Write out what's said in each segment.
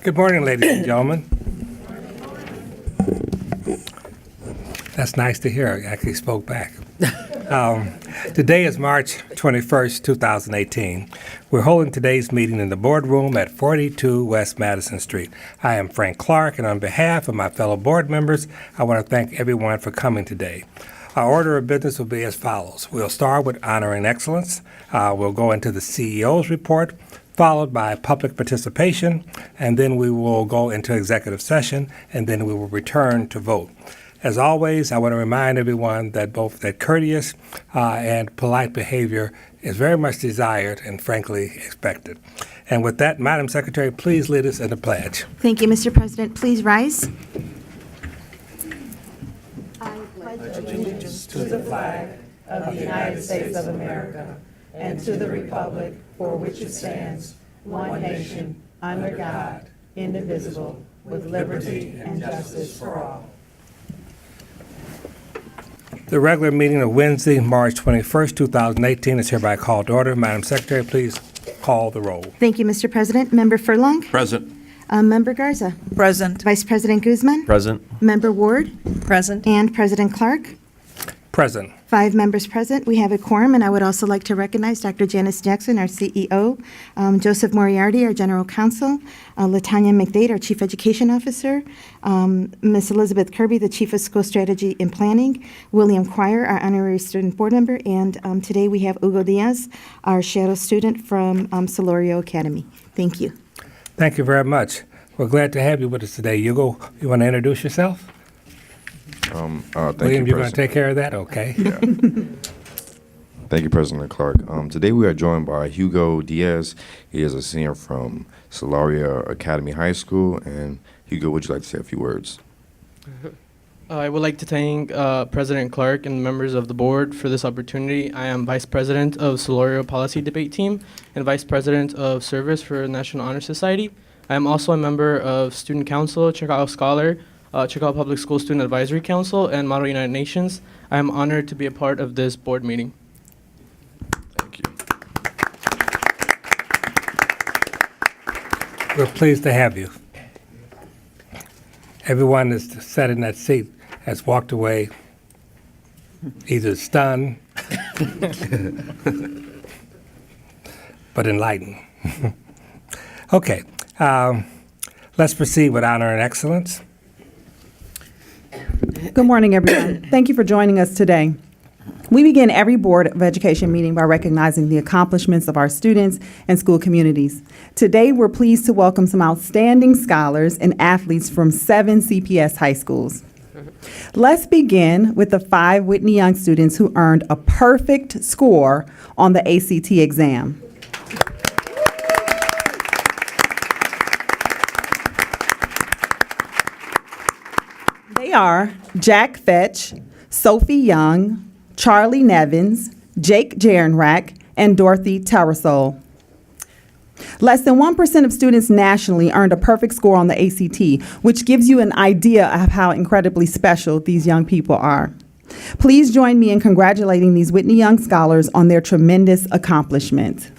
Good morning, ladies and gentlemen. That's nice to hear. I actually spoke back. Today is March 21st, 2018. We're holding today's meeting in the boardroom at 42 West Madison Street. I am Frank Clark, and on behalf of my fellow board members, I want to thank everyone for coming today. Our order of business will be as follows. We'll start with honoring excellence. We'll go into the CEO's report, followed by public participation, and then we will go into executive session, and then we will return to vote. As always, I want to remind everyone that both that courteous and polite behavior is very much desired and frankly expected. And with that, Madam Secretary, please lead us in the pledge. Thank you, Mr. President. Please rise. I pledge allegiance to the flag of the United States of America and to the republic for which it stands, one nation, under God, indivisible, with liberty and justice for all. The regular meeting of Wednesday, March 21st, 2018 is hereby called to order. Madam Secretary, please call the roll. Thank you, Mr. President. Member Furlong? Present. Member Garza? Present. Vice President Guzman? Present. Member Ward? Present. And President Clark? Present. 5 members present. We have a quorum, and I would also like to recognize Dr. Janice Jackson, our CEO, Joseph Moriarty, our General Counsel, Latanya McDade, our Chief Education Officer, Ms. Elizabeth Kirby, the Chief of School Strategy and Planning, William Quire, our Honorary Student Board Member, and today we have Hugo Diaz, our shadow student from Solorio Academy. Thank you. Thank you very much. We're glad to have you with us today. Hugo, you want to introduce yourself? Thank William, you, you're going to President. take care of that? Okay. Yeah. Thank you, President Clark. Today we are joined by Hugo Diaz. He is a senior from Solorio Academy High School. And Hugo, would you like to say a few words? I would like to thank President Clark and members of the board for this opportunity. I am Vice President of Solorio Policy Debate Team and Vice President of Service for National Honor Society. I am also a member of Student Council, Chicago Scholar, Chicago Public School Student Advisory Council, and Model United Nations. I am honored to be a part of this board meeting. Thank you. We're pleased to have you. Everyone that's sat in that seat has walked away either stunned but enlightened. Okay, let's proceed with honor and excellence. Good morning, everyone. Thank you for joining us today. We begin every Board of Education meeting by recognizing the accomplishments of our students and school communities. Today, we're pleased to welcome some outstanding scholars and athletes from 7 CPS high schools. Let's begin with the 5 Whitney Young students who earned a perfect score on the ACT exam. They are Jack Fetch, Sophie Young, Charlie Nevins, Jake Jarenrack, and Dorothy Tarasol. Less than 1% of students nationally earned a perfect score on the ACT, which gives you an idea of how incredibly special these young people are. Please join me in congratulating these Whitney Young scholars on their tremendous accomplishment.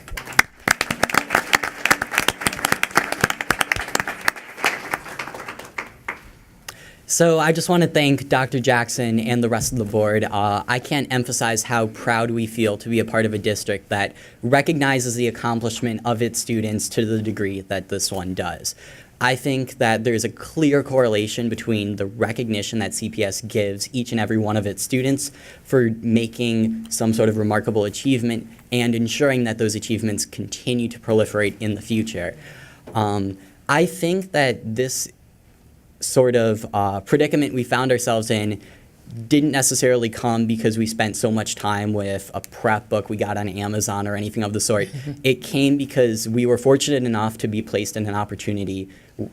So I just want to thank Dr. Jackson and the rest of the board. I can't emphasize how proud we feel to be a part of a district that recognizes the accomplishment of its students to the degree that this one does. I think that there's a clear correlation between the recognition that CPS gives each and every one of its students for making some sort of remarkable achievement and ensuring that those achievements continue to proliferate in the future. I think that this sort of predicament we found ourselves in didn't necessarily come because we spent so much time with a prep book we got on Amazon or anything of the sort. It came because we were fortunate enough to be placed in an opportunity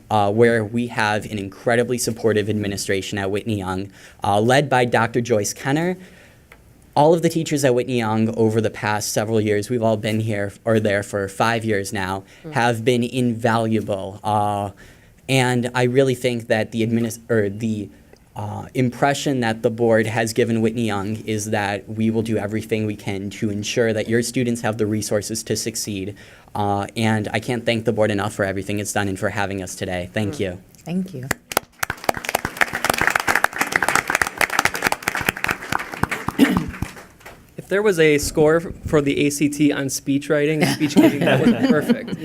where we have an incredibly supportive administration at Whitney Young, led by Dr. Joyce Kenner. All of the teachers at Whitney Young over the past several years, we've all been here or there for 5 years now, have been invaluable. And I really think that the impression that the board has given Whitney Young is that we will do everything we can to ensure that your students have the resources to succeed. And I can't thank the board enough for everything it's done and for having us today. Thank you. Thank you. If there was a score for the ACT on speech writing and speech giving, that would be perfect.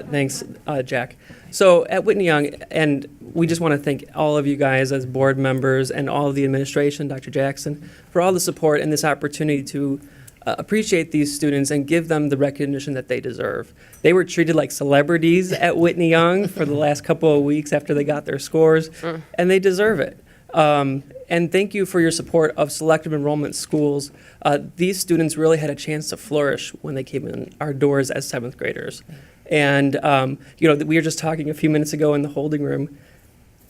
Thanks, Jack. So at Whitney Young, and we just want to thank all of you guys as board members and all of the administration, Dr. Jackson, for all the support and this opportunity to appreciate these students and give them the recognition that they deserve. They were treated like celebrities at Whitney Young for the last couple of weeks after they got their scores, and they deserve it. And thank you for your support of selective enrollment schools. These students really had a chance to flourish when they came in our doors as 7th graders. And, we were just talking a few minutes ago in the holding room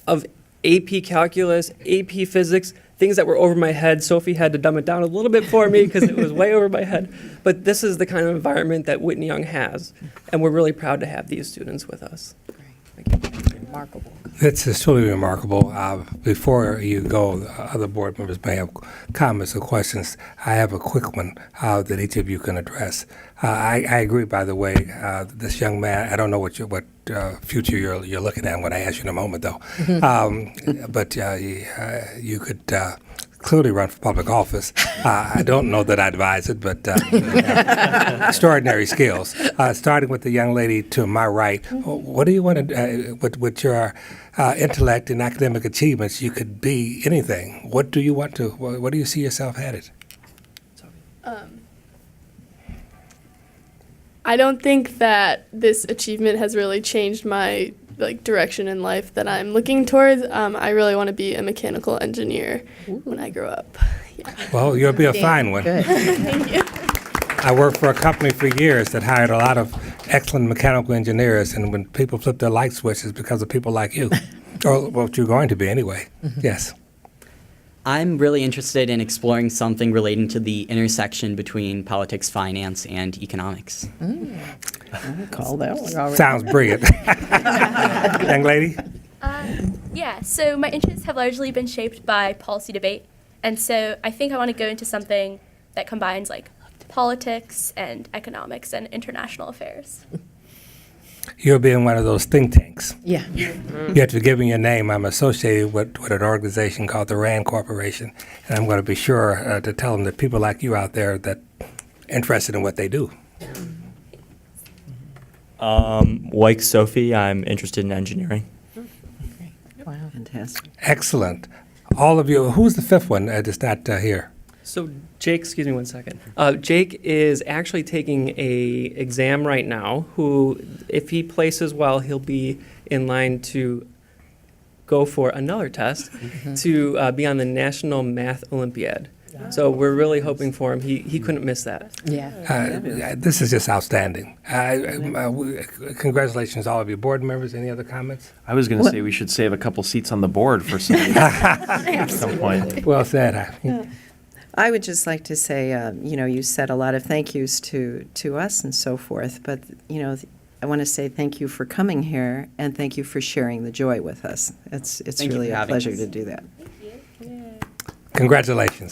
of AP calculus, AP physics, things that were over my head. Sophie had to dumb it down a little bit for me because it was way over my head. But this is the kind of environment that Whitney Young has. And we're really proud to have these students with us. Remarkable. It's truly remarkable. Before you go, other board members may have comments or questions. I have a quick one that each of you can address. I agree, by the way, this young man, I don't know what future you're looking at when I ask you in a moment, though. But you could clearly run for public office. I don't know that I advise it, but extraordinary skills. Starting with the young lady to my right, what do you want to, with your intellect and academic achievements, you could be anything. What do you want to, what do you see yourself headed? I don't think that this achievement has really changed my direction in life that I'm looking towards. I really want to be a mechanical engineer when I grow up. Yeah. Well, you'll be a fine one. Good. Thank you. I worked for a company for years that hired a lot of excellent mechanical engineers, and when people flip their light switches because of people like you, or what you're going to be anyway. Yes. I'm really interested in exploring something relating to the intersection between politics, finance, and economics. Call that one already. Sounds brilliant. Young lady? Yeah, so my interests have largely been shaped by policy debate. And so I think I want to go into something that combines politics and economics and international affairs. You'll be in one of those think tanks. Yeah. You have to give me your name. I'm associated with an organization called the RAND Corporation, and I'm going to be sure to tell them that people like you out there that interested in what they do. Like Sophie, I'm interested in engineering. Wow. Fantastic. Excellent. All of you, who's the fifth one that's not here? So Jake, excuse me one second. Jake is actually taking a exam right now, who, if he places well, he'll be in line to go for another test to be on the National Math Olympiad. So we're really hoping for him. He couldn't miss that. Yeah. This is just outstanding. Congratulations, all of you board members. Any other comments? I was going to say we should save a couple seats on the board for at some point. Well said. I would just like to say, you said a lot of thank yous to us and so forth, but, I want to say thank you for coming here and thank you for sharing the joy with us. It's Thank you really for a having pleasure us. to do that. Congratulations.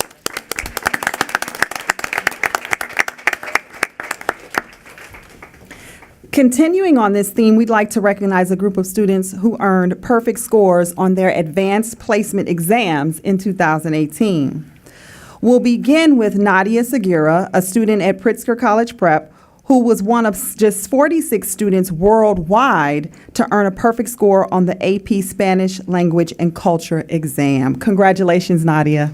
Continuing on this theme, we'd like to recognize a group of students who earned perfect scores on their advanced placement exams in 2018. We'll begin with Nadia Segura, a student at Pritzker College Prep, who was one of just 46 students worldwide to earn a perfect score on the AP Spanish Language and Culture exam. Congratulations, Nadia.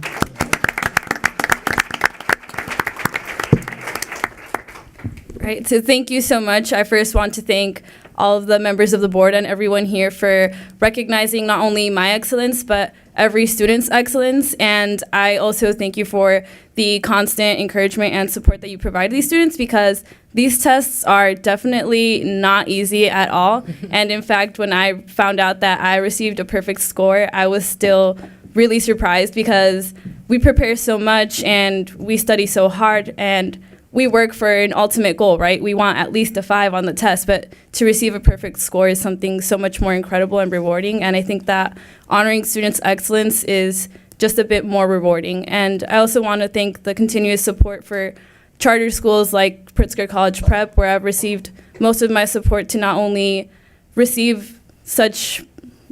Right, so thank you so much. I first want to thank all of the members of the board and everyone here for recognizing not only my excellence, but every student's excellence. And I also thank you for the constant encouragement and support that you provide these students, because these tests are definitely not easy at all. And in fact, when I found out that I received a perfect score, I was still really surprised, because we prepare so much and we study so hard, and we work for an ultimate goal, right? We want at least a 5 on the test, but to receive a perfect score is something so much more incredible and rewarding. And I think that honoring students' excellence is just a bit more rewarding. And I also want to thank the continuous support for charter schools like Pritzker College Prep, where I've received most of my support to not only receive such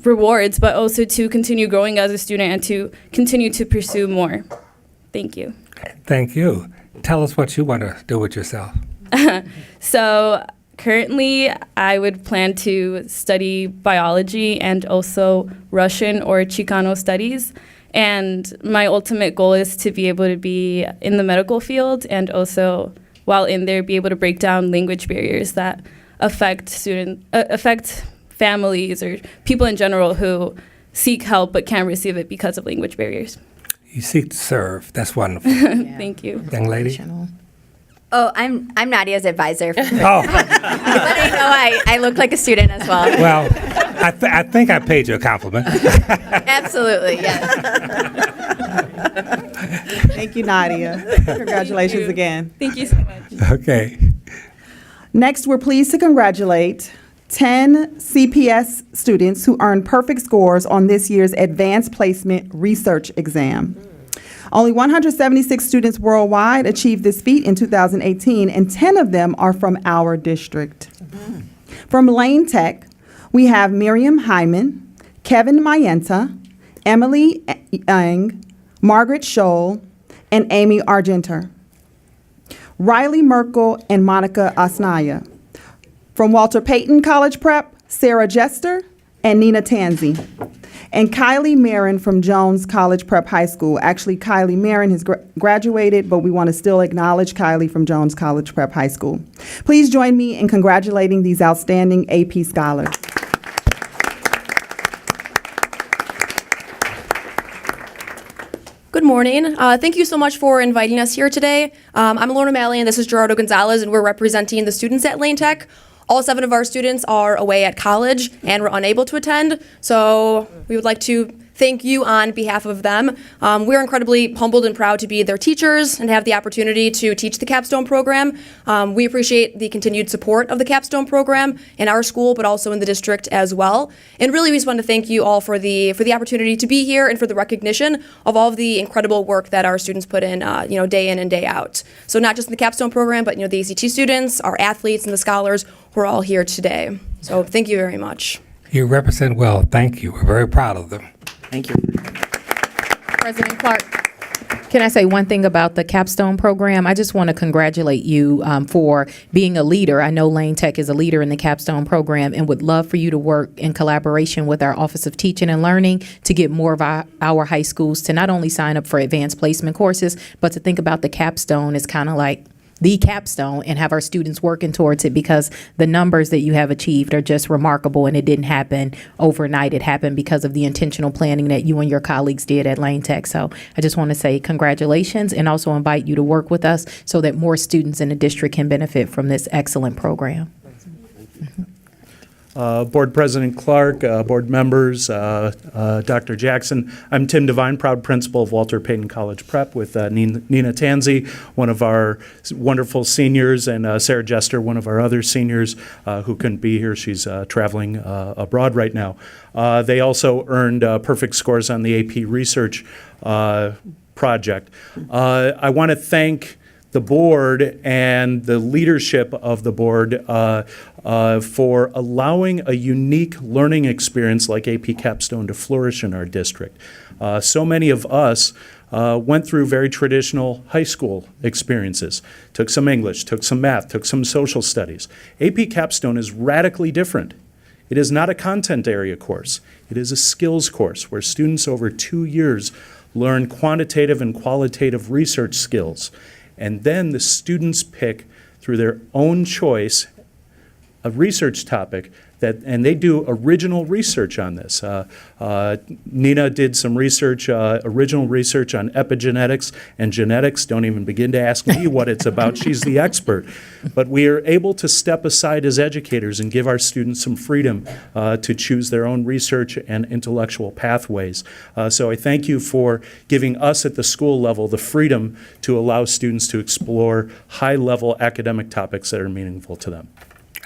rewards, but also to continue growing as a student and to continue to pursue more. Thank you. Thank you. Tell us what you want to do with yourself. So currently, I would plan to study biology and also Russian or Chicano studies. And my ultimate goal is to be able to be in the medical field and also, while in there, be able to break down language barriers that affect families or people in general who seek help but can't receive it because of language barriers. You seek to serve. That's wonderful. Thank you. Young lady. Oh, I'm Nadia's advisor. Oh. But I know I look like a student as well. Well, I think I paid you a compliment. Absolutely, yes. Thank you, Nadia. Congratulations again. Thank you so much. Okay. Next, we're pleased to congratulate 10 CPS students who earned perfect scores on this year's Advanced Placement Research Exam. Only 176 students worldwide achieved this feat in 2018, and 10 of them are from our district. From Lane Tech, we have Miriam Hyman, Kevin Mayenta, Emily Yang, Margaret Scholl, and Amy Argenter. Riley Merkel and Monica Asnaya. From Walter Payton College Prep, Sarah Jester and Nina Tanzi. And Kylie Marin from Jones College Prep High School. Actually, Kylie Marin has graduated, but we want to still acknowledge Kylie from Jones College Prep High School. Please join me in congratulating these outstanding AP scholars. Good morning. Thank you so much for inviting us here today. I'm Lorna Malley, and this is Gerardo Gonzalez, and we're representing the students at Lane Tech. All 7 of our students are away at college and were unable to attend, so we would like to thank you on behalf of them. We're incredibly humbled and proud to be their teachers and have the opportunity to teach the Capstone program. We appreciate the continued support of the Capstone program in our school, but also in the district as well. And really, we just want to thank you all for the opportunity to be here and for the recognition of all of the incredible work that our students put in, day in and day out. So not just in the Capstone program, but the ACT students, our athletes, and the scholars who are all here today. So thank you very much. You represent well. Thank you. We're very proud of them. Thank you. President Clark, can I say one thing about the Capstone program? I just want to congratulate you for being a leader. I know Lane Tech is a leader in the Capstone program and would love for you to work in collaboration with our Office of Teaching and Learning to get more of our high schools to not only sign up for advanced placement courses, but to think about the Capstone as kind of like the capstone and have our students working towards it, because the numbers that you have achieved are just remarkable, and it didn't happen overnight. It happened because of the intentional planning that you and your colleagues did at Lane Tech. So I just want to say congratulations and also invite you to work with us so that more students in the district can benefit from this excellent program. Board President Clark, board members, Dr. Jackson. I'm Tim Devine, proud principal of Walter Payton College Prep, with Nina Tanzi, one of our wonderful seniors, and Sarah Jester, one of our other seniors who couldn't be here. She's traveling abroad right now. They also earned perfect scores on the AP research project. I want to thank the board and the leadership of the board for allowing a unique learning experience like AP Capstone to flourish in our district. So many of us went through very traditional high school experiences, took some English, took some math, took some social studies. AP Capstone is radically different. It is not a content area course. It is a skills course where students over 2 years learn quantitative and qualitative research skills. And then the students pick, through their own choice, a research topic and they do original research on this. Nina did some research, original research on epigenetics and genetics. Don't even begin to ask me what it's about. She's the expert. But we are able to step aside as educators and give our students some freedom to choose their own research and intellectual pathways. So I thank you for giving us at the school level the freedom to allow students to explore high-level academic topics that are meaningful to them.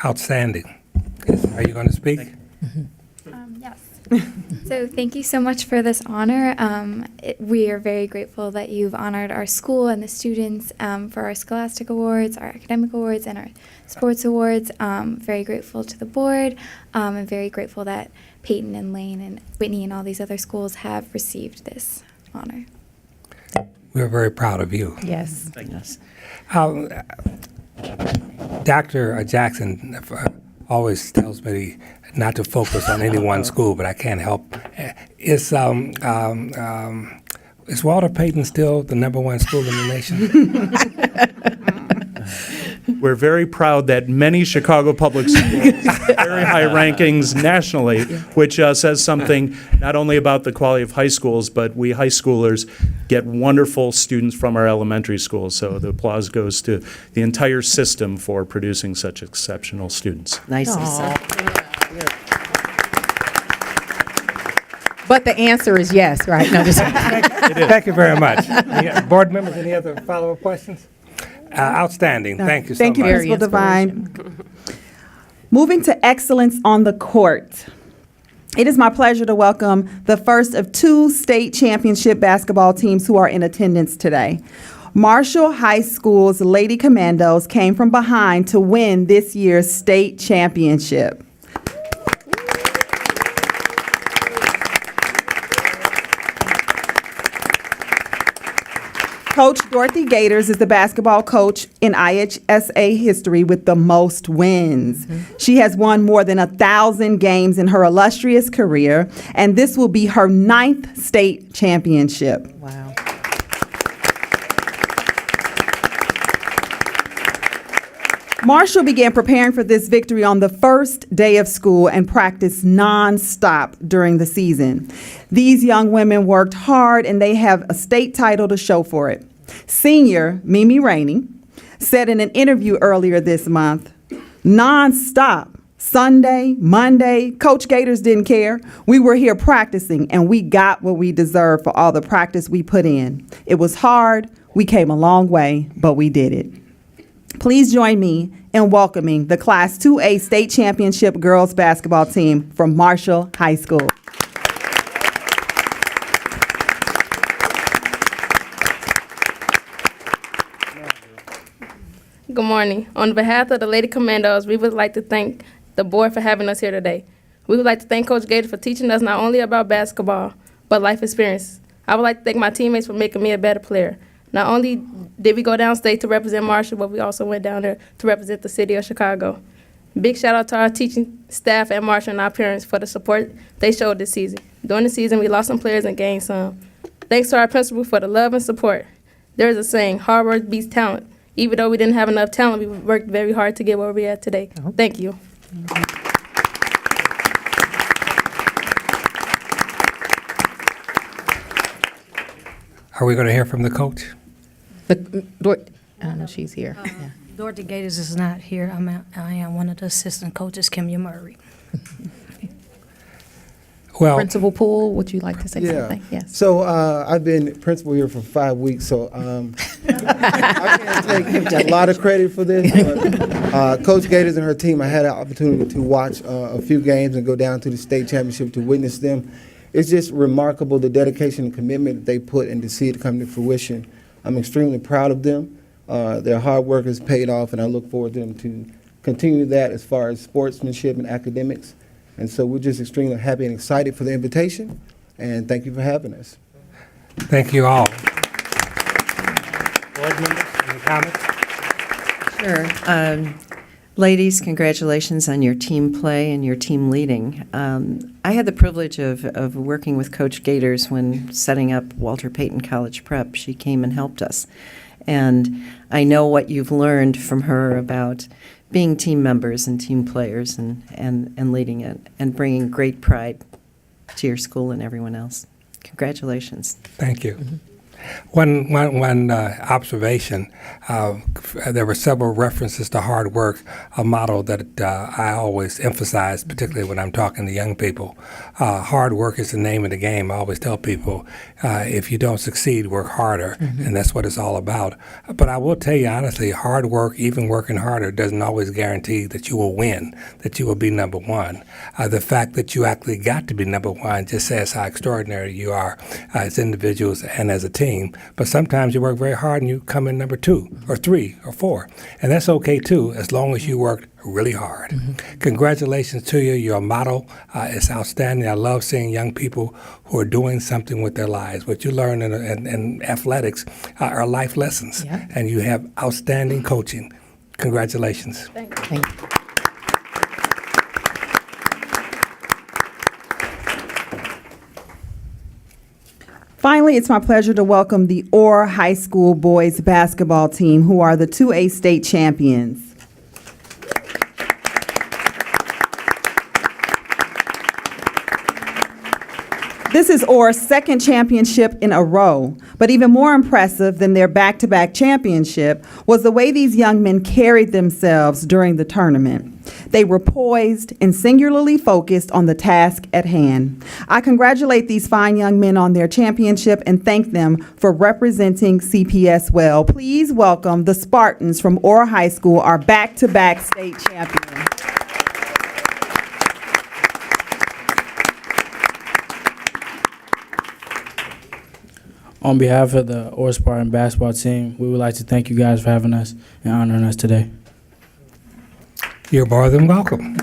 Outstanding. Are you going to speak? Yes. So thank you so much for this honor. We are very grateful that you've honored our school and the students for our scholastic awards, our academic awards, and our sports awards. Very grateful to the board. And very grateful that Payton and Lane and Whitney and all these other schools have received this honor. We're very proud of you. Yes. Yes. Dr. Jackson always tells me not to focus on any one school, but I can't help. Is Walter Payton still the #1 school in the nation? We're very proud that many Chicago public schools have very high rankings nationally, which says something not only about the quality of high schools, but we high schoolers get wonderful students from our elementary schools. So the applause goes to the entire system for producing such exceptional students. Nicely said. But the answer is yes, right? No, just Thank you very much. Board members, any other follow-up questions? Outstanding. Thank you so Thank you, much. Principal Devine. Moving to excellence on the court. It is my pleasure to welcome the first of 2 state championship basketball teams who are in attendance today. Marshall High School's Lady Commandos came from behind to win this year's state championship. Coach Dorothy Gators is the basketball coach in IHSA history with the most wins. She has won more than 1,000 games in her illustrious career, and this will be her 9th state championship. Wow. Marshall began preparing for this victory on the first day of school and practiced nonstop during the season. These young women worked hard and they have a state title to show for it. Senior Mimi Rainey said in an interview earlier this month, nonstop, Sunday, Monday, Coach Gators didn't care. We were here practicing and we got what we deserved for all the practice we put in. It was hard, we came a long way, but we did it. Please join me in welcoming the Class 2A State Championship girls basketball team from Marshall High School. Good morning. On behalf of the Lady Commandos, we would like to thank the board for having us here today. We would like to thank Coach Gator for teaching us not only about basketball, but life experience. I would like to thank my teammates for making me a better player. Not only did we go downstate to represent Marshall, but we also went down there to represent the city of Chicago. Big shout out to our teaching staff at Marshall and our parents for the support they showed this season. During the season, we lost some players and gained some. Thanks to our principal for the love and support. There is a saying, hard work beats talent. Even though we didn't have enough talent, we worked very hard to get where we're at today. Thank you. Are we going to hear from the coach? I don't know, she's here. Yeah. Dorothy Gators is not here. I am one of the assistant coaches, Kimya Murray. Well, Principal Poole, would you like to say something? Yes. So I've been principal here for 5 weeks, so I can't take a lot of credit for this. But, Coach Gators and her team, I had an opportunity to watch a few games and go down to the state championship to witness them. It's just remarkable the dedication and commitment that they put and to see it come to fruition. I'm extremely proud of them. Their hard work has paid off, and I look forward to them to continue that as far as sportsmanship and academics. And so we're just extremely happy and excited for the invitation, and thank you for having us. Thank you all. Board members, any comments? Sure. Ladies, congratulations on your team play and your team leading. I had the privilege of working with Coach Gators when setting up Walter Payton College Prep. She came and helped us. And I know what you've learned from her about being team members and team players and leading it and bringing great pride to your school and everyone else. Congratulations. Thank you. One observation, there were several references to hard work, a model that I always emphasize, particularly when I'm talking to young people. Hard work is the name of the game. I always tell people, if you don't succeed, work harder, and that's what it's all about. But I will tell you honestly, hard work, even working harder, doesn't always guarantee that you will win, that you will be number one. The fact that you actually got to be number one just says how extraordinary you are as individuals and as a team. But sometimes you work very hard and you come in number 2 or 3 or 4. And that's okay too, as long as you worked really hard. Congratulations to you. Your model is outstanding. I love seeing young people who are doing something with their lives. What you learn in athletics are life lessons. Yeah. And you have outstanding coaching. Congratulations. Thank you. Finally, it's my pleasure to welcome the Orr High School boys basketball team, who are the 2A state champions. This is Orr's second championship in a row, but even more impressive than their back-to-back championship was the way these young men carried themselves during the tournament. They were poised and singularly focused on the task at hand. I congratulate these fine young men on their championship and thank them for representing CPS well. Please welcome the Spartans from Orr High School, our back-to-back state champions. On behalf of the Orr Spartan basketball team, we would like to thank you guys for having us and honoring us today. You're more than welcome.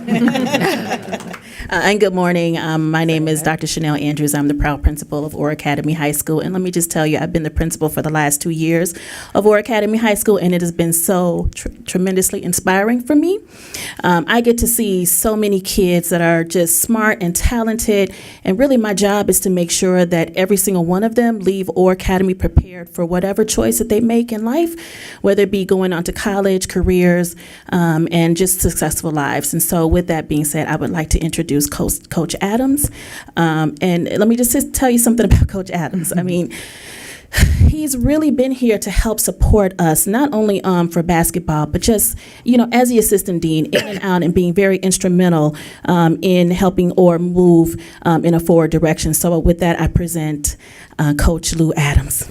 And good morning. My name is Dr. Chanel Andrews. I'm the proud principal of Orr Academy High School. And let me just tell you, I've been the principal for the last 2 years of Orr Academy High School, and it has been so tremendously inspiring for me. I get to see so many kids that are just smart and talented, and really my job is to make sure that every single one of them leave Orr Academy prepared for whatever choice that they make in life, whether it be going on to college, careers, and just successful lives. And so with that being said, I would like to introduce Coach Adams. And let me just tell you something about Coach Adams. I mean, he's really been here to help support us, not only for basketball, but just, as the assistant dean, in and out, and being very instrumental in helping Orr move in a forward direction. So with that, I present Coach Lou Adams.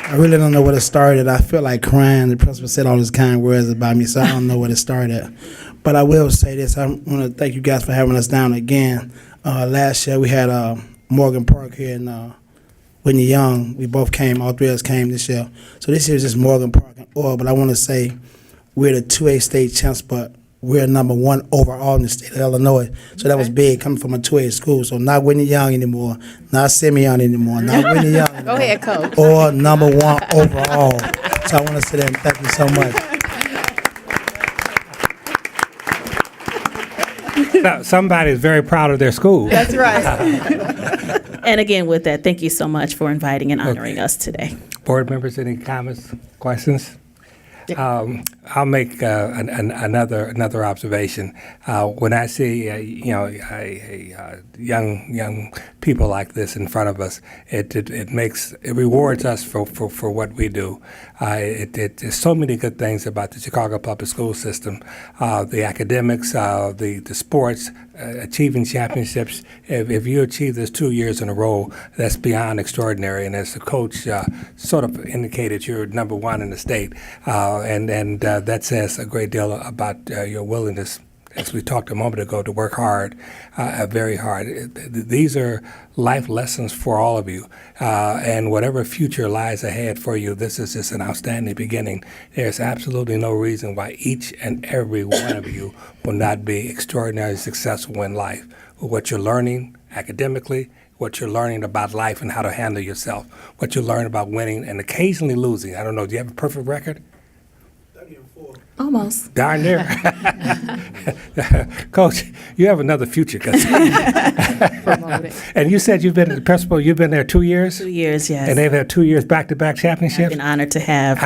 I really don't know where it started. I feel like crying. The principal said all these kind words about me, so I don't know where it started. But I will say this. I want to thank you guys for having us down again. Last year we had Morgan Park here and Whitney Young. We both came, all three of us came this year. So this year is just Morgan Park and Orr. But I want to say we're the 2A state champs, but we're number 1 overall in the state of Illinois. So that was big coming from a 2A school. So not Whitney Young anymore, not Simeon anymore, not Whitney Young anymore. Go ahead, Coach. Or number 1 overall. So I want to say that and thank you so much. Now, somebody's very proud of their school. That's right. And again, with that, thank you so much for inviting and honoring us today. Board members, any comments, questions? I'll make another observation. When I see young people like this in front of us, it rewards us for what we do. There's so many good things about the Chicago public school system, the academics, the sports, achieving championships. If you achieve this 2 years in a row, that's beyond extraordinary. And as the coach sort of indicated, you're number 1 in the state. And that says a great deal about your willingness, as we talked a moment ago, to work hard, very hard. These are life lessons for all of you. And whatever future lies ahead for you, this is just an outstanding beginning. There's absolutely no reason why each and every one of you will not be extraordinarily successful in life. What you're learning academically, what you're learning about life and how to handle yourself, what you learn about winning and occasionally losing. I don't know, do you have a perfect record? Almost. Darn near. Coach, you have another future. And you said you've been the principal. You've been there 2 years. 2 years, yes. And they've had 2 years back-to-back I've championships. been honored to have.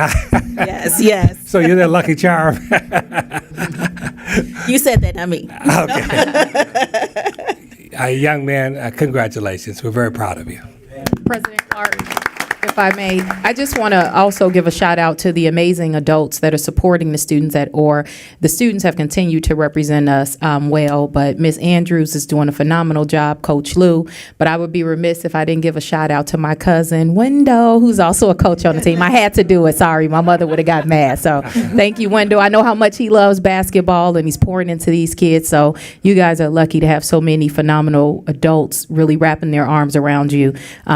Yes, yes. So you're their lucky charm. You said that, not me. Okay. A young man, congratulations. We're very proud of you. President Clark, if I may, I just want to also give a shout out to the amazing adults that are supporting the students at OR. The students have continued to represent us well, but Ms. Andrews is doing a phenomenal job, Coach Lou. But I would be remiss if I didn't give a shout out to my cousin, Wendell, who's also a coach on the team. I had to do it. Sorry, my mother would have got mad. So thank you, Wendell. I know how much he loves basketball and he's pouring into these kids. So you guys are lucky to have so many phenomenal adults really wrapping their arms around you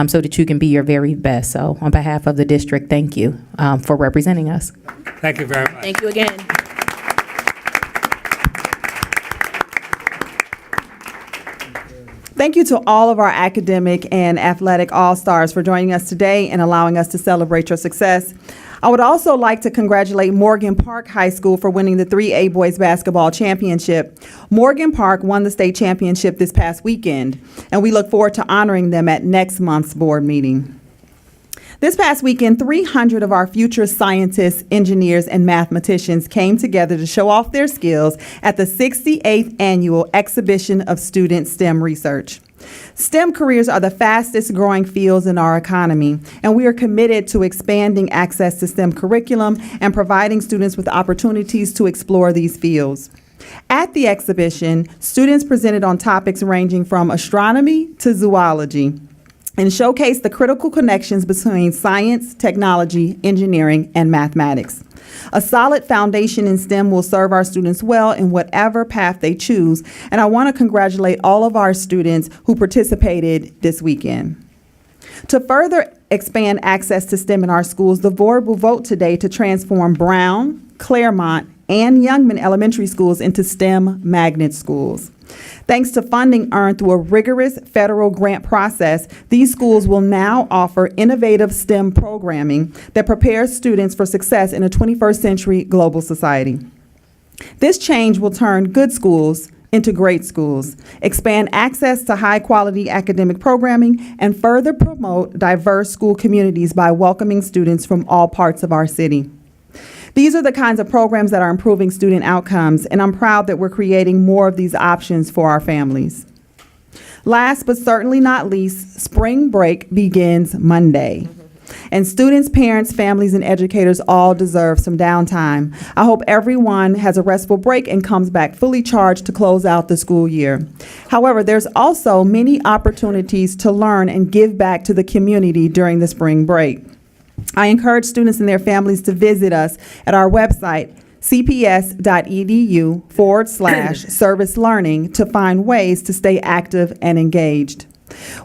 so that you can be your very best. So on behalf of the district, thank you for representing us. Thank you very much. Thank you again. Thank you to all of our academic and athletic all-stars for joining us today and allowing us to celebrate your success. I would also like to congratulate Morgan Park High School for winning the 3A Boys Basketball Championship. Morgan Park won the state championship this past weekend, and we look forward to honoring them at next month's board meeting. This past weekend, 300 of our future scientists, engineers, and mathematicians came together to show off their skills at the 68th Annual Exhibition of Student STEM Research. STEM careers are the fastest growing fields in our economy, and we are committed to expanding access to STEM curriculum and providing students with opportunities to explore these fields. At the exhibition, students presented on topics ranging from astronomy to zoology, and showcase the critical connections between science, technology, engineering, and mathematics. A solid foundation in STEM will serve our students well in whatever path they choose, and I want to congratulate all of our students who participated this weekend. To further expand access to STEM in our schools, the board will vote today to transform Brown, Claremont, and Youngman elementary schools into STEM magnet schools. Thanks to funding earned through a rigorous federal grant process, these schools will now offer innovative STEM programming that prepares students for success in a 21st century global society. This change will turn good schools into great schools, expand access to high-quality academic programming, and further promote diverse school communities by welcoming students from all parts of our city. These are the kinds of programs that are improving student outcomes, and I'm proud that we're creating more of these options for our families. Last but certainly not least, spring break begins Monday. And students, parents, families, and educators all deserve some downtime. I hope everyone has a restful break and comes back fully charged to close out the school year. However, there's also many opportunities to learn and give back to the community during the spring break. I encourage students and their families to visit us at our website, cps.edu/service learning, to find ways to stay active and engaged.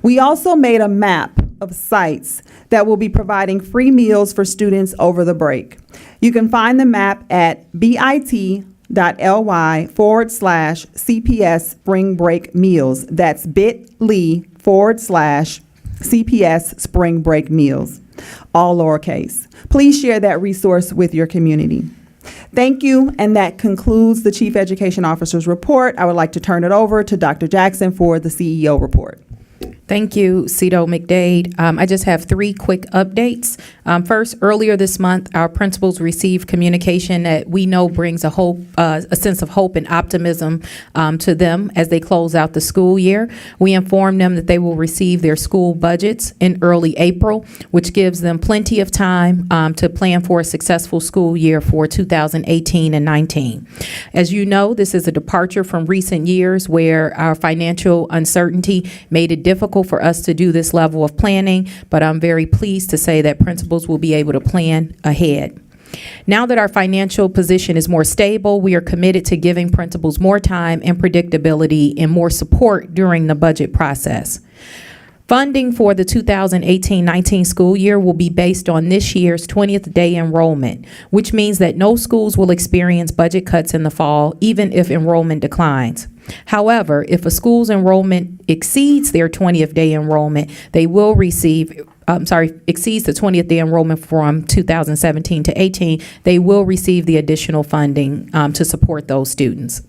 We also made a map of sites that will be providing free meals for students over the break. You can find the map at bit.ly/CPS Spring Break Meals. That's bit.ly/CPS Spring Break Meals. All lowercase. Please share that resource with your community. Thank you, and that concludes the Chief Education Officer's report. I would like to turn it over to Dr. Jackson for the CEO report. Thank you, Cito McDade. I just have 3 quick updates. First, earlier this month, our principals received communication that we know brings a sense of hope and optimism to them as they close out the school year. We informed them that they will receive their school budgets in early April, which gives them plenty of time to plan for a successful school year for 2018 and 19. As you know, this is a departure from recent years where our financial uncertainty made it difficult for us to do this level of planning, but I'm very pleased to say that principals will be able to plan ahead. Now that our financial position is more stable, we are committed to giving principals more time and predictability and more support during the budget process. Funding for the 2018-19 school year will be based on this year's 20th day enrollment, which means that no schools will experience budget cuts in the fall, even if enrollment declines. However, if a school's enrollment exceeds their 20th day enrollment, they will receive, exceeds the 20th day enrollment from 2017 to 18, they will receive the additional funding to support those students.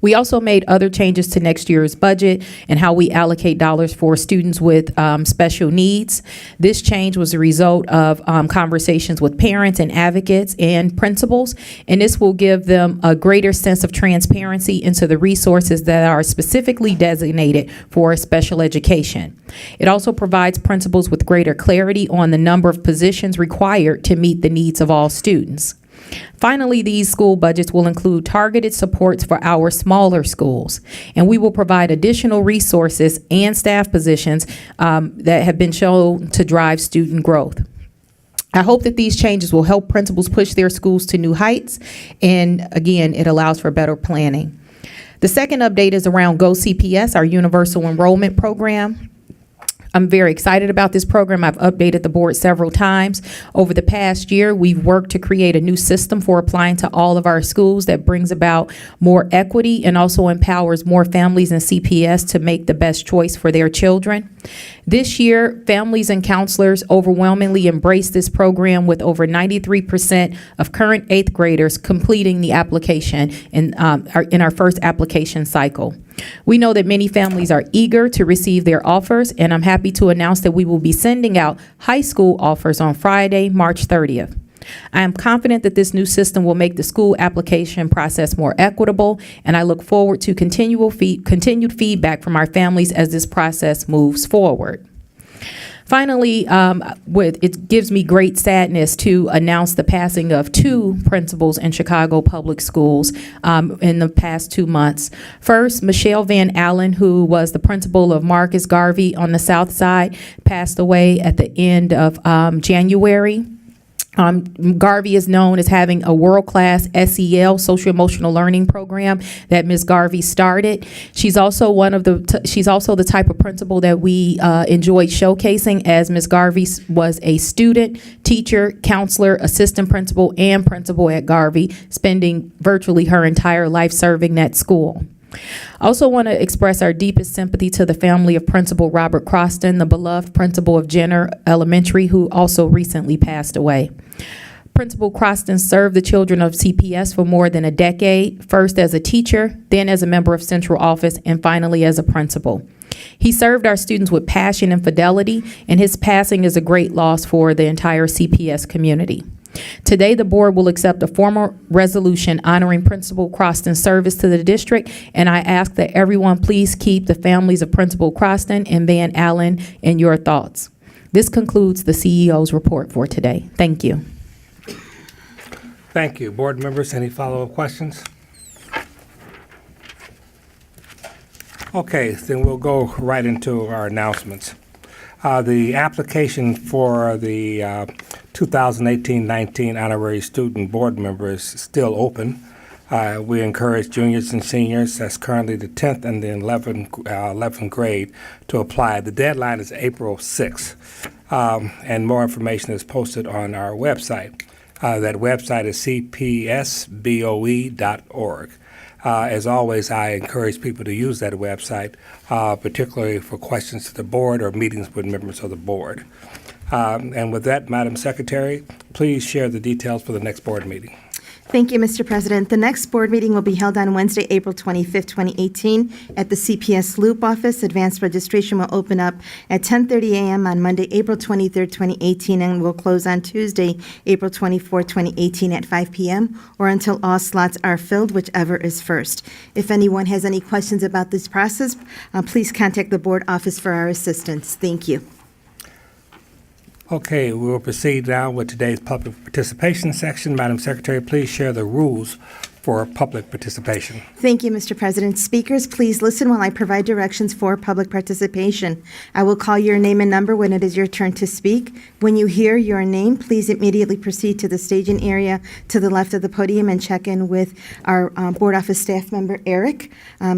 We also made other changes to next year's budget and how we allocate dollars for students with special needs. This change was a result of conversations with parents and advocates and principals, and this will give them a greater sense of transparency into the resources that are specifically designated for special education. It also provides principals with greater clarity on the number of positions required to meet the needs of all students. Finally, these school budgets will include targeted supports for our smaller schools, and we will provide additional resources and staff positions that have been shown to drive student growth. I hope that these changes will help principals push their schools to new heights, and again, it allows for better planning. The second update is around Go CPS, our universal enrollment program. I'm very excited about this program. I've updated the board several times. Over the past year, we've worked to create a new system for applying to all of our schools that brings about more equity and also empowers more families in CPS to make the best choice for their children. This year, families and counselors overwhelmingly embraced this program, with over 93% of current 8th graders completing the application in our first application cycle. We know that many families are eager to receive their offers, and I'm happy to announce that we will be sending out high school offers on Friday, March 30th. I am confident that this new system will make the school application process more equitable, and I look forward to continued feedback from our families as this process moves forward. Finally, it gives me great sadness to announce the passing of 2 principals in Chicago Public Schools in the past 2 months. First, Michelle Van Allen, who was the principal of Marcus Garvey on the South Side, passed away at the end of January. Garvey is known as having a world-class SEL, social emotional learning program that Ms. Garvey started. She's also the type of principal that we enjoyed showcasing, as Ms. Garvey was a student, teacher, counselor, assistant principal, and principal at Garvey, spending virtually her entire life serving that school. I also want to express our deepest sympathy to the family of Principal Robert Croston, the beloved principal of Jenner Elementary, who also recently passed away. Principal Croston served the children of CPS for more than a decade, first as a teacher, then as a member of central office, and finally as a principal. He served our students with passion and fidelity, and his passing is a great loss for the entire CPS community. Today, the board will accept a formal resolution honoring Principal Croston's service to the district, and I ask that everyone please keep the families of Principal Croston and Van Allen in your thoughts. This concludes the CEO's report for today. Thank you. Thank you. Board members, any follow-up questions? Okay, then we'll go right into our announcements. The application for the 2018-19 honorary student board member is still open. We encourage juniors and seniors, that's currently the 10th and the 11th grade, to apply. The deadline is April 6th, and more information is posted on our website. That website is cpsboe.org. As always, I encourage people to use that website, particularly for questions to the board or meetings with members of the board. And with that, Madam Secretary, please share the details for the next board meeting. Thank you, Mr. President. The next board meeting will be held on Wednesday, April 25th, 2018, at the CPS Loop office. Advanced registration will open up at 10:30 a.m. on Monday, April 23rd, 2018, and will close on Tuesday, April 24th, 2018, at 5 p.m., or until all slots are filled, whichever is first. If anyone has any questions about this process, please contact the board office for our assistance. Thank you. Okay, we will proceed now with today's public participation section. Madam Secretary, please share the rules for public participation. Thank you, Mr. President. Speakers, please listen while I provide directions for public participation. I will call your name and number when it is your turn to speak. When you hear your name, please immediately proceed to the staging area to the left of the podium and check in with our board office staff member, Eric.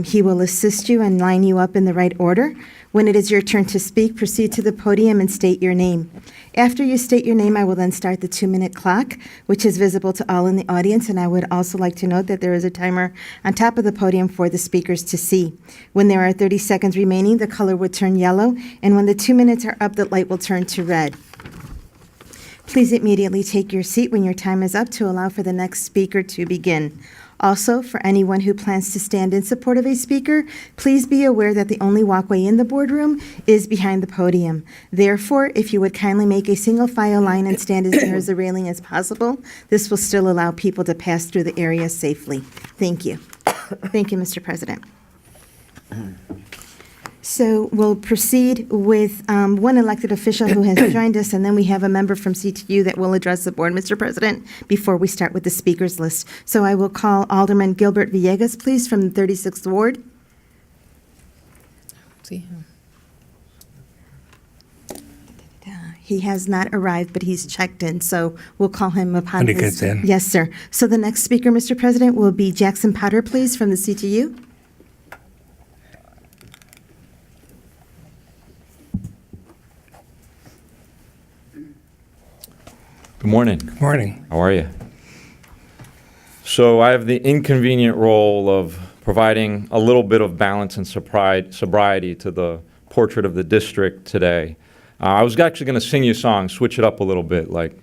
He will assist you and line you up in the right order. When it is your turn to speak, proceed to the podium and state your name. After you state your name, I will then start the 2-minute clock, which is visible to all in the audience, and I would also like to note that there is a timer on top of the podium for the speakers to see. When there are 30 seconds remaining, the color will turn yellow, and when the 2 minutes are up, the light will turn to red. Please immediately take your seat when your time is up to allow for the next speaker to begin. Also, for anyone who plans to stand in support of a speaker, please be aware that the only walkway in the boardroom is behind the podium. Therefore, if you would kindly make a single file line and stand as near as the railing as possible, this will still allow people to pass through the area safely. Thank you. Thank you, Mr. President. So we'll proceed with one elected official who has joined us, and then we have a member from CTU that will address the board, Mr. President, before we start with the speakers list. So I will call Alderman Gilbert Villegas, please, from the 36th Ward. See him. He has not arrived, but he's checked in, so we'll call him upon When he his... gets in. Yes, sir. So the next speaker, Mr. President, will be Jackson Potter, please, from the CTU. Good morning. Good morning. How are you? So I have the inconvenient role of providing a little bit of balance and sobriety to the portrait of the district today. I was actually going to sing you a song, switch it up a little bit, like,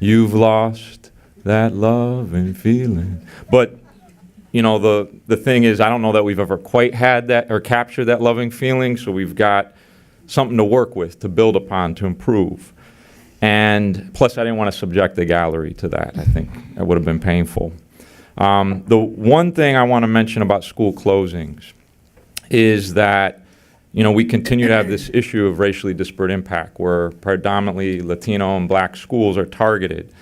you've lost that love and feeling. But, you know, the thing is, I don't know that we've ever quite had that or captured that loving feeling, so we've got something to work with, to build upon, to improve. And plus, I didn't want to subject the gallery to that. I think that would have been painful. The one thing I want to mention about school closings is that, you know, we continue to have this issue of racially disparate impact where predominantly Latino and black schools are targeted.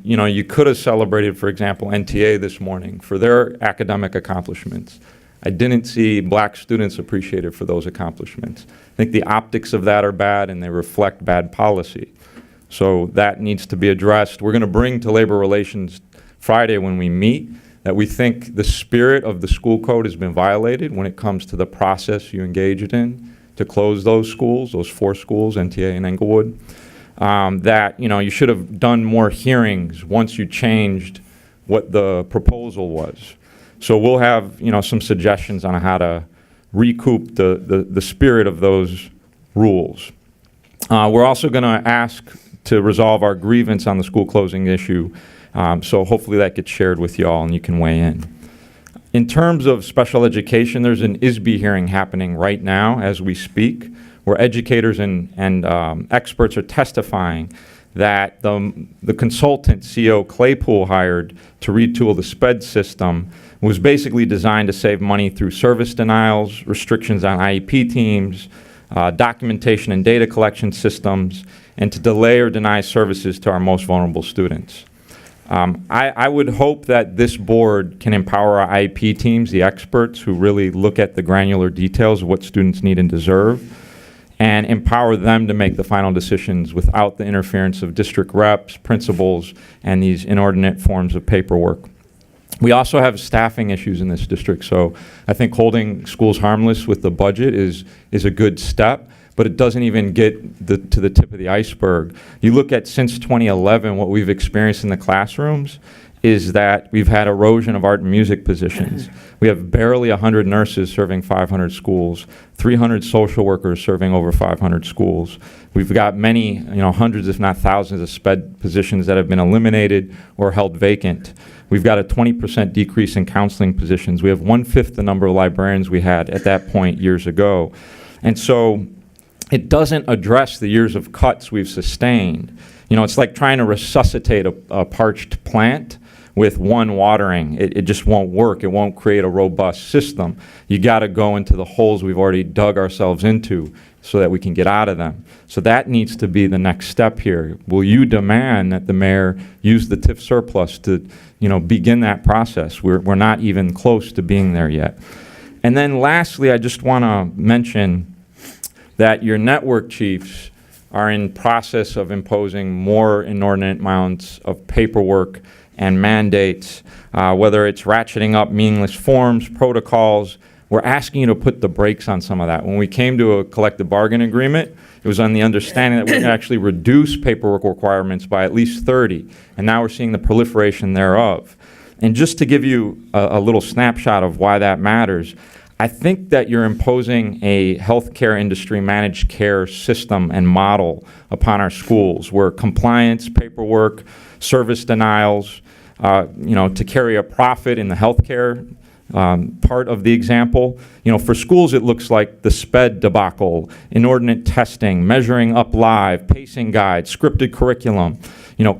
You know, you could have celebrated, for example, NTA this morning for their academic accomplishments. I didn't see black students appreciated for those accomplishments. I think the optics of that are bad and they reflect bad policy. So that needs to be addressed. We're going to bring to Labor Relations Friday when we meet that we think the spirit of the school code has been violated when it comes to the process you engaged in to close those schools, those 4 schools, NTA and Englewood. That, you know, you should have done more hearings once you changed what the proposal was. So we'll have, you know, some suggestions on how to recoup the spirit of those rules. We're also going to ask to resolve our grievance on the school closing issue. So hopefully that gets shared with you all and you can weigh in. In terms of special education, there's an ISB hearing happening right now as we speak, where educators and experts are testifying that the consultant CO Claypool hired to retool the SPED system was basically designed to save money through service denials, restrictions on IEP teams, documentation and data collection systems, and to delay or deny services to our most vulnerable students. I would hope that this board can empower our IEP teams, the experts who really look at the granular details of what students need and deserve, and empower them to make the final decisions without the interference of district reps, principals, and these inordinate forms of paperwork. We also have staffing issues in this district, so I think holding schools harmless with the budget is a good step, but it doesn't even get to the tip of the iceberg. You look at since 2011, what we've experienced in the classrooms is that we've had erosion of art and music positions. We have barely 100 nurses serving 500 schools, 300 social workers serving over 500 schools. We've got many, you know, hundreds if not thousands of SPED positions that have been eliminated or held vacant. We've got a 20% decrease in counseling positions. We have 1/5 the number of librarians we had at that point years ago. And so it doesn't address the years of cuts we've sustained. You know, it's like trying to resuscitate a parched plant with one watering. It just won't work. It won't create a robust system. You got to go into the holes we've already dug ourselves into so that we can get out of them. So that needs to be the next step here. Will you demand that the mayor use the TIF surplus to, you know, begin that process? We're not even close to being there yet. And then lastly, I just want to mention that your network chiefs are in process of imposing more inordinate amounts of paperwork and mandates, whether it's ratcheting up meaningless forms, protocols. We're asking you to put the brakes on some of that. When we came to a collective bargain agreement, it was on the understanding that we can actually reduce paperwork requirements by at least 30, and now we're seeing the proliferation thereof. And just to give you a little snapshot of why that matters, I think that you're imposing a healthcare industry managed care system and model upon our schools where compliance, paperwork, service denials, to carry a profit in the healthcare part of the example. For schools, it looks like the SPED debacle, inordinate testing, measuring up live, pacing guides, scripted curriculum,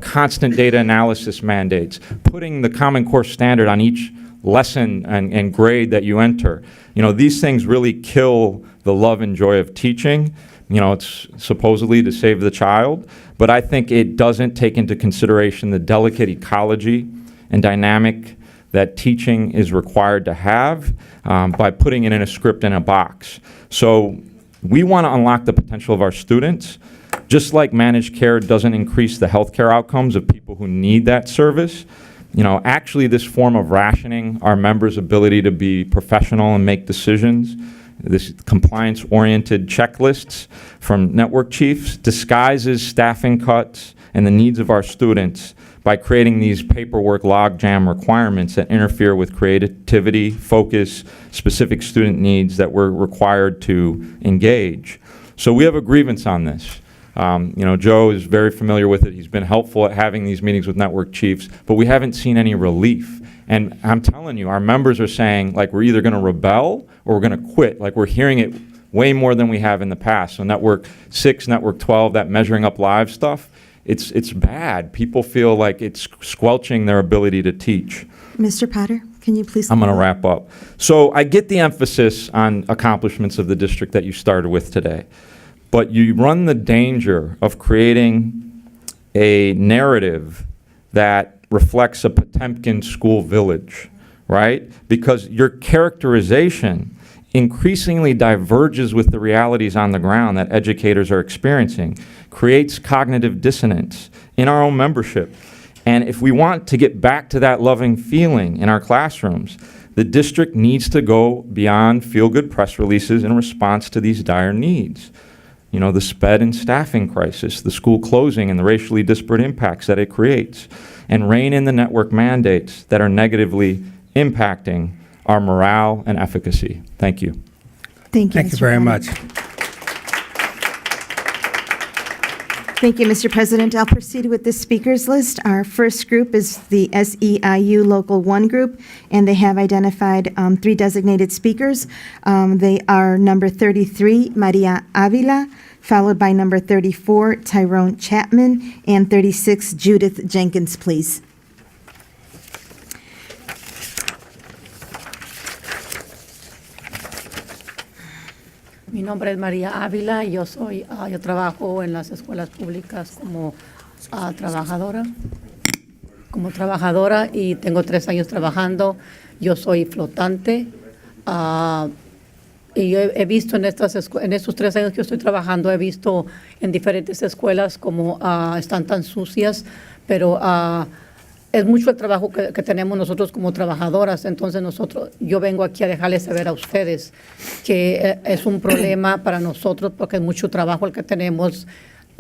constant data analysis mandates, putting the Common Core standard on each lesson and grade that you enter. These things really kill the love and joy of teaching. It's supposedly to save the child, but I think it doesn't take into consideration the delicate ecology and dynamic that teaching is required to have by putting it in a script in a box. So we want to unlock the potential of our students. Just like managed care doesn't increase the healthcare outcomes of people who need that service, actually this form of rationing our members' ability to be professional and make decisions, this compliance-oriented checklists from network chiefs disguises staffing cuts and the needs of our students by creating these paperwork logjam requirements that interfere with creativity, focus, specific student needs that we're required to engage. So we have a grievance on this. Joe is very familiar with it. He's been helpful at having these meetings with network chiefs, but we haven't seen any relief. And I'm telling you, our members are saying, we're either going to rebel or we're going to quit. We're hearing it way more than we have in the past. So Network 6, Network 12, that measuring up live stuff, it's bad. People feel like it's squelching their ability to teach. Mr. Potter, can you please? I'm going to wrap up. So I get the emphasis on accomplishments of the district that you started with today, but you run the danger of creating a narrative that reflects a Potemkin school village, right? Because your characterization increasingly diverges with the realities on the ground that educators are experiencing, creates cognitive dissonance in our own membership. And if we want to get back to that loving feeling in our classrooms, the district needs to go beyond feel-good press releases in response to these dire needs. The SPED and staffing crisis, the school closing and the racially disparate impacts that it creates, and rein in the network mandates that are negatively impacting our morale and efficacy. Thank you. Thank you, Thank you Mr. very Potter. much. Thank you, Mr. President. I'll proceed with the speakers list. Our first group is the SEIU Local 1 group, and they have identified 3 designated speakers. They are number 33, Maria Avila, followed by number 34, Tyrone Chapman, and 36, Judith Jenkins, please. Mi nombre es María Ávila y yo trabajo en las escuelas públicas como trabajadora y tengo 3 años trabajando. Yo soy flotante y yo he visto en estos 3 años que yo estoy trabajando, he visto en diferentes escuelas como están tan sucias, pero es mucho el trabajo que tenemos nosotros como trabajadoras. Entonces yo vengo aquí a dejarles saber a ustedes que es un problema para nosotros porque es mucho trabajo el que tenemos.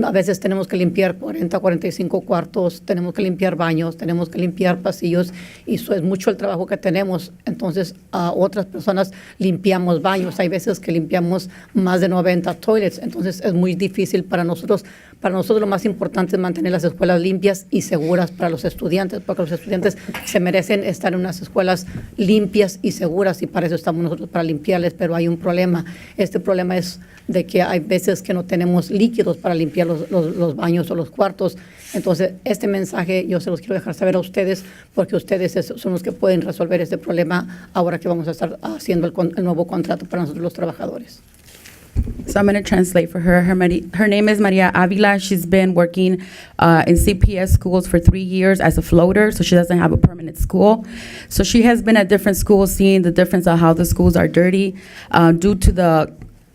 A veces tenemos que limpiar 40, 45 cuartos, tenemos que limpiar baños, tenemos que limpiar pasillos y eso es mucho el trabajo que tenemos. Entonces, otras personas limpiamos baños. Hay veces que limpiamos más de 90 toilets. Entonces, es muy difícil para nosotros. Para nosotros lo más importante es mantener las escuelas limpias y seguras para los estudiantes, porque los estudiantes se merecen estar en unas escuelas limpias y seguras y para eso estamos nosotros, para limpiarles. Pero hay un problema. Este problema es de que hay veces que no tenemos líquidos para limpiar los baños o los cuartos. Entonces, este mensaje yo se los quiero dejar saber a ustedes porque ustedes son los que pueden resolver este problema ahora que vamos a estar haciendo el nuevo contrato para nosotros los trabajadores. So I'm going to translate for her. Her name is Maria Avila. She's been working in CPS schools for 3 years as a floater, so she doesn't have a permanent school. So she has been at different schools, seeing the difference of how the schools are dirty due to the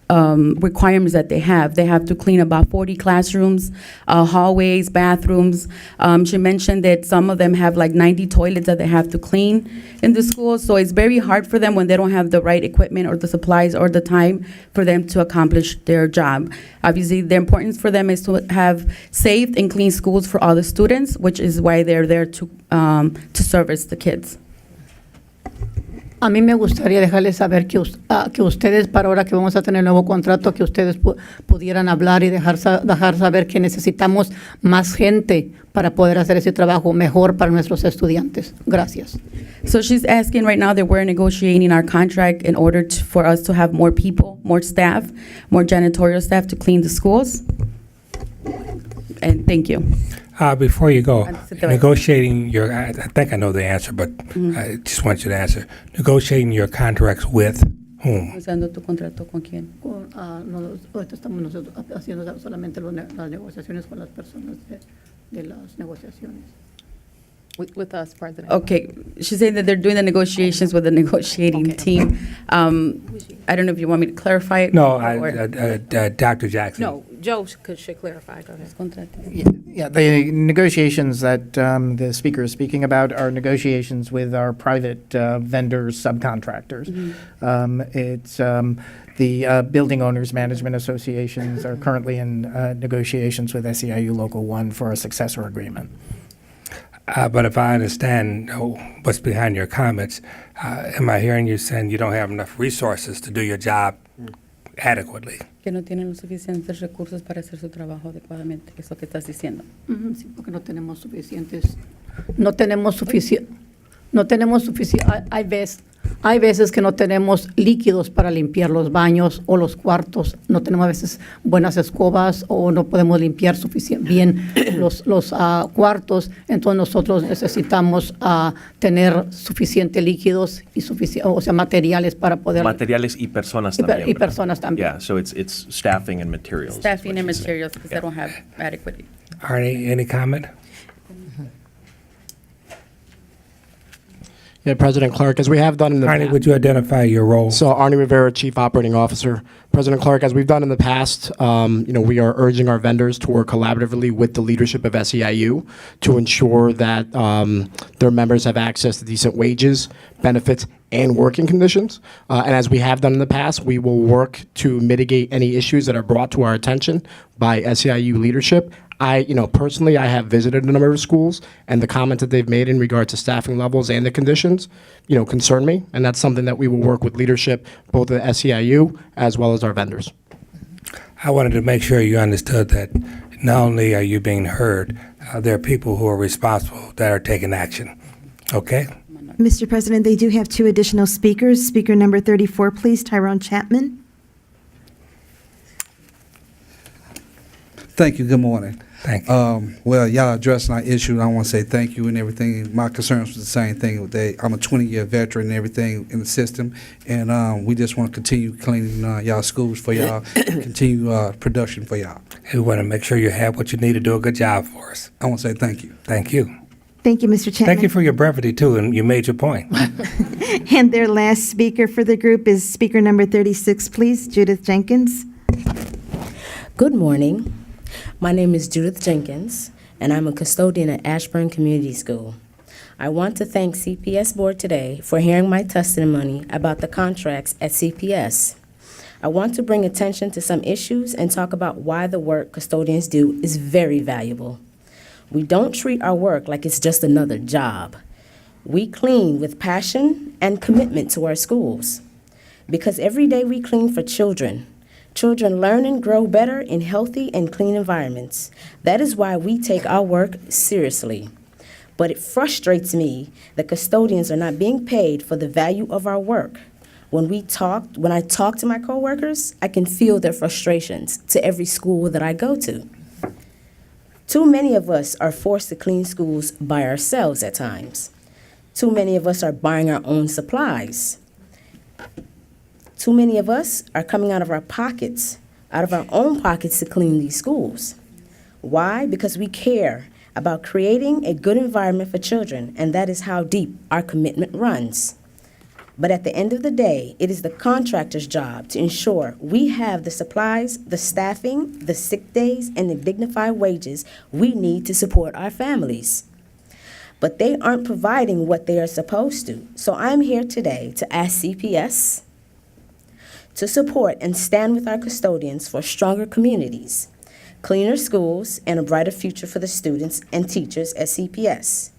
requirements that they have. They have to clean about 40 classrooms, hallways, bathrooms. She mentioned that some of them have like 90 toilets that they have to clean in the schools. So it's very hard for them when they don't have the right equipment or the supplies or the time for them to accomplish their job. Obviously, the importance for them is to have safe and clean schools for all the students, which is why they're there to service the kids. A mí me gustaría dejarles saber que ustedes, para ahora que vamos a tener el nuevo contrato, que ustedes pudieran hablar y dejar saber que necesitamos más gente para poder hacer ese trabajo mejor para nuestros estudiantes. Gracias. So she's asking right now that we're negotiating our contract in order for us to have more people, more staff, more janitorial staff to clean the schools. And thank you. Before you go, Antes de que vaya. negotiating your, I think I know the answer, but I just want you to answer. Negotiating your contracts with whom? Usando tu contrato con quién? Ahorita estamos nosotros haciendo solamente las negociaciones con las personas de las negociaciones. With us, President. Okay, she's saying that they're doing the negotiations with the negotiating team. I don't know if you want me to clarify it. No, or- Dr. Jackson. No, Joe should clarify. Go ahead. Yeah, the negotiations that the speaker is speaking about are negotiations with our private vendors, subcontractors. It's the building owners management associations are currently in negotiations with SEIU Local 1 for a successor agreement. But if I understand what's behind your comments, am I hearing you saying you don't have enough resources to do your job adequately? Que no tienen los suficientes recursos para hacer su trabajo adecuadamente, es lo que estás diciendo. Sí, porque no tenemos suficientes. No tenemos suficiente. Hay veces que no tenemos líquidos para limpiar los baños o los cuartos. No tenemos a veces buenas escobas o no podemos limpiar bien los cuartos. Entonces nosotros necesitamos tener suficientes líquidos y materiales para poder. Materiales y personas también. Y personas también. Yeah, so it's staffing and materials. is Staffing what and she's saying. materials, because they don't have adequate. Arnie, any comment? Yeah, President Clark, as we have done in the Arnie, would you identify your role? So Arnie Rivera, Chief Operating Officer. President Clark, as we've done in the past, we are urging our vendors to work collaboratively with the leadership of SEIU to ensure that their members have access to decent wages, benefits, and working conditions. And as we have done in the past, we will work to mitigate any issues that are brought to our attention by SEIU leadership. Personally, I have visited a number of schools, and the comments that they've made in regard to staffing levels and the conditions, concern me, and that's something that we will work with leadership, both at SEIU as well as our vendors. I wanted to make sure you understood that not only are you being heard, there are people who are responsible that are taking action. Okay? Mr. President, they do have two additional speakers. Speaker number 34, please, Tyrone Chapman. Thank you. Good morning. Thank you. Well, y'all addressing our issue. I want to say thank you and everything. My concerns was the same thing. I'm a 20-year veteran and everything in the system, and we just want to continue cleaning y'all schools for y'all, continue production for y'all. We want to make sure you have what you need to do a good job for us. I want to say thank you. Thank you. Thank you, Mr. Chapman. Thank you for your brevity, too, and you made your point. And their last speaker for the group is speaker number 36, please, Judith Jenkins. Good morning. My name is Judith Jenkins, and I'm a custodian at Ashburn Community School. I want to thank CPS Board today for hearing my testimony about the contracts at CPS. I want to bring attention to some issues and talk about why the work custodians do is very valuable. We don't treat our work like it's just another job. We clean with passion and commitment to our schools. Because every day we clean for children. Children learn and grow better in healthy and clean environments. That is why we take our work seriously. But it frustrates me that custodians are not being paid for the value of our work. When I talk to my coworkers, I can feel their frustrations to every school that I go to. Too many of us are forced to clean schools by ourselves at times. Too many of us are buying our own supplies. Too many of us are coming out of our own pockets to clean these schools. Why? Because we care about creating a good environment for children, and that is how deep our commitment runs. But at the end of the day, it is the contractor's job to ensure we have the supplies, the staffing, the sick days, and the dignified wages we need to support our families. But they aren't providing what they are supposed to. So I'm here today to ask CPS to support and stand with our custodians for stronger communities, cleaner schools, and a brighter future for the students and teachers at CPS.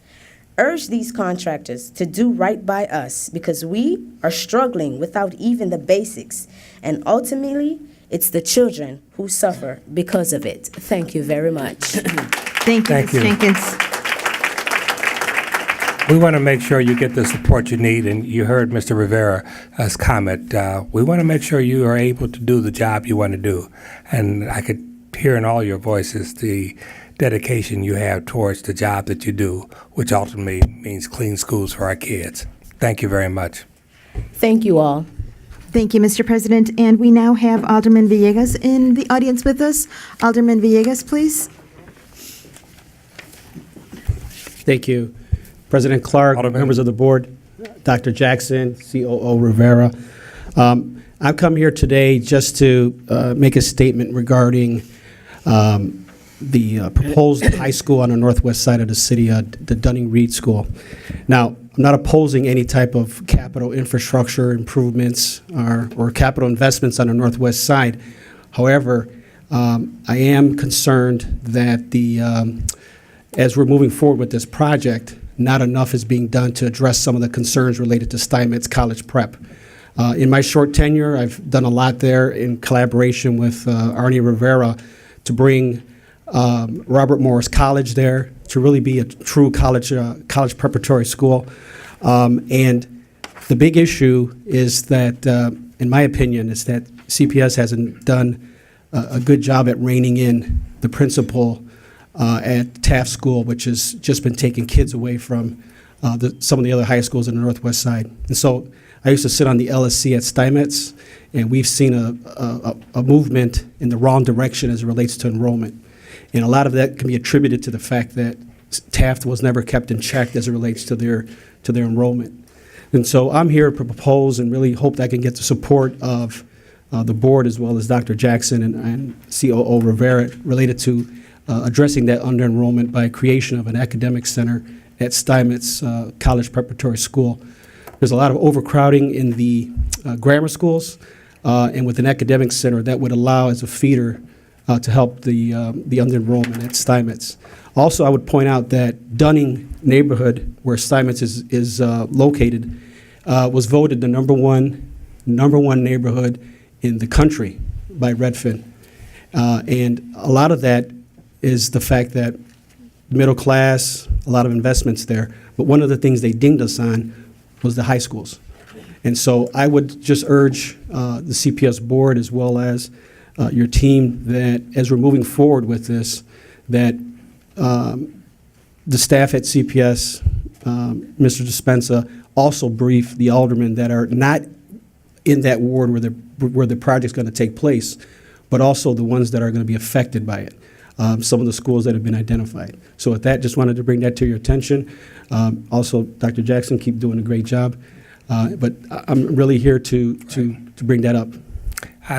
urge these contractors to do right by us because we are struggling without even the basics. And ultimately, it's the children who suffer because of it. Thank you very much. Thank you, Thank Ms. you. Jenkins. We want to make sure you get the support you need, and you heard Mr. Rivera's comment. We want to make sure you are able to do the job you want to do. And I could hear in all your voices the dedication you have towards the job that you do, which ultimately means clean schools for our kids. Thank you very much. Thank you all. Thank you, Mr. President. And we now have Alderman Villegas in the audience with us. Alderman Villegas, please. Thank you. President Clark, members of the board, Dr. Jackson, COO Rivera. I've come here today just to make a statement regarding the proposed high school on the northwest side of the city, the Dunning-Reed School. Now, I'm not opposing any type of capital infrastructure improvements or capital investments on the northwest side. However, I am concerned that as we're moving forward with this project, not enough is being done to address some of the concerns related to Steinmetz College Prep. In my short tenure, I've done a lot there in collaboration with Arnie Rivera to bring Robert Morris College there to really be a true college preparatory school. And the big issue is that, in my opinion, is that CPS hasn't done a good job at reining in the principal at Taft School, which has just been taking kids away from some of the other high schools on the northwest side. And so I used to sit on the LSC at Steinmetz, and we've seen a movement in the wrong direction as it relates to enrollment. And a lot of that can be attributed to the fact that Taft was never kept in check as it relates to their enrollment. And so I'm here to propose and really hope that I can get the support of the board as well as Dr. Jackson and COO Rivera related to addressing that under-enrollment by creation of an academic center at Steinmetz College Preparatory School. There's a lot of overcrowding in the grammar schools, and with an academic center that would allow as a feeder to help the under-enrollment at Steinmetz. Also, I would point out that Dunning neighborhood, where Steinmetz is located, was voted the number one neighborhood in the country by Redfin. And a lot of that is the fact that middle class, a lot of investments there. But one of the things they dinged us on was the high schools. And so I would just urge the CPS board as well as your team that as we're moving forward with this, that the staff at CPS, Mr. Dispenza, also brief the aldermen that are not in that ward where the project's going to take place, but also the ones that are going to be affected by it. Some of the schools that have been identified. So with that, just wanted to bring that to your attention. Also, Dr. Jackson, keep doing a great job. But I'm really here to bring that up.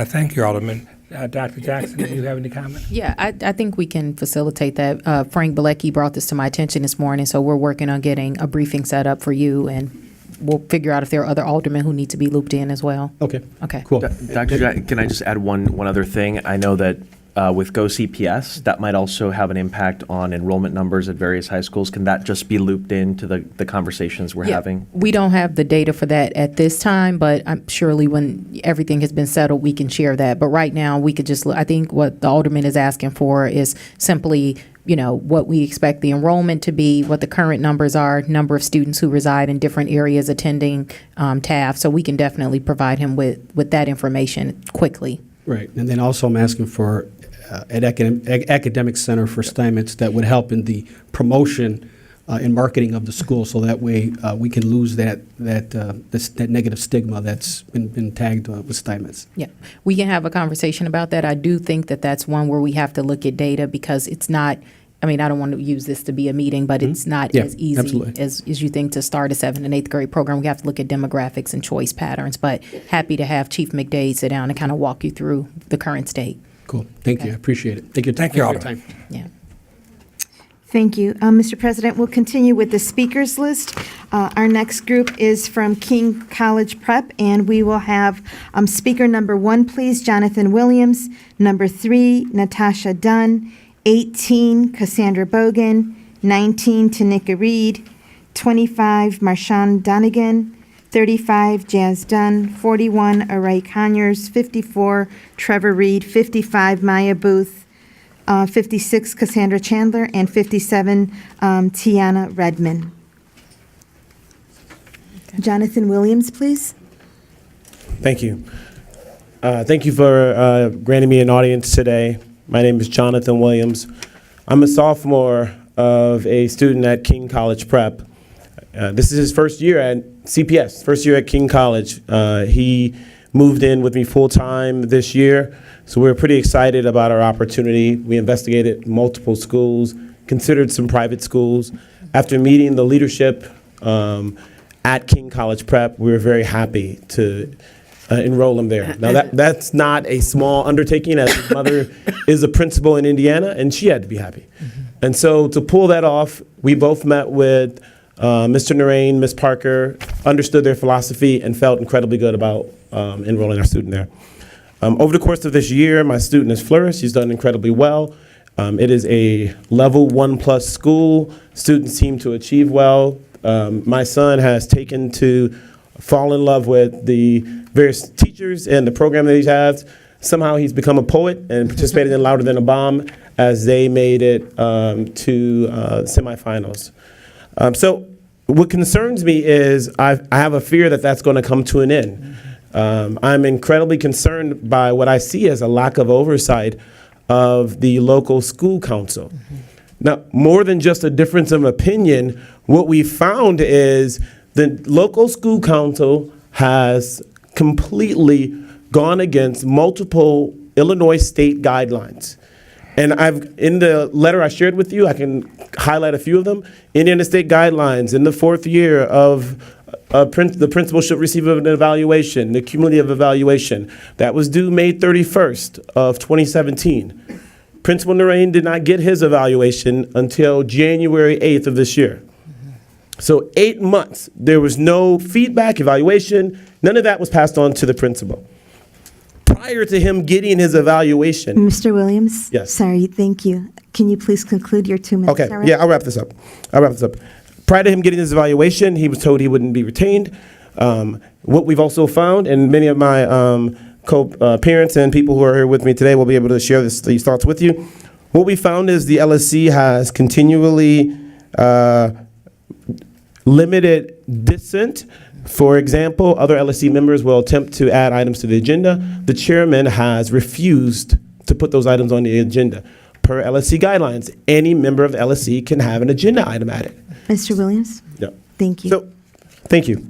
Thank you, Alderman. Dr. Jackson, do you have any comment? Yeah, I think we can facilitate that. Frank Bilecki brought this to my attention this morning, so we're working on getting a briefing set up for you, and we'll figure out if there are other aldermen who need to be looped in as well. Okay. Okay. Cool. Dr. Jack, can I just add one other thing? I know that with Go CPS, that might also have an impact on enrollment numbers at various high schools. Can that just be looped into the conversations we're having? We don't have the data for that at this time, but surely when everything has been settled, we can share that. But right now, we could just, I think what the alderman is asking for is simply, what we expect the enrollment to be, what the current numbers are, number of students who reside in different areas attending Taft. So we can definitely provide him with that information quickly. Right. And then also I'm asking for an academic center for Steinmetz that would help in the promotion and marketing of the school, so that way we can lose that negative stigma that's been tagged with Steinmetz. Yeah, we can have a conversation about that. I do think that that's one where we have to look at data because it's not, I don't want to use this to be a meeting, but it's not as easy as you think to start a 7th and 8th grade program. We have to look at demographics and choice patterns, but happy to have Chief McDade sit down and kind of walk you through the current state. Cool. Thank you. I appreciate it. Thank you all. Time. Yeah. Thank you. Mr. President, we'll continue with the speakers list. Our next group is from King College Prep, and we will have speaker number 1, please, Jonathan Williams, number 3, Natasha Dunn, 18, Cassandra Bogan, 19, Tanika Reed, 25, Marshawn Donegan. 35, Jazz Dunn. 41, Aray Conyers. 54, Trevor Reed. 55, Maya Booth. 56, Cassandra Chandler. And 57, Tiana Redman. Jonathan Williams, please. Thank you. Thank you for granting me an audience today. My name is Jonathan Williams. I'm a sophomore of a student at King College Prep. This is his first year at CPS, first year at King College. He moved in with me full-time this year, so we're pretty excited about our opportunity. We investigated multiple schools, considered some private schools. After meeting the leadership at King College Prep, we were very happy to enroll him there. Now that's not a small undertaking, as his mother is a principal in Indiana, and she had to be happy. And so to pull that off, we both met with Mr. Narain, Ms. Parker, understood their philosophy, and felt incredibly good about enrolling our student there. Over the course of this year, my student has flourished. He's done incredibly well. It is a level 1+ school. Students seem to achieve well. My son has taken to fall in love with the various teachers and the program that he has. Somehow he's become a poet and participated in Louder Than a Bomb as they made it to semifinals. So what concerns me is I have a fear that that's going to come to an end. I'm incredibly concerned by what I see as a lack of oversight of the local school council. Now, more than just a difference of opinion, what we found is the local school council has completely gone against multiple Illinois state guidelines. And in the letter I shared with you, I can highlight a few of them. Indiana state guidelines in the 4th year of the principal should receive an evaluation, the cumulative evaluation. That was due May 31st of 2017. Principal Narain did not get his evaluation until January 8th of this year. So 8 months, there was no feedback, evaluation, none of that was passed on to the principal. Prior to him getting his evaluation. Mr. Williams? Yes. Sorry, thank you. Can you please conclude your 2 minutes? Okay, already? yeah, I'll wrap this up. Prior to him getting his evaluation, he was told he wouldn't be retained. What we've also found, and many of my co-parents and people who are here with me today will be able to share these thoughts with you. What we found is the LSC has continually limited dissent. For example, other LSC members will attempt to add items to the agenda. The chairman has refused to put those items on the agenda. Per LSC guidelines, any member of the LSC can have an agenda item added. Mr. Williams? Yeah. Thank you. So, thank you.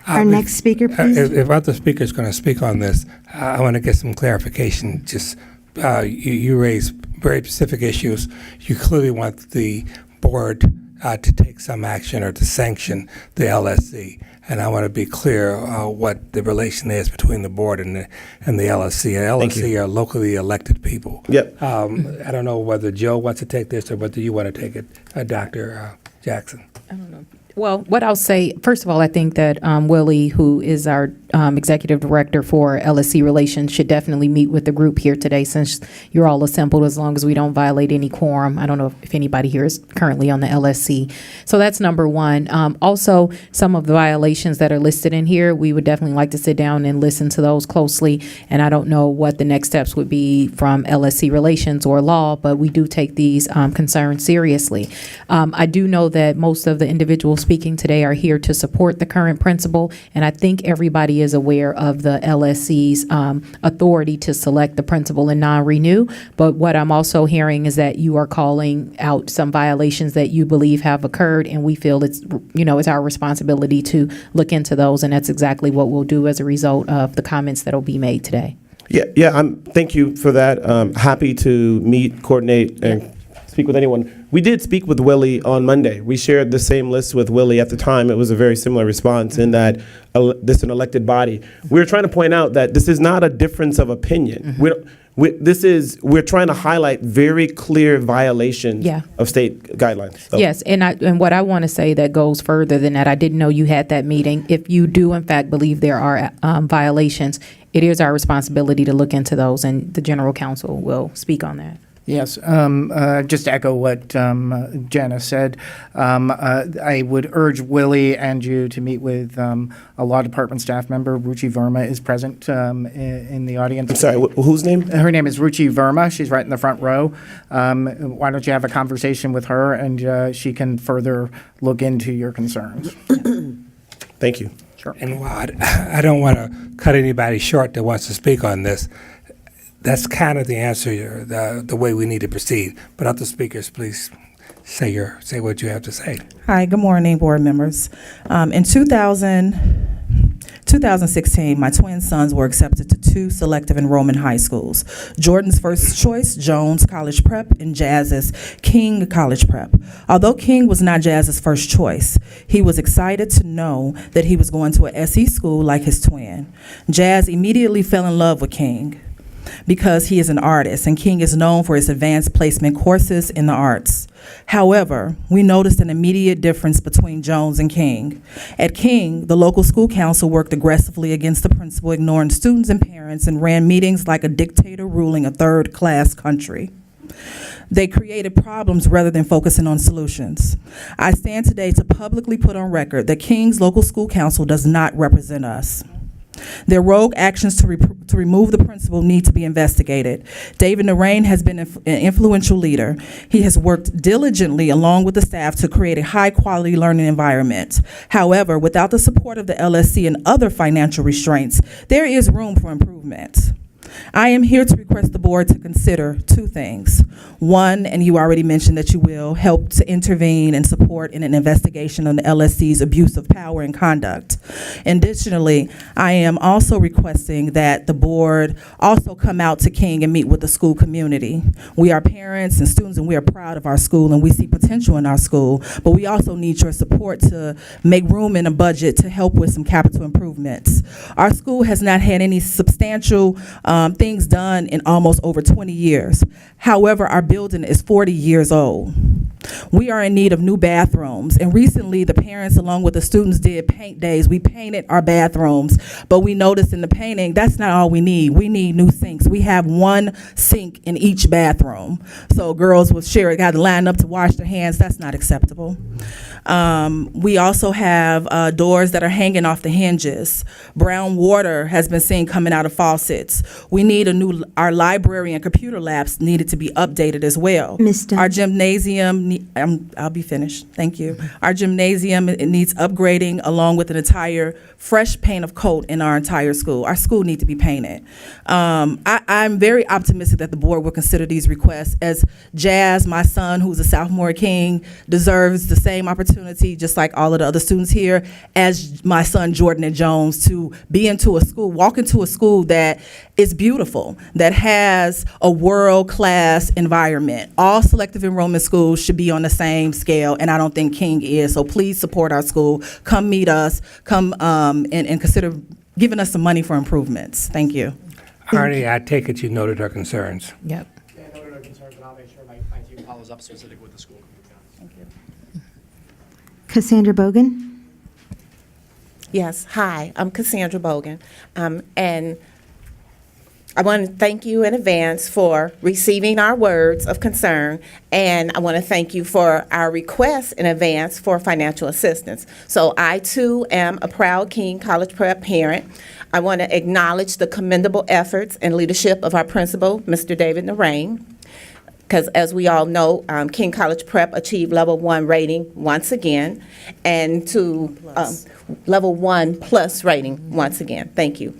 Our next speaker, please. If other speakers going to speak on this, I want to get some clarification. Just you raised very specific issues. You clearly want the board to take some action or to sanction the LSC. And I want to be clear what the relation is between the board and the LSC. The LSC are locally elected people. Yep. I don't know whether Joe wants to take this or whether you want to take it, Dr. Jackson. I don't know. Well, what I'll say, first of all, I think that Willie, who is our executive director for LSC Relations, should definitely meet with the group here today since you're all assembled, as long as we don't violate any quorum. I don't know if anybody here is currently on the LSC. So that's number one. Also, some of the violations that are listed in here, we would definitely like to sit down and listen to those closely. And I don't know what the next steps would be from LSC Relations or law, but we do take these concerns seriously. I do know that most of the individuals speaking today are here to support the current principal, and I think everybody is aware of the LSC's authority to select the principal and non-renew. But what I'm also hearing is that you are calling out some violations that you believe have occurred, and we feel it's our responsibility to look into those, and that's exactly what we'll do as a result of the comments that will be made today. Yeah. Thank you for that. Happy to meet, coordinate, and speak with anyone. We did speak with Willie on Monday. We shared the same list with Willie at the time. It was a very similar response in that this is an elected body. We were trying to point out that this is not a difference of opinion. We're trying to highlight very clear violations of state guidelines. So. Yes, and what I want to say that goes further than that, I didn't know you had that meeting. If you do in fact believe there are violations, it is our responsibility to look into those, and the general counsel will speak on that. Yes, just to echo what Janice said, I would urge Willie and you to meet with a law department staff member. Ruchi Verma is present in the audience. I'm sorry, whose name? Her name is Ruchi Verma. She's right in the front row. Why don't you have a conversation with her, and she can further look into your concerns. Thank you. Sure. And while I don't want to cut anybody short that wants to speak on this, that's kind of the answer, the way we need to proceed. But other speakers, please say what you have to say. Hi, good morning, board members. In 2016, my twin sons were accepted to 2 selective enrollment high schools, Jordan's First Choice, Jones College Prep, and Jazz's King College Prep. Although King was not Jazz's first choice, he was excited to know that he was going to a SE school like his twin. Jazz immediately fell in love with King because he is an artist, and King is known for his advanced placement courses in the arts. However, we noticed an immediate difference between Jones and King. At King, the local school council worked aggressively against the principal, ignoring students and parents, and ran meetings like a dictator ruling a third-class country. They created problems rather than focusing on solutions. I stand today to publicly put on record that King's local school council does not represent us. Their rogue actions to remove the principal need to be investigated. David Narain has been an influential leader. He has worked diligently along with the staff to create a high-quality learning environment. However, without the support of the LSC and other financial restraints, there is room for improvement. I am here to request the board to consider 2 things. 1, and you already mentioned that you will, help to intervene and support in an investigation on the LSC's abuse of power and conduct. Additionally, I am also requesting that the board also come out to King and meet with the school community. We are parents and students, and we are proud of our school, and we see potential in our school, but we also need your support to make room in a budget to help with some capital improvements. Our school has not had any substantial things done in almost over 20 years. However, our building is 40 years old. We are in need of new bathrooms, and recently the parents along with the students did paint days. We painted our bathrooms, but we noticed in the painting, that's not all we need. We need new sinks. We have 1 sink in each bathroom. So girls will share it, got to line up to wash their hands. That's not acceptable. We also have doors that are hanging off the hinges. Brown water has been seen coming out of faucets. We need our library and computer labs needed to be updated as well. Ms. Dunn. Our gymnasium, I'll be finished, thank you. Our gymnasium, it needs upgrading along with an entire fresh paint of coat in our entire school. Our school needs to be painted. I'm very optimistic that the board will consider these requests, as Jazz, my son, who's a sophomore at King, deserves the same opportunity, just like all of the other students here, as my son Jordan and Jones, to walk into a school that is beautiful, that has a world-class environment. All selective enrollment schools should be on the same scale, and I don't think King is. So please support our school. Come meet us. Come and consider giving us some money for improvements. Thank you. Arnie, I take it you noted our concerns. Yep. Yeah, I noted our concerns, and I'll make sure my team follows up specific with the school. Thank you. Cassandra Bogan. Yes, hi, I'm Cassandra Bogan, and I want to thank you in advance for receiving our words of concern, and I want to thank you for our request in advance for financial assistance. So I, too, am a proud King College Prep parent. I want to acknowledge the commendable efforts and leadership of our principal, Mr. David Narain, because as we all know, King College Prep achieved level 1 rating once again, and to level 1 plus rating once again. Thank you.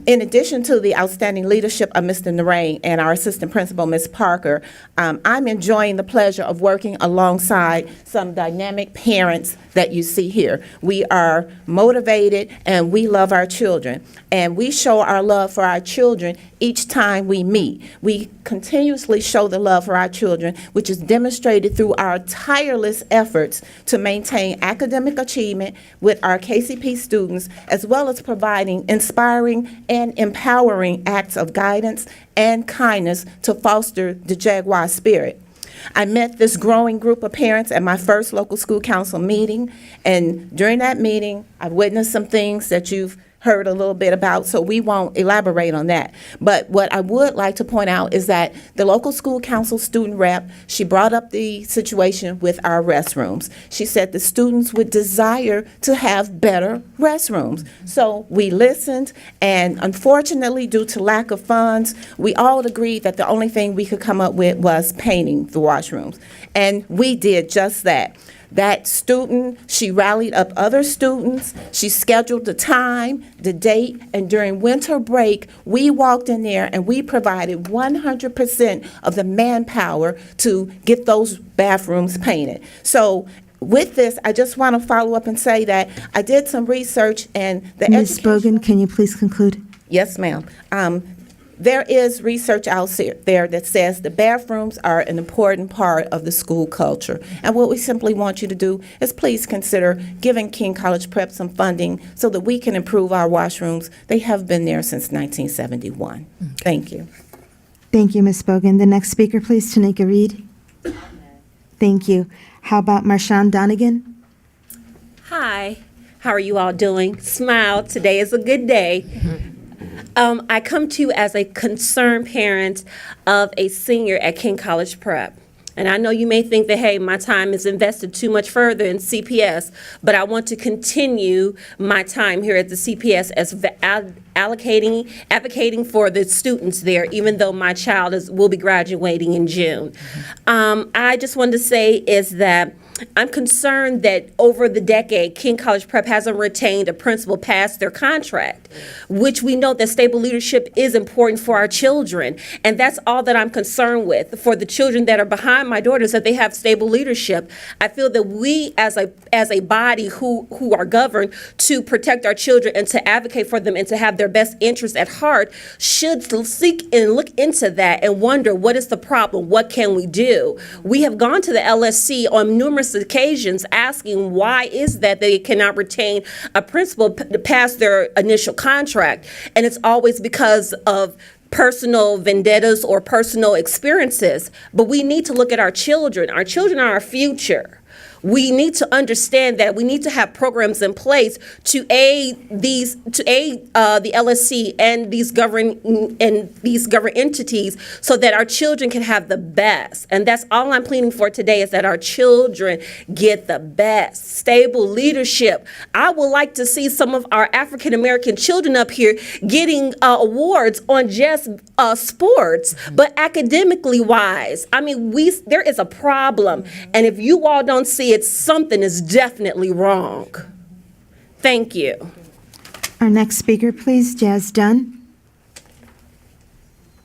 In addition to the outstanding leadership of Mr. Narain and our assistant principal, Ms. Parker, I'm enjoying the pleasure of working alongside some dynamic parents that you see here. We are motivated and we love our children, and we show our love for our children each time we meet. We continuously show the love for our children, which is demonstrated through our tireless efforts to maintain academic achievement with our KCP students, as well as providing inspiring and empowering acts of guidance and kindness to foster the Jaguar spirit. I met this growing group of parents at my first local school council meeting, and during that meeting, I witnessed some things that you've heard a little bit about, so we won't elaborate on that. But what I would like to point out is that the local school council student rep, she brought up the situation with our restrooms. She said the students would desire to have better restrooms. So we listened, and unfortunately, due to lack of funds, we all agreed that the only thing we could come up with was painting the washrooms. And we did just that. That student, she rallied up other students, she scheduled the time, the date, and during winter break, we walked in there and we provided 100% of the manpower to get those bathrooms painted. So with this, I just want to follow up and say that I did some research, and the Ms. Bogan, can you please conclude? Yes, ma'am. There is research out there that says the bathrooms are an important part of the school culture. And what we simply want you to do is please consider giving King College Prep some funding so that we can improve our washrooms. They have been there since 1971. Thank you. Thank you, Ms. Bogan. The next speaker, please, Tanika Reed. Thank you. How about Marshawn Donegan? Hi, how are you all doing? Smile, today is a good day. I come to you as a concerned parent of a senior at King College Prep. And I know you may think that, hey, my time is invested too much further in CPS, but I want to continue my time here at the CPS as advocating for the students there, even though my child will be graduating in June. I just wanted to say is that I'm concerned that over the decade, King College Prep hasn't retained a principal past their contract, which we know that stable leadership is important for our children. And that's all that I'm concerned with. For the children that are behind my daughters, that they have stable leadership. I feel that we as a body who are governed to protect our children and to advocate for them and to have their best interests at heart should seek and look into that and wonder, what is the problem? What can we do? We have gone to the LSC on numerous occasions asking why is that they cannot retain a principal past their initial contract, and it's always because of personal vendettas or personal experiences. But we need to look at our children. Our children are our future. We need to understand that we need to have programs in place to aid the LSC and these government entities so that our children can have the best. And that's all I'm pleading for today, is that our children get the best. Stable leadership. I would like to see some of our African American children up here getting awards on just sports, but academically wise. I mean, there is a problem, and if you all don't see it, something is definitely wrong. Thank you. Our next speaker, please, Jazz Dunn.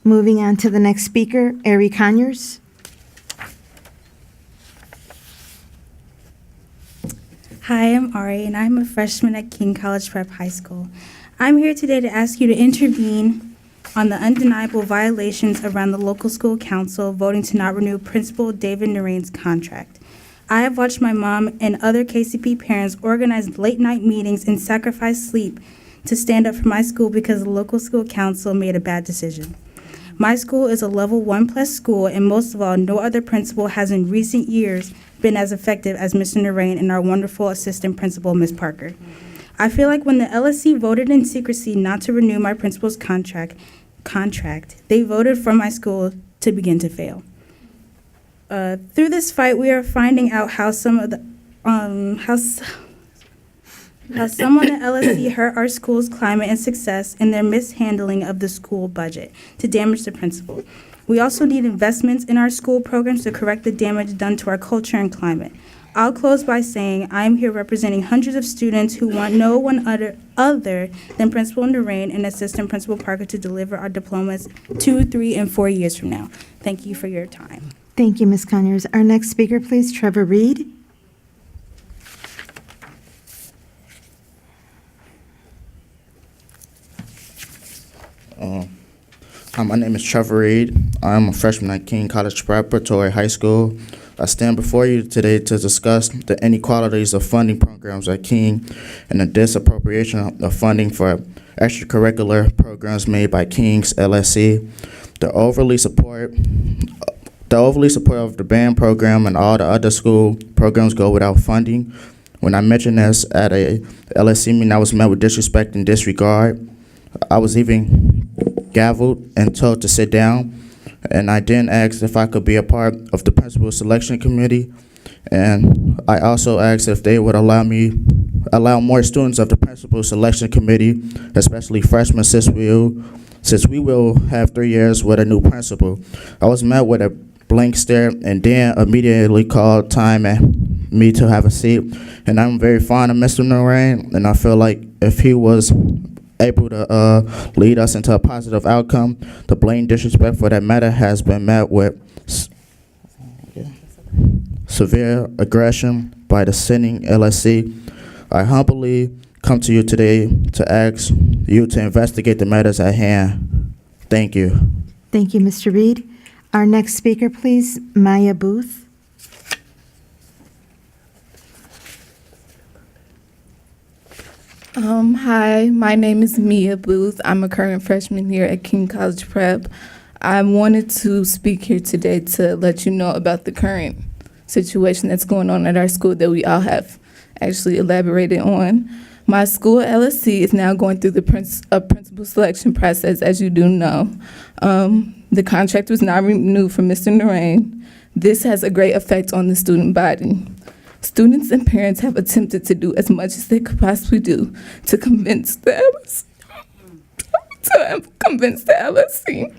Moving on to the next speaker, Ari Conyers. Hi, I'm Ari, and I'm a freshman at King College Prep High School. I'm here today to ask you to intervene on the undeniable violations around the local school council voting to not renew Principal David Narain's contract. I have watched my mom and other KCP parents organize late-night meetings and sacrifice sleep to stand up for my school because the local school council made a bad decision. My school is a level 1+ school, and most of all, no other principal has in recent years been as effective as Mr. Narain and our wonderful assistant principal, Ms. Parker. I feel like when the LSC voted in secrecy not to renew my principal's contract, they voted for my school to begin to fail. Through this fight, we are finding out how some of the how someone at LSC hurt our school's climate and success in their mishandling of the school budget to damage the principal. We also need investments in our school programs to correct the damage done to our culture and climate. I'll close by saying I am here representing hundreds of students who want no one other than Principal Narain and Assistant Principal Parker to deliver our diplomas 2, 3, and 4 years from now. Thank you for your time. Thank you, Ms. Conyers. Our next speaker, please, Trevor Reed. My name is Trevor Reed. I'm a freshman at King College Preparatory High School. I stand before you today to discuss the inequalities of funding programs at King and the disappropriation of funding for extracurricular programs made by King's LSC. The overly support of the band program and all the other school programs go without funding. When I mentioned this at a LSC meeting, I was met with disrespect and disregard. I was even gavelled and told to sit down, and I then asked if I could be a part of the principal selection committee, and I also asked if they would allow more students of the principal selection committee, especially freshmen, since we will have 3 years with a new principal. I was met with a blank stare and then immediately called time and me to have a seat. And I'm very fond of Mr. Narain, and I feel like if he was able to lead us into a positive outcome, the blatant disrespect for that matter has been met with severe aggression by the sitting LSC. I humbly come to you today to ask you to investigate the matters at hand. Thank you. Thank you, Mr. Reed. Our next speaker, please, Maya Booth. Hi, my name is Mia Booth. I'm a current freshman here at King College Prep. I wanted to speak here today to let you know about the current situation that's going on at our school that we all have actually elaborated on. My school, LSC, is now going through the principal selection process, as you do know. The contract was not renewed for Mr. Narain. This has a great effect on the student body. Students and parents have attempted to do as much as they could possibly do to convince the LSC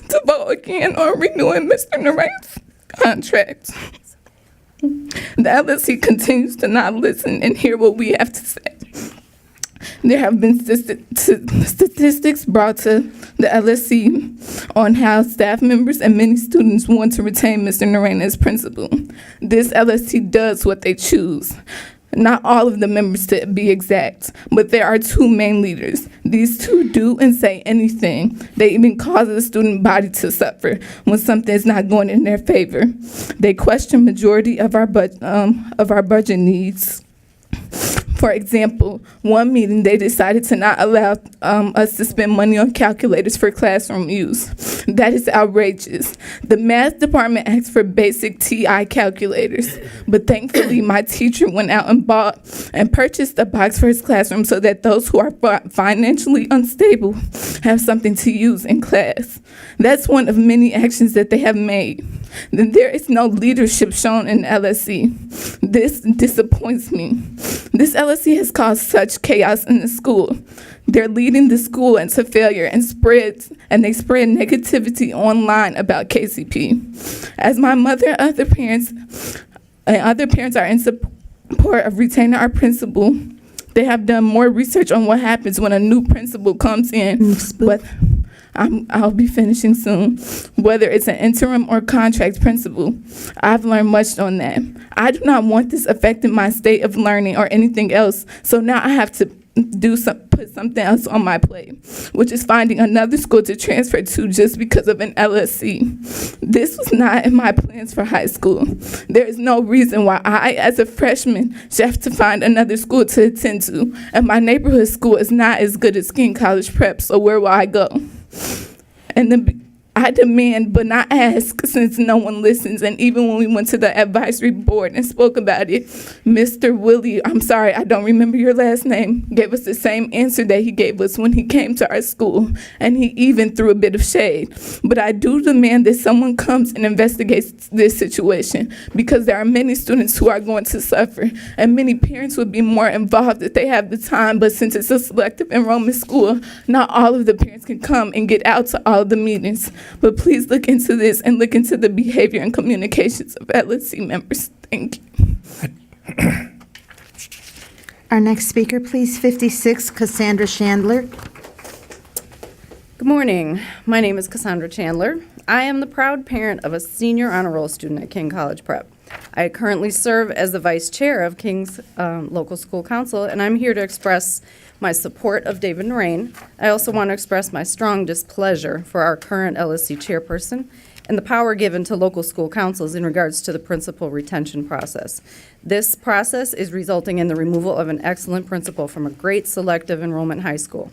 to vote again on renewing Mr. Narain's contract. The LSC continues to not listen and hear what we have to say. There have been statistics brought to the LSC on how staff members and many students want to retain Mr. Narain as principal. This LSC does what they choose. Not all of the members, to be exact, but there are two main leaders. These two do and say anything. They even cause the student body to suffer when something is not going in their favor. They question majority of our budget needs. For example, one meeting they decided to not allow us to spend money on calculators for classroom use. That is outrageous. The math department asked for basic TI calculators, but thankfully my teacher went out and bought and purchased a box for his classroom so that those who are financially unstable have something to use in class. That's one of many actions that they have made. Then there is no leadership shown in LSC. This disappoints me. This LSC has caused such chaos in the school. They're leading the school into failure and they spread negativity online about KCP. As my mother and other parents are in support of retaining our principal, they have done more research on what happens when a new principal comes in. But I'll be finishing soon. Whether it's an interim or contract principal, I've learned much on that. I do not want this affecting my state of learning or anything else, so now I have to put something else on my plate, which is finding another school to transfer to just because of an LSC. This was not in my plans for high school. There is no reason why I, as a freshman, should have to find another school to attend to, and my neighborhood school is not as good as King College Prep, so where will I go? And I demand but not ask, since no one listens. And even when we went to the advisory board and spoke about it, Mr. Willie, I'm sorry, I don't remember your last name, gave us the same answer that he gave us when he came to our school. And he even threw a bit of shade. But I do demand that someone comes and investigates this situation, because there are many students who are going to suffer, and many parents would be more involved if they have the time. But since it's a selective enrollment school, not all of the parents can come and get out to all of the meetings. But please look into this and look into the behavior and communications of LSC members. Thank you. Our next speaker, please, 56, Cassandra Chandler. Good morning. My name is Cassandra Chandler. I am the proud parent of a senior honor roll student at King College Prep. I currently serve as the vice chair of King's local school council, and I'm here to express my support of David Narain. I also want to express my strong displeasure for our current LSC chairperson and the power given to local school councils in regards to the principal retention process. This process is resulting in the removal of an excellent principal from a great selective enrollment high school.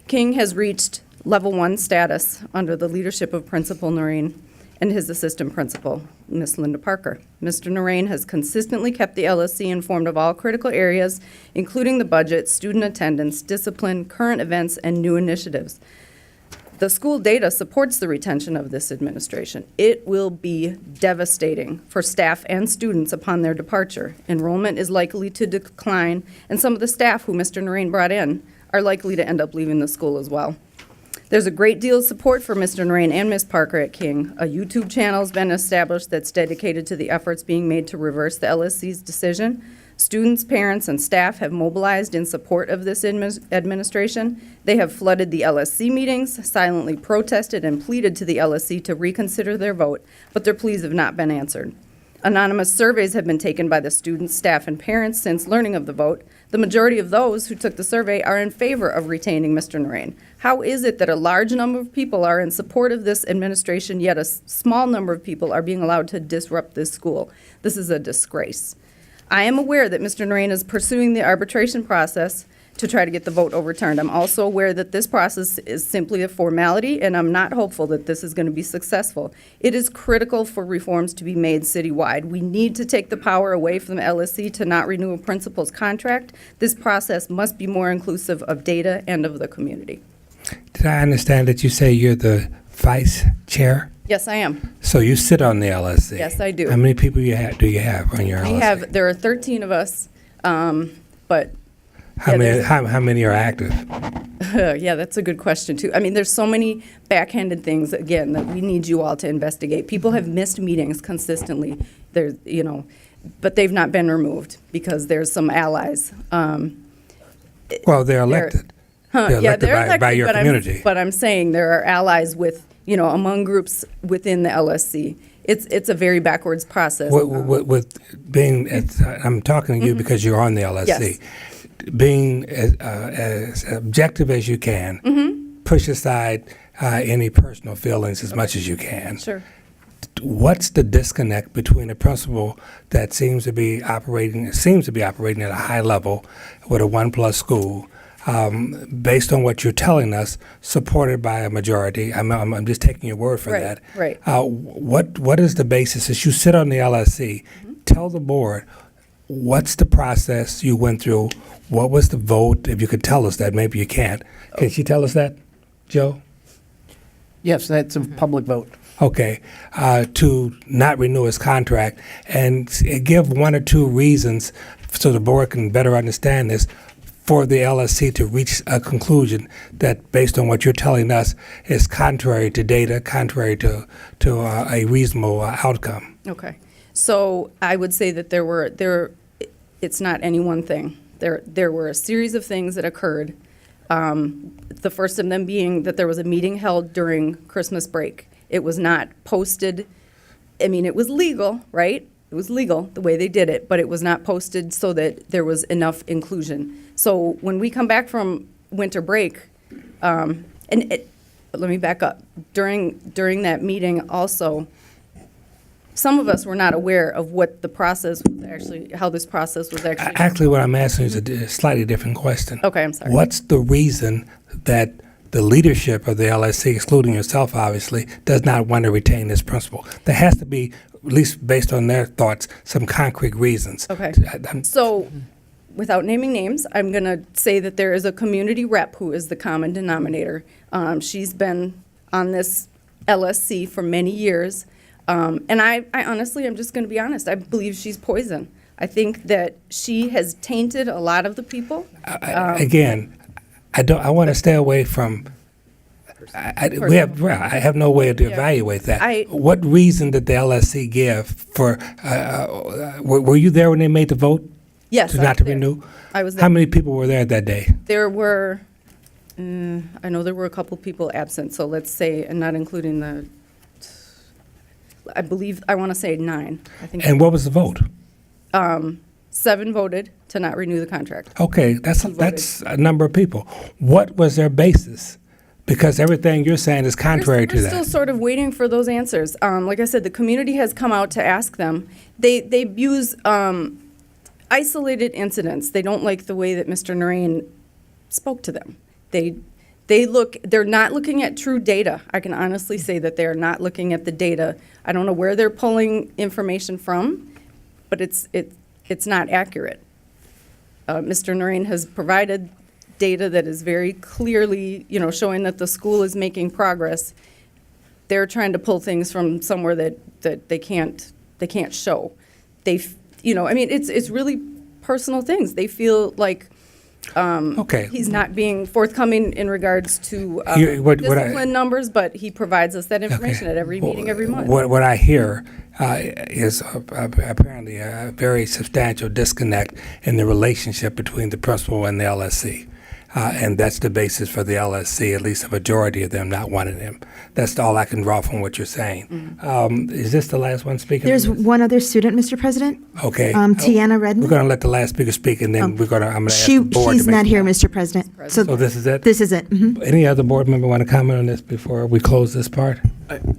King has reached level 1 status under the leadership of Principal Narain and his assistant principal, Ms. Linda Parker. Mr. Narain has consistently kept the LSC informed of all critical areas, including the budget, student attendance, discipline, current events, and new initiatives. The school data supports the retention of this administration. It will be devastating for staff and students upon their departure. Enrollment is likely to decline, and some of the staff who Mr. Narain brought in are likely to end up leaving the school as well. There's a great deal of support for Mr. Narain and Ms. Parker at King. A YouTube channel has been established that's dedicated to the efforts being made to reverse the LSC's decision. Students, parents, and staff have mobilized in support of this administration. They have flooded the LSC meetings, silently protested, and pleaded to the LSC to reconsider their vote, but their pleas have not been answered. Anonymous surveys have been taken by the students, staff, and parents since learning of the vote. The majority of those who took the survey are in favor of retaining Mr. Narain. How is it that a large number of people are in support of this administration, yet a small number of people are being allowed to disrupt this school? This is a disgrace. I am aware that Mr. Narain is pursuing the arbitration process to try to get the vote overturned. I'm also aware that this process is simply a formality, and I'm not hopeful that this is going to be successful. It is critical for reforms to be made citywide. We need to take the power away from the LSC to not renew a principal's contract. This process must be more inclusive of data and of the community. Did I understand that you say you're the vice chair? Yes, I am. So you sit on the LSC? Yes, I do. How many people do you have on your LSC? There are 13 of us, but How many are active? yeah, that's a good question, too. I mean, there's so many backhanded things, again, that we need you all to investigate. People have missed meetings consistently. There's, but they've not been removed because there's some allies. Well, they're elected. They're elected by your community. But I'm saying there are allies with, among groups within the LSC. It's a very backwards process. With being, I'm talking to you because you're on the LSC. Yes. Being as objective as you can, push aside any personal feelings as much as you can. Sure. What's the disconnect between a principal that seems to be operating at a high level with a 1+ school, based on what you're telling us, supported by a majority? I'm just taking your word for that. Right. What is the basis? As you sit on the LSC, tell the board, what's the process you went through? What was the vote? If you could tell us that, maybe you can't. Can she tell us that, Joe? Yes, that's a public vote. Okay, to not renew his contract, and give 1 or 2 reasons so the board can better understand this, for the LSC to reach a conclusion that, based on what you're telling us, is contrary to data, contrary to a reasonable outcome. Okay. So I would say that it's not any one thing. There were a series of things that occurred. The first of them being that there was a meeting held during Christmas break. It was not posted. I mean, it was legal, right? It was legal the way they did it, but it was not posted so that there was enough inclusion. So when we come back from winter break, let me back up. During that meeting also, some of us were not aware of what the process was actually, how this process was actually. Actually, what I'm asking is a slightly different question. Okay, I'm sorry. What's the reason that the leadership of the LSC, excluding yourself, obviously, does not want to retain this principal? There has to be, at least based on their thoughts, some concrete reasons. Okay. So, without naming names, I'm going to say that there is a community rep who is the common denominator. She's been on this LSC for many years. And I honestly, I'm just going to be honest, I believe she's poison. I think that she has tainted a lot of the people. Again, I want to stay away from. I have no way to evaluate that. What reason did the LSC give for? Were you there when they made the vote? Yes, not to renew. I was there. How many people were there that day? There were, I know there were a couple people absent. So let's say, and not including I want to say 9. I think. And what was the vote? 7 voted to not renew the contract. Okay, that's a number of people. What was their basis? Because everything you're saying is contrary to that. We're still sort of waiting for those answers. Like I said, the community has come out to ask them. They use isolated incidents. They don't like the way that Mr. Narain spoke to them. they're not looking at true data. I can honestly say that they're not looking at the data. I don't know where they're pulling information from, but it's not accurate. Mr. Noreen has provided data that is very clearly, showing that the school is making progress. They're trying to pull things from somewhere that they can't show. It's really personal things. They feel like he's not being forthcoming in regards to discipline numbers, but he provides us that information at every meeting every month. What I hear is apparently a very substantial disconnect in the relationship between the principal and the LSC. And that's the basis for the LSC, at least a majority of them not wanting him. That's all I can draw from what you're saying. Is this the last one speaking? There's one other student, Mr. President. Okay. Tiana Redmond. We're going to let the last speaker speak, and then I'm going to ask the board She's to make not here, Mr. President. So this is it? This is it. Mhm. Any other board member want to comment on this before we close this part?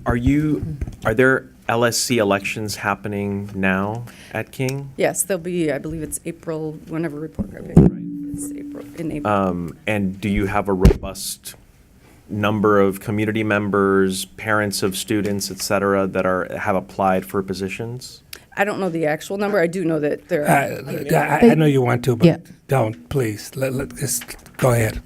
Are there LSC elections happening now at King? Yes, there'll be, I believe it's April, whenever report card paper. It's in April. And do you have a robust number of community members, parents of students, et cetera, that have applied for positions? I don't know the actual number. I do know that there are. I know you want to, but don't, please. Just go ahead.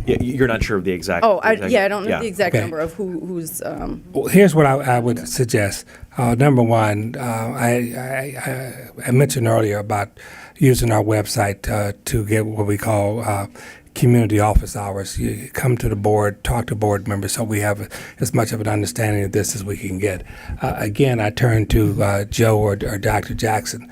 Yeah, you're not sure of the exact. I don't know the exact Okay. number of who's. Well, here's what I would suggest. Number one, I mentioned earlier about using our website to get what we call community office hours. You come to the board, talk to board members, so we have as much of an understanding of this as we can get. Again, I turn to Joe or Dr. Jackson.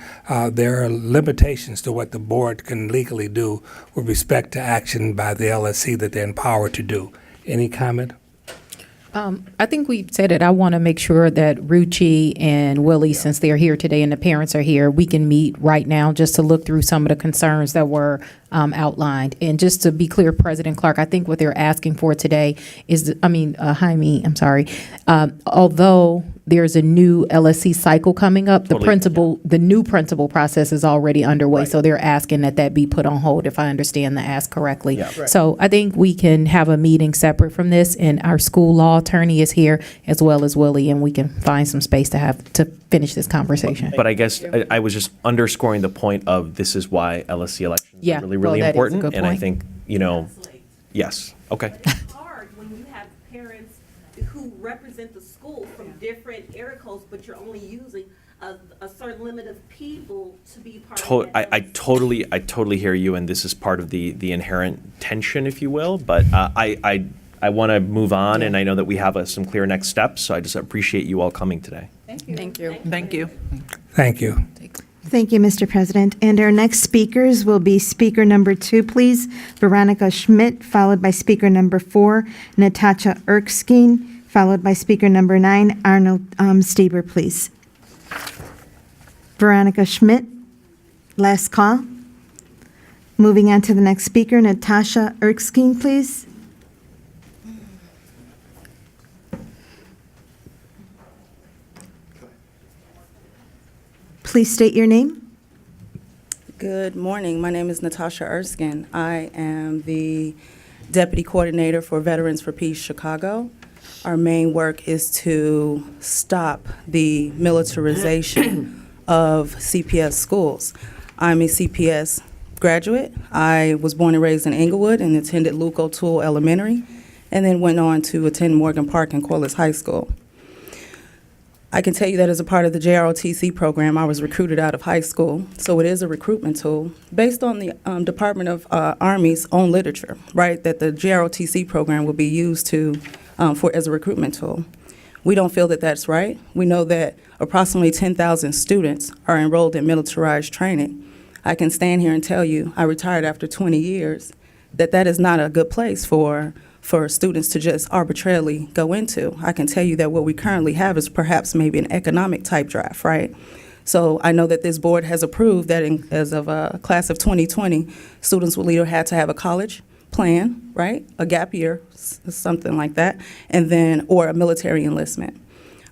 There are limitations to what the board can legally do with respect to action by the LSC that they're empowered to do. Any comment? I think we've said it. I want to make sure that Ruchi and Willie, since they're here today and the parents are here, we can meet right now just to look through some of the concerns that were outlined. And just to be clear, President Clark, I think what they're asking for today is, Jaime, I'm sorry, although there's a new LSC cycle coming up, the new principal process is already underway. So they're asking that be put on hold, if I understand the ask correctly. Yeah. Right. So I think we can have a meeting separate from this, and our school law attorney is here as well as Willie, and we can find some space to finish this conversation. But I guess I was just underscoring the point of this is why LSC elections are really, really that is a important. good And I point. think, yes, okay. Hard when you have parents who represent the school from different area codes, but you're only using a certain limit of people to be part of that. I totally hear you, and this is part of the inherent tension, if you will. But I want to move on, and I know that we have some clear next steps. So I just appreciate you all coming today. Thank you. Thank you. Thank you. Thank you, Mr. President. And our next speakers will be speaker number 2, please, Veronica Schmidt, followed by speaker number 4, Natasha Erskine, followed by speaker number 9, Arnold Stieber, please. Veronica Schmidt, last call. Moving on to the next speaker, Natasha Erskine, please. Please state your name. Good morning. My name is Natasha Erskine. I am the Deputy Coordinator for Veterans for Peace Chicago. Our main work is to stop the militarization of CPS schools. I'm a CPS graduate. I was born and raised in Englewood and attended Luke O'Toole Elementary, and then went on to attend Morgan Park and Corliss High School. I can tell you that as a part of the JROTC program, I was recruited out of high school, so it is a recruitment tool based on the Department of Army's own literature, right, that the JROTC program will be used as a recruitment tool. We don't feel that that's right. We know that approximately 10,000 students are enrolled in militarized training. I can stand here and tell you, I retired after 20 years, that is not a good place for students to just arbitrarily go into. I can tell you that what we currently have is perhaps maybe an economic type draft, right? So I know that this board has approved that as of a class of 2020, students will either have to have a college plan, right? A gap year, something like that, and then, or a military enlistment.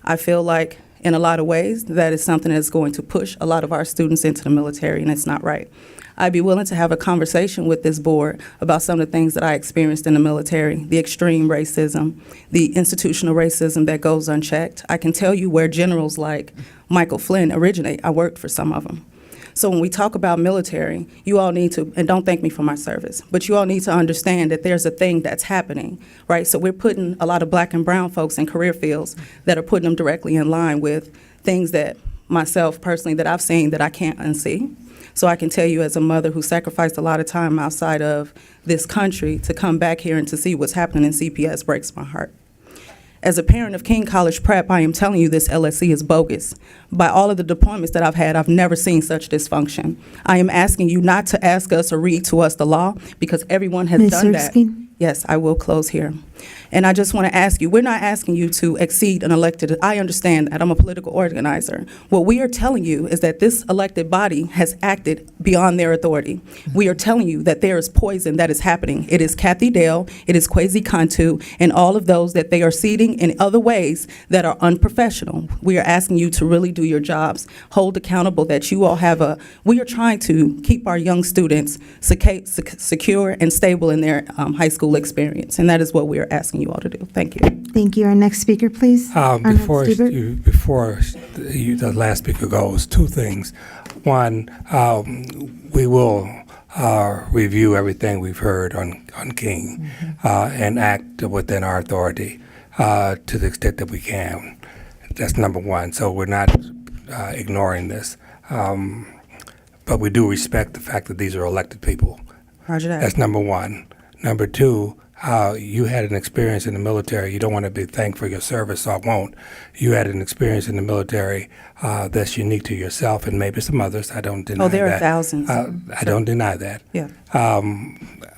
I feel like in a lot of ways that is something that's going to push a lot of our students into the military, and it's not right. I'd be willing to have a conversation with this board about some of the things that I experienced in the military, the extreme racism, the institutional racism that goes unchecked. I can tell you where generals like Michael Flynn originate. I worked for some of them. So when we talk about military, you all need to, and don't thank me for my service, but you all need to understand that there's a thing that's happening, right? So we're putting a lot of black and brown folks in career fields that are putting them directly in line with things that myself personally that I've seen that I can't unsee. So I can tell you as a mother who sacrificed a lot of time outside of this country to come back here and to see what's happening in CPS breaks my heart. As a parent of King College Prep, I am telling you this LSC is bogus. By all of the deployments that I've had, I've never seen such dysfunction. I am asking you not to ask us or read to us the law because everyone has Ms. done that. Erskine? Yes, I will close here. And I just want to ask you, we're not asking you to exceed an elected, I understand that, I'm a political organizer. What we are telling you is that this elected body has acted beyond their authority. We are telling you that there is poison that is happening. It is Kathy Dale, it is Kwesi Cantu, and all of those that they are seeding in other ways that are unprofessional. We are asking you to really do your jobs, hold accountable that you all have we are trying to keep our young students secure and stable in their high school experience, and that is what we are asking you all to do. Thank you. Thank you. Our next speaker, please. Arnold Before Stubert. the last speaker goes, two things. One, we will review everything we've heard on King and act within our authority to the extent that we can. That's number one. So we're not ignoring this. But we do respect the fact that these are elected people. Roger that. That's number one. Number two, you had an experience in the military. You don't want to be thanked for your service, so I won't. You had an experience in the military that's unique to yourself and maybe some others. I don't deny that. Oh, there are thousands. I don't deny that. Yeah.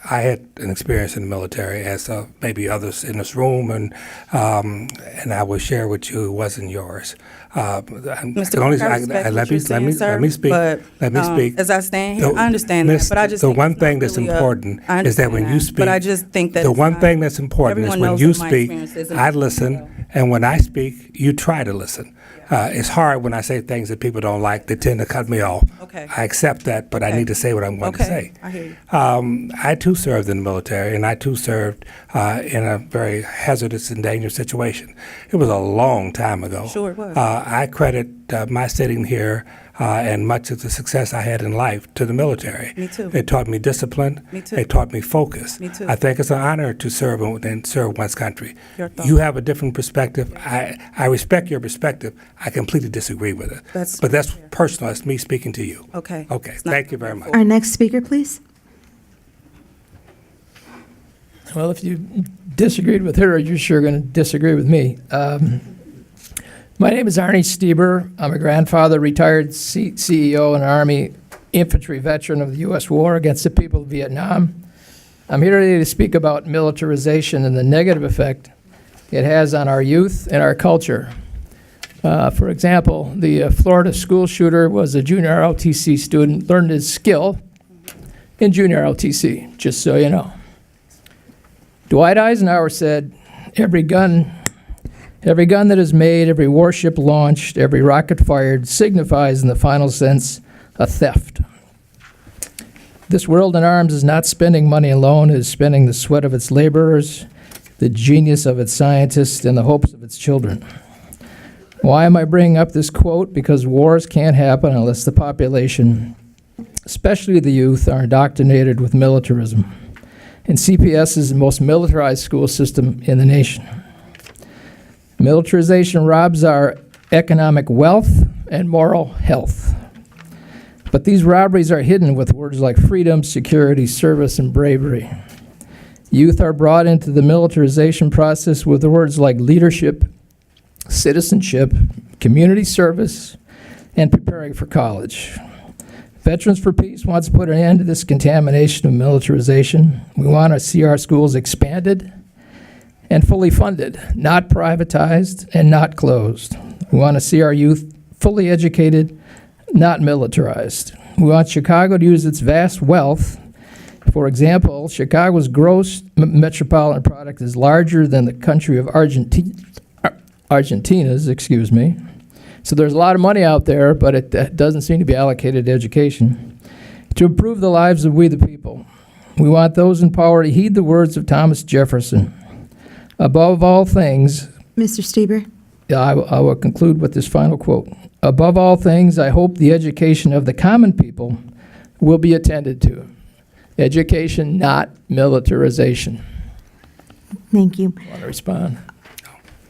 I had an experience in the military, as maybe others in this room, and I will share with you it wasn't yours. Mr. Cook, I respect what you're saying, sir, let me speak. But, Let me speak. As I stand here, I understand that, but I just the think one it's thing not that's really important I is that when understand you that, speak, but I just think that the it's one not- thing that's important is everyone when knows you what my speak, experience is in I the listen, and when I speak, you try to listen. It's hard when I say things that people don't like. They tend to cut me off. Okay. I accept that, but I need to say what I'm going to say. I hear you. I too served in the military, and I too served in a very hazardous and dangerous situation. It was a long time ago. Sure it was. I credit my sitting here and much of the success I had in life to the military. Me too. It taught me discipline. Me too. It taught me focus. Me too. I think it's an honor to serve and serve one's country. Your thoughts. You have a different perspective. I respect your perspective. I completely disagree with it. But that's personal. It's me speaking to you. Okay. Okay. It's not Thank you very much. Our next speaker, please. Well, if you disagreed with her, you're sure going to disagree with me. My name is Arnie Stieber. I'm a grandfather, retired CEO and Army infantry veteran of the U.S. war against the people of Vietnam. I'm here today to speak about militarization and the negative effect it has on our youth and our culture. For example, the Florida school shooter was a junior ROTC student, learned his skill in junior ROTC, just so you know. Dwight Eisenhower said, every gun that is made, every warship launched, every rocket fired signifies in the final sense a theft. This world in arms is not spending money alone, it is spending the sweat of its laborers, the genius of its scientists, and the hopes of its children. Why am I bringing up this quote? Because wars can't happen unless the population, especially the youth, are indoctrinated with militarism. And CPS is the most militarized school system in the nation. Militarization robs our economic wealth and moral health. But these robberies are hidden with words like freedom, security, service, and bravery. Youth are brought into the militarization process with words like leadership, citizenship, community service, and preparing for college. Veterans for Peace wants to put an end to this contamination of militarization. We want to see our schools expanded and fully funded, not privatized and not closed. We want to see our youth fully educated, not militarized. We want Chicago to use its vast wealth. For example, Chicago's gross metropolitan product is larger than the country of Argentina's, So there's a lot of money out there, but it doesn't seem to be allocated to education. to improve the lives of we the people. We want those in power to heed the words of Thomas Jefferson. Above all things, Mr. Stieber? I will conclude with this final quote. Above all things, I hope the education of the common people will be attended to. Education, not militarization. Thank you. Want to respond?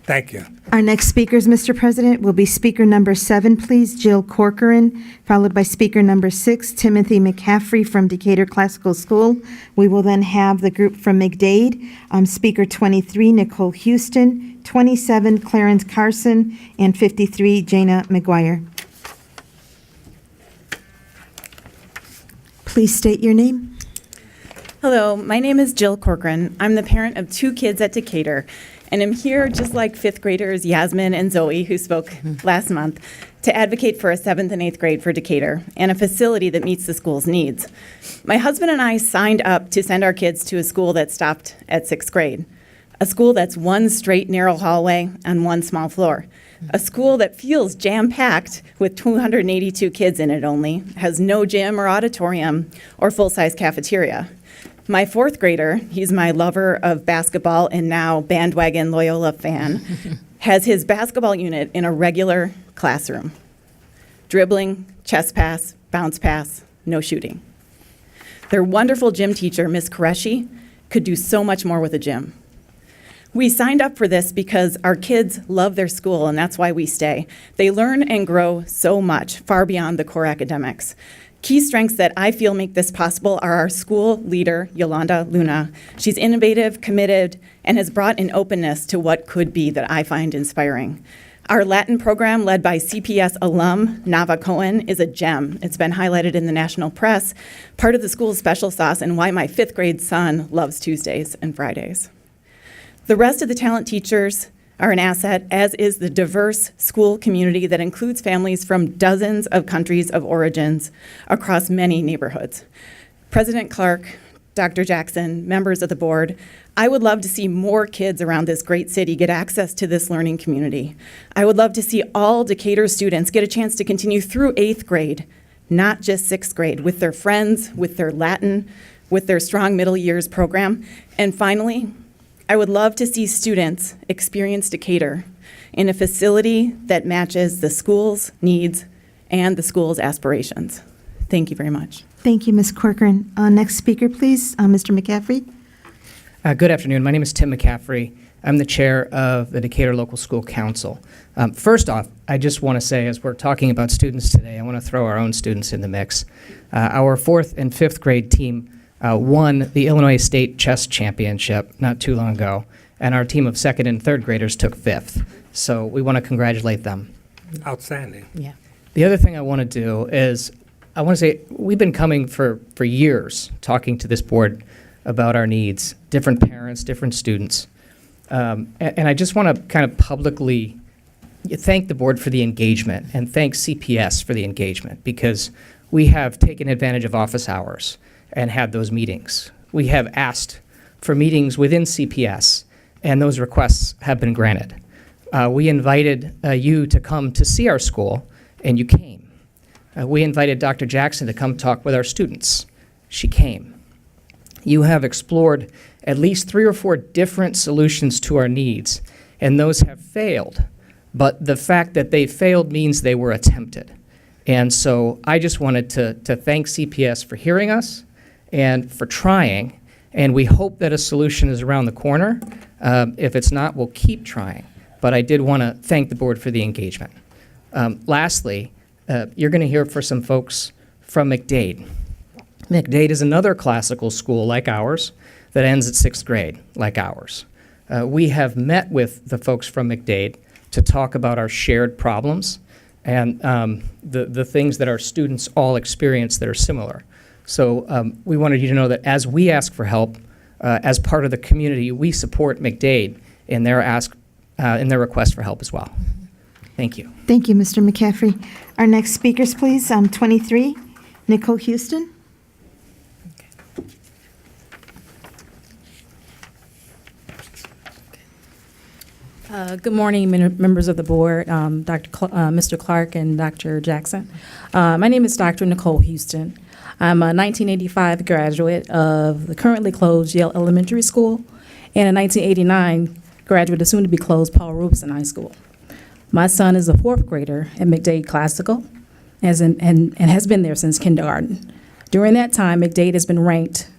Thank you. Our next speakers, Mr. President, will be speaker number 7, please, Jill Corcoran, followed by speaker number 6, Timothy McCaffrey from Decatur Classical School. We will then have the group from McDade, speaker 23, Nicole Houston, 27, Clarence Carson, and 53, Jana McGuire. Please state your name. Hello, my name is Jill Corcoran. I'm the parent of 2 kids at Decatur, and I'm here just like 5th graders Yasmin and Zoe, who spoke last month, to advocate for a 7th and 8th grade for Decatur and a facility that meets the school's needs. My husband and I signed up to send our kids to a school that stopped at 6th grade, a school that's one straight narrow hallway on one small floor, a school that feels jam-packed with 282 kids in it only, has no gym or auditorium or full-size cafeteria. My 4th grader, he's my lover of basketball and now bandwagon Loyola fan, has his basketball unit in a regular classroom. Dribbling, chest pass, bounce pass, no shooting. Their wonderful gym teacher, Miss Qureshi, could do so much more with a gym. We signed up for this because our kids love their school, and that's why we stay. They learn and grow so much, far beyond the core academics. Key strengths that I feel make this possible are our school leader, Yolanda Luna. She's innovative, committed, and has brought an openness to what could be that I find inspiring. Our Latin program, led by CPS alum Nava Cohen, is a gem. It's been highlighted in the national press, part of the school's special sauce, and why my 5th grade son loves Tuesdays and Fridays. The rest of the talent teachers are an asset, as is the diverse school community that includes families from dozens of countries of origins across many neighborhoods. President Clark, Dr. Jackson, members of the board, I would love to see more kids around this great city get access to this learning community. I would love to see all Decatur students get a chance to continue through 8th grade, not just 6th grade, with their friends, with their Latin, with their strong middle years program. And finally, I would love to see students experience Decatur in a facility that matches the school's needs and the school's aspirations. Thank you very much. Thank you, Ms. Corcoran. Next speaker, please, Mr. McCaffrey. Good afternoon. My name is Tim McCaffrey. I'm the chair of the Decatur Local School Council. First off, I just want to say, as we're talking about students today, I want to throw our own students in the mix. Our 4th and 5th grade team won the Illinois State Chess Championship not too long ago, and our team of 2nd and 3rd graders took 5th. So we want to congratulate them. Outstanding. Yeah. The other thing I want to do is, I want to say, we've been coming for years talking to this board about our needs, different parents, different students. And I just want to kind of publicly thank the board for the engagement and thank CPS for the engagement, because we have taken advantage of office hours and had those meetings. We have asked for meetings within CPS, and those requests have been granted. We invited you to come to see our school, and you came. We invited Dr. Jackson to come talk with our students. She came. You have explored at least 3 or 4 different solutions to our needs, and those have failed. But the fact that they failed means they were attempted. And so I just wanted to thank CPS for hearing us and for trying, and we hope that a solution is around the corner. If it's not, we'll keep trying. But I did want to thank the board for the engagement. Lastly, you're going to hear from some folks from McDade. McDade is another classical school like ours that ends at 6th grade like ours. We have met with the folks from McDade to talk about our shared problems and the things that our students all experience that are similar. So we wanted you to know that as we ask for help, as part of the community, we support McDade in their request for help as well. Thank you. Thank you, Mr. McCaffrey. Our next speakers, please. 23, Nicole Houston. Good morning, members of the board, Mr. Clark and Dr. Jackson. My name is Dr. Nicole Houston. I'm a 1985 graduate of the currently closed Yale Elementary School and a 1989 graduate of soon-to-be closed Paul Robeson High School. My son is a fourth grader at McDade Classical and has been there since kindergarten. During that time, McDade has been ranked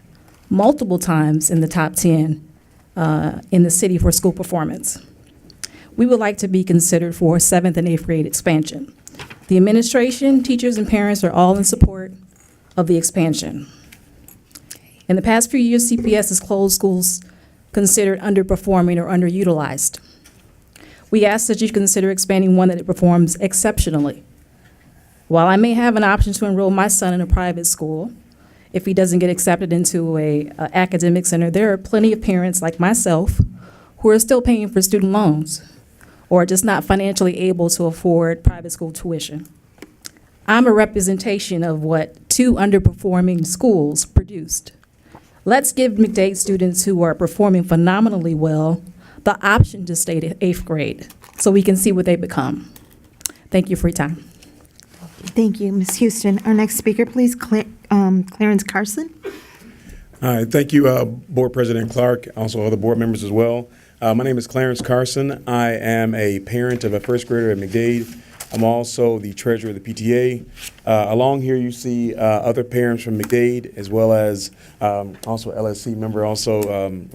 multiple times in the top 10 in the city for school performance. We would like to be considered for 7th and 8th grade expansion. The administration, teachers, and parents are all in support of the expansion. In the past few years, CPS has closed schools considered underperforming or underutilized. We ask that you consider expanding one that performs exceptionally. While I may have an option to enroll my son in a private school, if he doesn't get accepted into a academic center, there are plenty of parents like myself who are still paying for student loans or are just not financially able to afford private school tuition. I'm a representation of what 2 underperforming schools produced. Let's give McDade students who are performing phenomenally well the option to stay to 8th grade so we can see what they become. Thank you for your time. Thank you, Ms. Houston. Our next speaker, please, Clarence Carson. Hi, thank you, Board President Clark, also other board members as well. My name is Clarence Carson. I am a parent of a first grader at McDade. I'm also the treasurer of the PTA. Along here you see other parents from McDade, as well as also LSC member also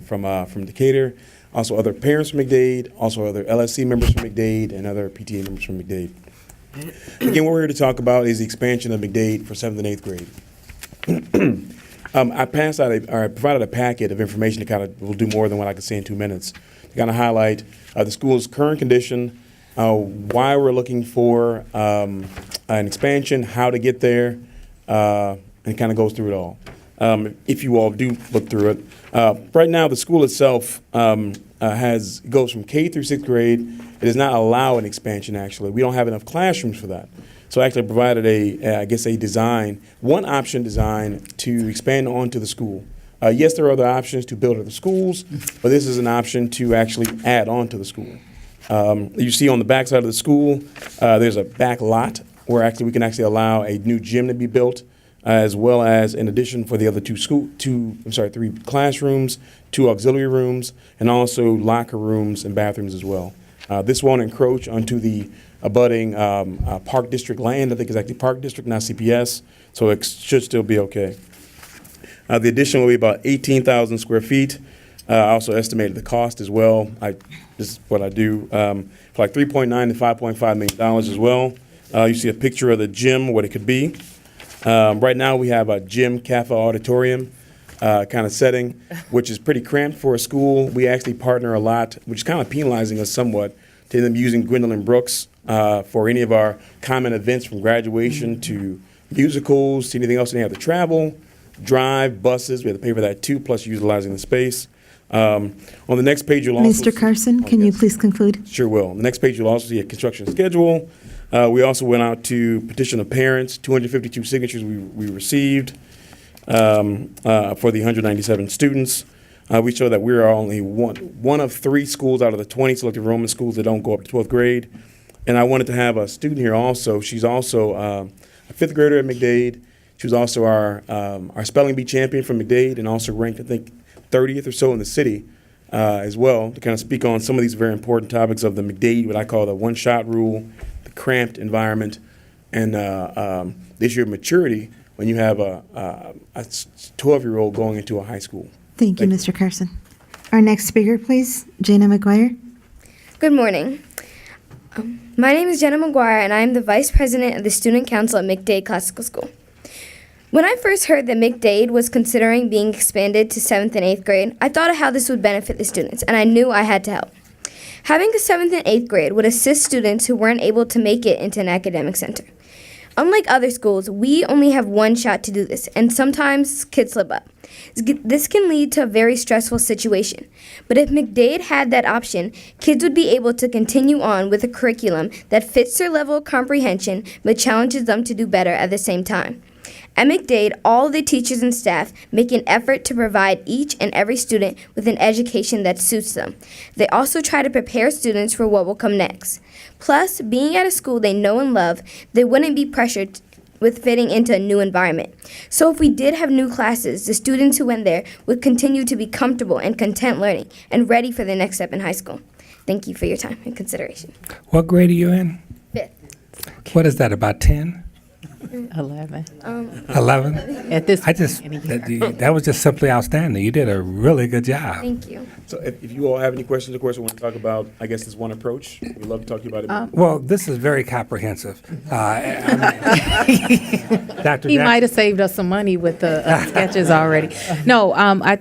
from Decatur, also other parents from McDade, also other LSC members from McDade, and other PTA members from McDade. Again, what we're here to talk about is the expansion of McDade for 7th and 8th grade. I provided a packet of information that will do more than what I can say in 2 minutes to kind of highlight the school's current condition, why we're looking for an expansion, how to get there, and it kind of goes through it all. If you all do look through it. Right now, the school itself goes from K through 6th grade. It does not allow an expansion, actually. We don't have enough classrooms for that. So I actually provided one option design to expand onto the school. Yes, there are other options to build other schools, but this is an option to actually add on to the school. You see on the back side of the school, there's a back lot where we can allow a new gym to be built, as well as, in addition, for the other 3 classrooms, 2 auxiliary rooms, and also locker rooms and bathrooms as well. This won't encroach onto the abutting Park District land. I think it's actually Park District, not CPS, so it should still be okay. The addition will be about 18,000 square feet. I also estimated the cost as well. This is what I do, for like $3.9 to $5.5 million as well. You see a picture of the gym, what it could be. Right now we have a gym, cafe, auditorium kind of setting, which is pretty cramped for a school. We actually partner a lot, which is kind of penalizing us somewhat, to them using Gwendolyn Brooks for any of our common events, from graduation to musicals to anything else. They have to travel, drive, buses. We have to pay for that too, plus utilizing the space. On the next page, you'll also Mr. Carson, can you please conclude? Sure will. On the next page, you'll also see a construction schedule. We also went out to petition of parents, 252 signatures we received for the 197 students. We show that we are only one of 3 schools out of the 20 selected enrollment schools that don't go up to 12th grade. And I wanted to have a student here also. She's also a 5th grader at McDade. She was also our spelling bee champion from McDade, and also ranked, I think, 30th or so in the city as well, to kind of speak on some of these very important topics of the McDade, what I call the one-shot rule, the cramped environment, and the issue of maturity when you have a 12-year-old going into a high school. Thank you, Mr. Carson. Our next speaker, please, Jana McGuire. Good morning. My name is Jenna McGuire, and I am the Vice President of the Student Council at McDade Classical School. When I first heard that McDade was considering being expanded to 7th and 8th grade, I thought of how this would benefit the students, and I knew I had to help. Having a 7th and 8th grade would assist students who weren't able to make it into an academic center. Unlike other schools, we only have one shot to do this, and sometimes kids slip up. This can lead to a very stressful situation. But if McDade had that option, kids would be able to continue on with a curriculum that fits their level of comprehension but challenges them to do better at the same time. At McDade, all the teachers and staff make an effort to provide each and every student with an education that suits them. They also try to prepare students for what will come next. Plus, being at a school they know and love, they wouldn't be pressured fitting into a new environment. So if we did have new classes, the students who went there would continue to be comfortable and content learning and ready for the next step in high school. Thank you for your time and consideration. What grade are you in? 5th. What is that, about 10? 11. 11? At this That was just simply outstanding. You did a really good job. Thank you. So if you all have any questions, of course, we want to talk about, I guess, this one approach. We'd love to talk to you about it. more. Well, this is very comprehensive. Dr. He Jackson? might have saved us some money with the sketches already. No,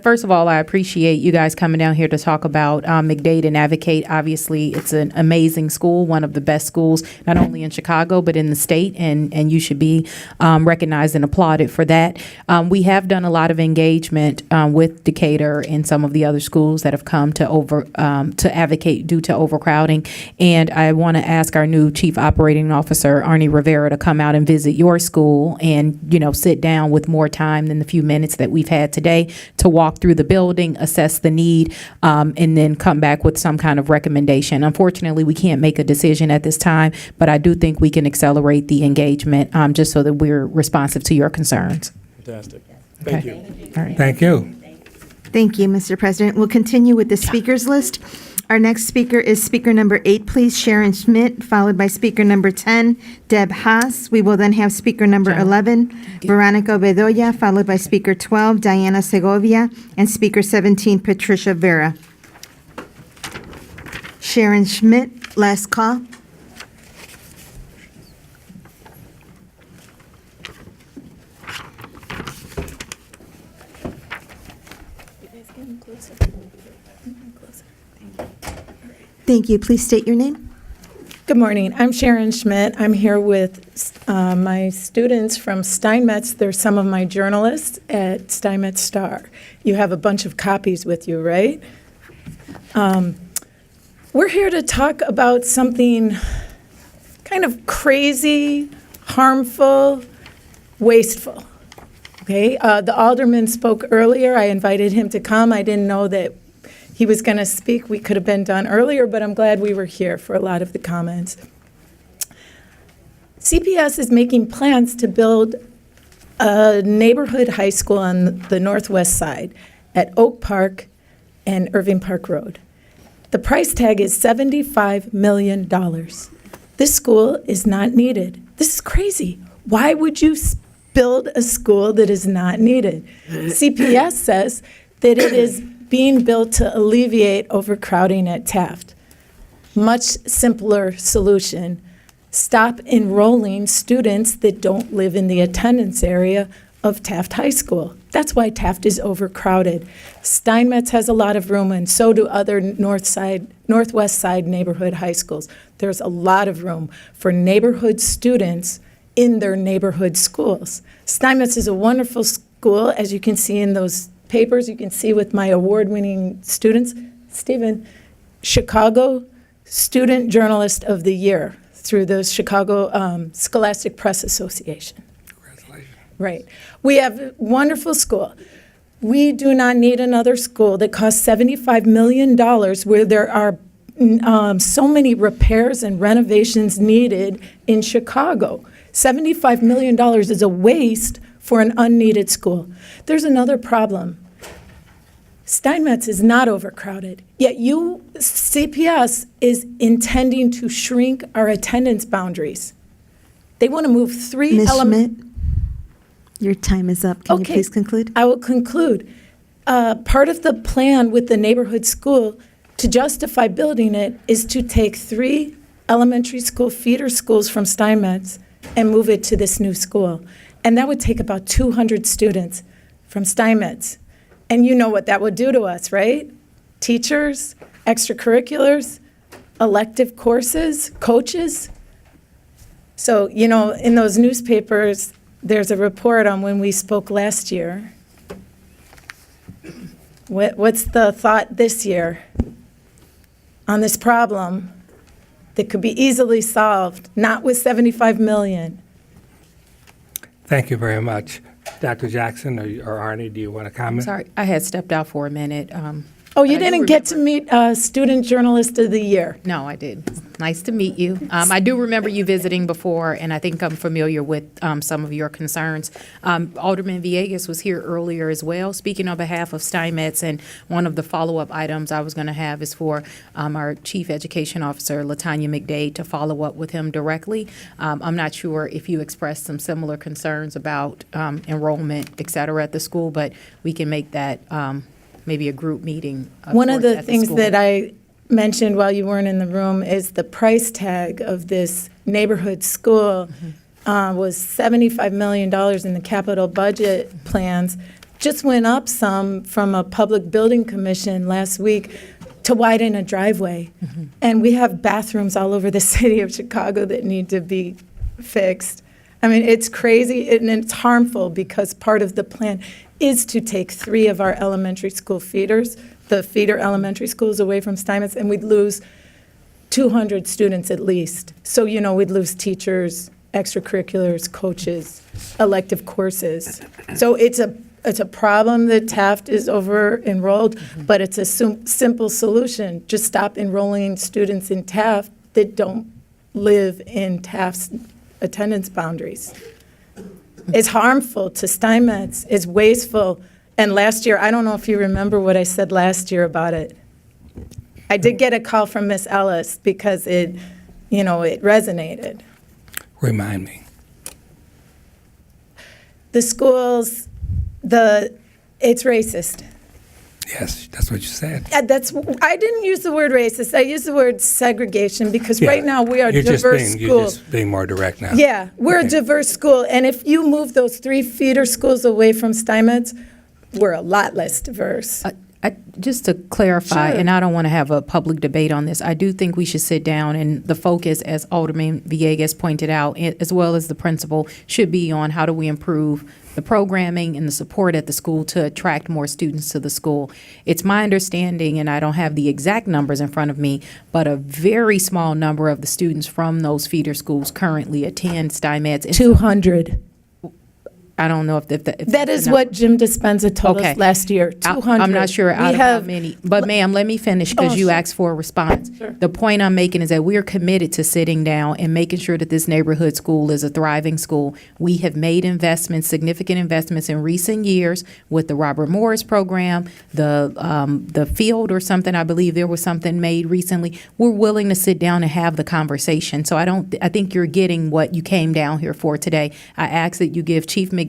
first of all, I appreciate you guys coming down here to talk about McDade and advocate. Obviously, it's an amazing school, one of the best schools, not only in Chicago, but in the state, and you should be recognized and applauded for that. We have done a lot of engagement with Decatur and some of the other schools that have come to advocate due to overcrowding. And I want to ask our new Chief Operating Officer, Arnie Rivera, to come out and visit your school and, sit down with more time than the few minutes that we've had today to walk through the building, assess the need, and then come back with some kind of recommendation. Unfortunately, we can't make a decision at this time, but I do think we can accelerate the engagement just so that we're responsive to your concerns. Fantastic. Thank you. All right. Thank you. Thank you, Mr. President. We'll continue with the speakers list. Our next speaker is speaker number 8, please, Sharon Schmidt, followed by speaker number 10, Deb Haas. We will then have speaker number 11, Veronica Bedoya, followed by speaker 12, Diana Segovia, and speaker 17, Patricia Vera. Sharon Schmidt, last call. Thank you. Please state your name. Good morning. I'm Sharon Schmidt. I'm here with my students from Steinmetz. They're some of my journalists at Steinmetz Star. You have a bunch of copies with you, right? We're here to talk about something kind of crazy, harmful, wasteful. Okay? The alderman spoke earlier. I invited him to come. I didn't know that he was going to speak. We could have been done earlier, but I'm glad we were here for a lot of the comments. CPS is making plans to build a neighborhood high school on the northwest side at Oak Park and Irving Park Road. The price tag is $75 million. This school is not needed. This is crazy. Why would you build a school that is not needed? CPS says that it is being built to alleviate overcrowding at Taft. Much simpler solution. Stop enrolling students that don't live in the attendance area of Taft High School. That's why Taft is overcrowded. Steinmetz has a lot of room, and so do other northwest side neighborhood high schools. There's a lot of room for neighborhood students in their neighborhood schools. Steinmetz is a wonderful school, as you can see in those papers. You can see with my award-winning students. Stephen, Chicago Student Journalist of the Year through the Chicago Scholastic Press Association. Congratulations. Right. We have a wonderful school. We do not need another school that costs $75 million where there are so many repairs and renovations needed in Chicago. $75 million is a waste for an unneeded school. There's another problem. Steinmetz is not overcrowded, yet CPS is intending to shrink our attendance boundaries. They want to move 3 Ms. elements. Schmidt, your time is up. Can you please conclude? I will conclude. Part of the plan with the neighborhood school to justify building it is to take 3 elementary school feeder schools from Steinmetz and move it to this new school. And that would take about 200 students from Steinmetz. And you know what that would do to us, right? Teachers, extracurriculars, elective courses, coaches. So, in those newspapers, there's a report on when we spoke last year. What's the thought this year on this problem that could be easily solved, not with $75 million? Thank you very much. Dr. Jackson or Arnie, do you want to comment? Sorry, I had stepped out for a minute. You didn't get to meet Student Journalist of the Year. No, I didn't. Nice to meet you. I do remember you visiting before, and I think I'm familiar with some of your concerns. Alderman Villegas was here earlier as well, speaking on behalf of Steinmetz, and one of the follow-up items I was going to have is for our Chief Education Officer, LaTanya McDade, to follow up with him directly. I'm not sure if you expressed some similar concerns about enrollment, et cetera, at the school, but we can make that maybe a group meeting. One of the at things school. that I mentioned while you weren't in the room is the price tag of this neighborhood school was $75 million in the capital budget plans. Just went up some from a public building commission last week to widen a driveway. And we have bathrooms all over the city of Chicago that need to be fixed. I mean, it's crazy and it's harmful because part of the plan is to take 3 of our elementary school feeders, the feeder elementary schools, away from Steinmetz, and we'd lose 200 students at least. So, you know, we'd lose teachers, extracurriculars, coaches, elective courses. So it's a problem that Taft is over-enrolled, but it's a simple solution. Just stop enrolling students in Taft that don't live in Taft's attendance boundaries. It's harmful to Steinmetz. It's wasteful. And last year, I don't know if you remember what I said last year about it. I did get a call from Miss Ellis because it resonated. Remind me. The schools, it's racist. Yes, that's what you said. I didn't use the word racist. I used the word segregation because Yeah, right now we are a You're diverse school. just being more direct now. Yeah, we're a diverse school. And if you move those 3 feeder schools away from Steinmetz, we're a lot less diverse. Just to clarify, Sure. and I don't want to have a public debate on this, I do think we should sit down, and the focus, as Alderman Villegas pointed out, as well as the principal, should be on how do we improve the programming and the support at the school to attract more students to the school. It's my understanding, and I don't have the exact numbers in front of me, but a very small number of the students from those feeder schools currently attend Steinmetz. And 200. I don't know if That is what Jim Dispenza told us last year, 200. I'm not sure out of how many. But ma'am, let me finish because you sure. asked for a response. Sure. The point I'm making is that we're committed to sitting down and making sure that this neighborhood school is a thriving school. We have made investments, significant investments in recent years with the Robert Morris program, the field or something. I believe there was something made recently. We're willing to sit down and have the conversation. So I think you're getting what you came down here for today. I ask that you give Chief McDade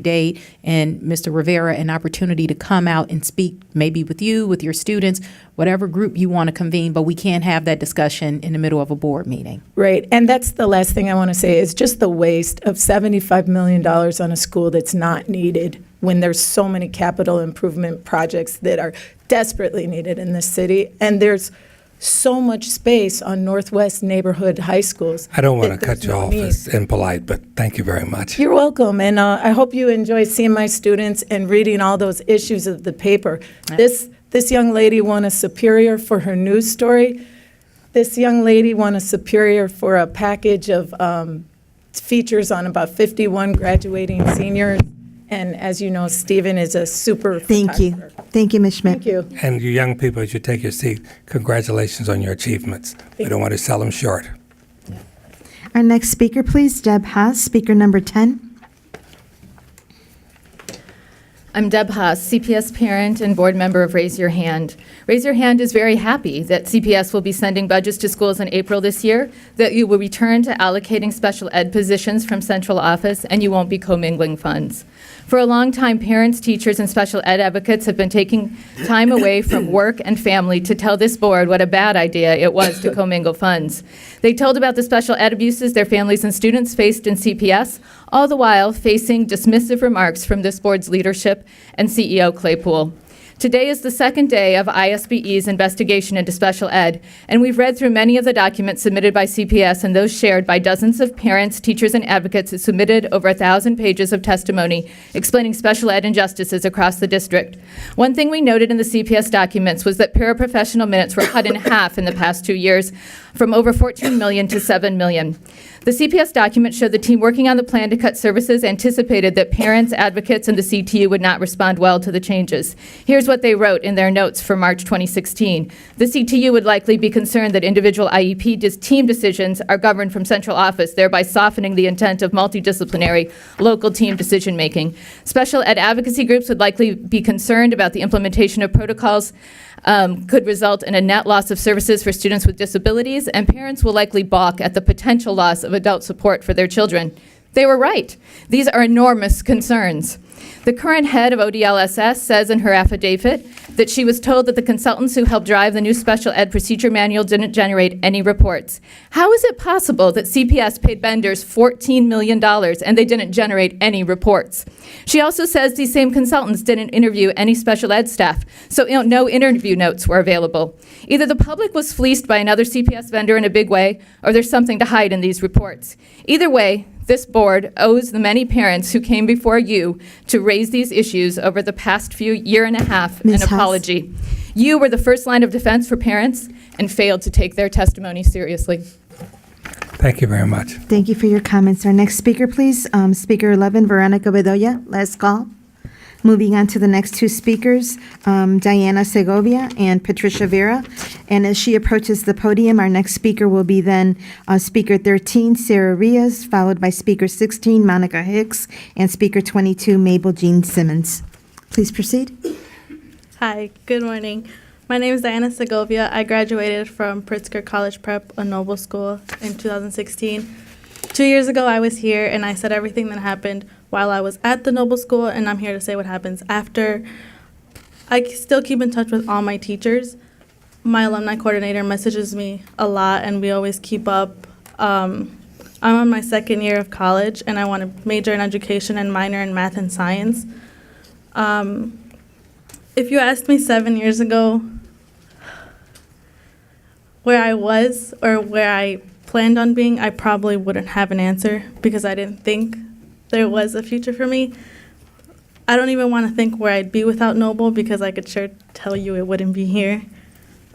and Mr. Rivera an opportunity to come out and speak, maybe with you, with your students, whatever group you want to convene, but we can't have that discussion in the middle of a board meeting. Right, and that's the last thing I want to say, is just the waste of $75 million on a school that's not needed when there's so many capital improvement projects that are desperately needed in this city, and there's so much space on Northwest neighborhood high schools. I don't want to that cut there's you no off need. as impolite, but thank you very much. You're welcome, and I hope you enjoy seeing my students and reading all those issues of the paper. This young lady won a Superior for her news story. This young lady won a Superior for a package of features on about 51 graduating seniors. And as you know, Stephen is a super Thank you. Thank you, Ms. Schmidt. Thank you. And you young people, as you take your seat, congratulations on your achievements. We don't want to sell them short. Our next speaker, please, Deb Haas, speaker number 10. I'm Deb Haas, CPS parent and board member of Raise Your Hand. Raise Your Hand is very happy that CPS will be sending budgets to schools in April this year, that you will return to allocating special ed positions from central office, and you won't be commingling funds. For a long time, parents, teachers, and special ed advocates have been taking time away from work and family to tell this board what a bad idea it was to commingle funds. They told about the special ed abuses their families and students faced in CPS, all the while facing dismissive remarks from this board's leadership and CEO Claypool. Today is the second day of ISBE's investigation into special ed, and we've read through many of the documents submitted by CPS and those shared by dozens of parents, teachers, and advocates who submitted over 1,000 pages of testimony explaining special ed injustices across the district. One thing we noted in the CPS documents was that paraprofessional minutes were cut in half in the past 2 years, from over 14 million to 7 million. The CPS document showed the team working on the plan to cut services anticipated that parents, advocates, and the CTU would not respond well to the changes. Here's what they wrote in their notes for March 2016. The CTU would likely be concerned that individual IEP team decisions are governed from central office, thereby softening the intent of multidisciplinary local team decision-making. Special ed advocacy groups would likely be concerned about the implementation of protocols could result in a net loss of services for students with disabilities, and parents will likely balk at the potential loss of adult support for their children. They were right. These are enormous concerns. The current head of ODLSS says in her affidavit that she was told that the consultants who helped drive the new special ed procedure manual didn't generate any reports. How is it possible that CPS paid vendors $14 million and they didn't generate any reports? She also says these same consultants didn't interview any special ed staff, so no interview notes were available. Either the public was fleeced by another CPS vendor in a big way, or there's something to hide in these reports. Either way, this board owes the many parents who came before you to raise these issues over the past year and a half Ms. an Huss. apology. You were the first line of defense for parents and failed to take their testimony seriously. Thank you very much. Thank you for your comments. Our next speaker, please. Speaker 11, Veronica Bedoya. Last call. Moving on to the next two speakers, Diana Segovia and Patricia Vera. And as she approaches the podium, our next speaker will be then Speaker 13, Sarah Rios, followed by Speaker 16, Monica Hicks, and Speaker 22, Mabel Jean Simmons. Please proceed. Hi, good morning. My name is Diana Segovia. I graduated from Pritzker College Prep, a Noble school, in 2016. 2 years ago, I was here, and I said everything that happened while I was at the Noble School, and I'm here to say what happens after. I still keep in touch with all my teachers. My alumni coordinator messages me a lot, and we always keep up. I'm on my second year of college, and I want to major in education and minor in math and science. If you asked me 7 years ago where I was or where I planned on being, I probably wouldn't have an answer because I didn't think there was a future for me. I don't even want to think where I'd be without Noble because I could sure tell you it wouldn't be here.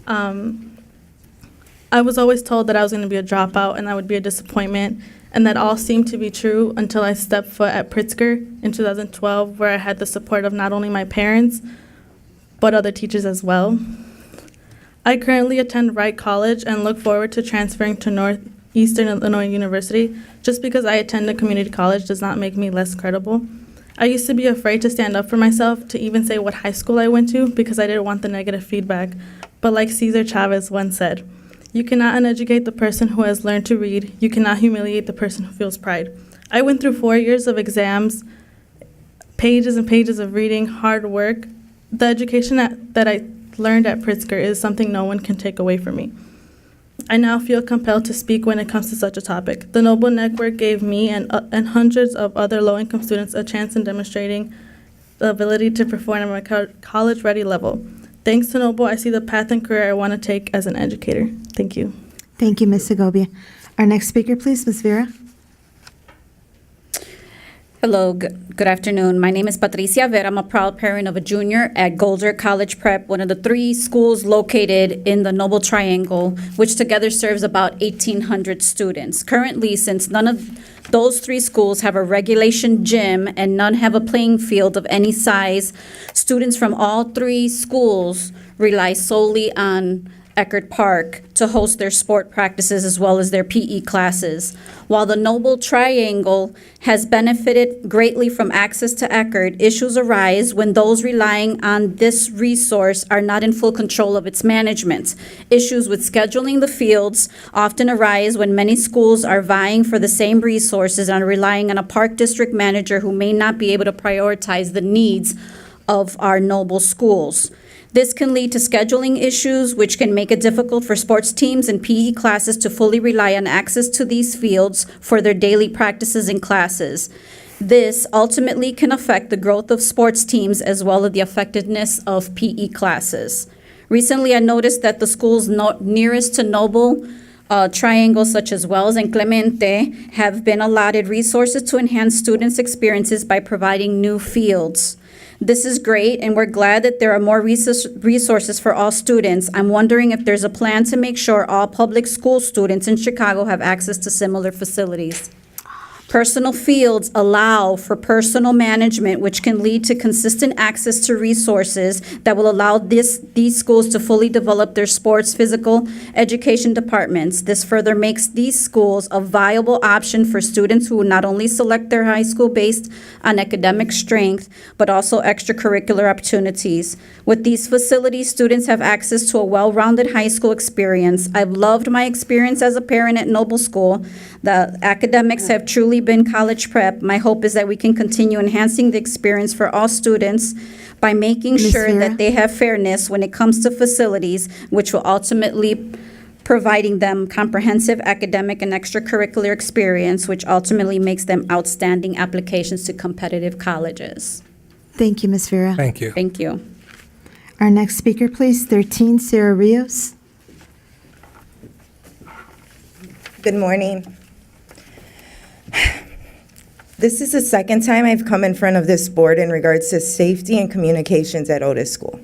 I was always told that I was going to be a dropout and I would be a disappointment, and that all seemed to be true until I stepped foot at Pritzker in 2012, where I had the support of not only my parents, but other teachers as well. I currently attend Wright College and look forward to transferring to Northeastern Illinois University. Just because I attend a community college does not make me less credible. I used to be afraid to stand up for myself, to even say what high school I went to, because I didn't want the negative feedback. But like Cesar Chavez once said, you cannot uneducate the person who has learned to read. You cannot humiliate the person who feels pride. I went through 4 years of exams, pages and pages of reading, hard work. The education that I learned at Pritzker is something no one can take away from me. I now feel compelled to speak when it comes to such a topic. The Noble Network gave me and hundreds of other low-income students a chance in demonstrating the ability to perform at my college-ready level. Thanks to Noble, I see the path and career I want to take as an educator. Thank you. Thank you, Ms. Segovia. Our next speaker, please, Ms. Vera. Hello, good afternoon. My name is Patricia Vera. I'm a proud parent of a junior at Golder College Prep, one of the 3 schools located in the Noble Triangle, which together serves about 1,800 students. Currently, since none of those 3 schools have a regulation gym and none have a playing field of any size, students from all 3 schools rely solely on Eckerd Park to host their sport practices as well as their PE classes. While the Noble Triangle has benefited greatly from access to Eckerd, issues arise when those relying on this resource are not in full control of its management. Issues with scheduling the fields often arise when many schools are vying for the same resources and are relying on a park district manager who may not be able to prioritize the needs of our Noble schools. This can lead to scheduling issues, which can make it difficult for sports teams and PE classes to fully rely on access to these fields for their daily practices and classes. This ultimately can affect the growth of sports teams as well as the effectiveness of PE classes. Recently, I noticed that the schools nearest to Noble Triangle, such as Wells and Clemente, have been allotted resources to enhance students' experiences by providing new fields. This is great, and we're glad that there are more resources for all students. I'm wondering if there's a plan to make sure all public school students in Chicago have access to similar facilities. Personal fields allow for personal management, which can lead to consistent access to resources that will allow these schools to fully develop their sports, physical education departments. This further makes these schools a viable option for students who not only select their high school based on academic strength, but also extracurricular opportunities. With these facilities, students have access to a well-rounded high school experience. I've loved my experience as a parent at Noble School. The academics have truly been college prep. My hope is that we can continue enhancing the experience for all students by making Ms. sure Vera? that they have fairness when it comes to facilities, which will ultimately providing them comprehensive academic and extracurricular experience, which ultimately makes them outstanding applications to competitive colleges. Thank you, Ms. Vera. Thank you. Thank you. Our next speaker, please, 13, Sarah Rios. Good morning. This is the second time I've come in front of this board in regards to safety and communications at Otis School.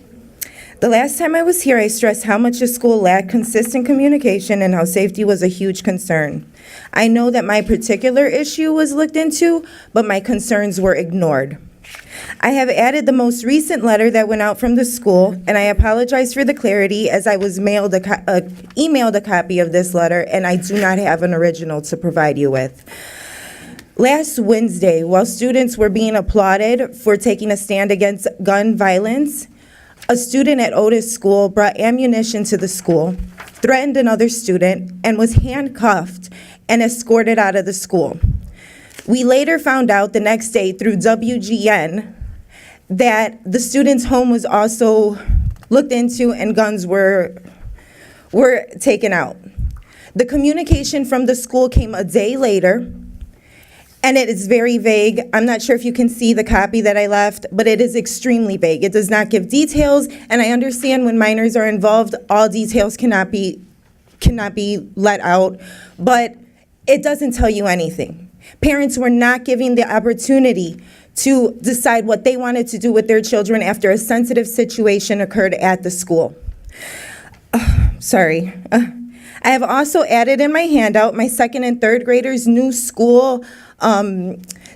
The last time I was here, I stressed how much the school lacked consistent communication and how safety was a huge concern. I know that my particular issue was looked into, but my concerns were ignored. I have added the most recent letter that went out from the school, and I apologize for the clarity as I was emailed a copy of this letter, and I do not have an original to provide you with. Last Wednesday, while students were being applauded for taking a stand against gun violence, a student at Otis School brought ammunition to the school, threatened another student, and was handcuffed and escorted out of the school. We later found out the next day through WGN that the student's home was also looked into and guns were taken out. The communication from the school came a day later, and it is very vague. I'm not sure if you can see the copy that I left, but it is extremely vague. It does not give details, and I understand when minors are involved, all details cannot be let out, but it doesn't tell you anything. Parents were not given the opportunity to decide what they wanted to do with their children after a sensitive situation occurred at the school. Sorry. I have also added in my handout my second and third graders' new school.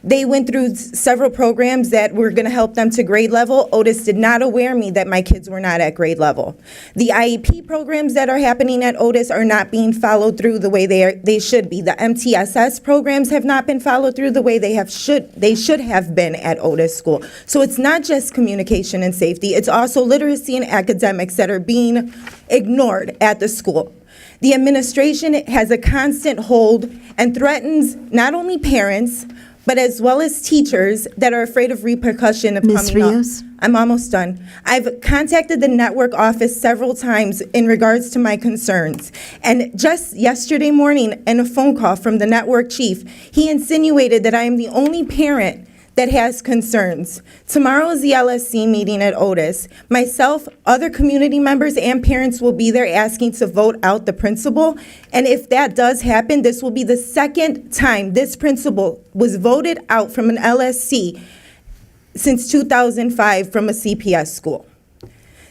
They went through several programs that were going to help them to grade level. Otis did not aware me that my kids were not at grade level. The IEP programs that are happening at Otis are not being followed through the way they should be. The MTSS programs have not been followed through the way they should have been at Otis School. So it's not just communication and safety, it's also literacy and academics that are being ignored at the school. The administration has a constant hold and threatens not only parents, but as well as teachers that are afraid of repercussion of Ms. coming up. Rios? I'm almost done. I've contacted the network office several times in regards to my concerns. And just yesterday morning, in a phone call from the network chief, he insinuated that I am the only parent that has concerns. Tomorrow is the LSC meeting at Otis. Myself, other community members, and parents will be there asking to vote out the principal. And if that does happen, this will be the second time this principal was voted out from an LSC since 2005 from a CPS school.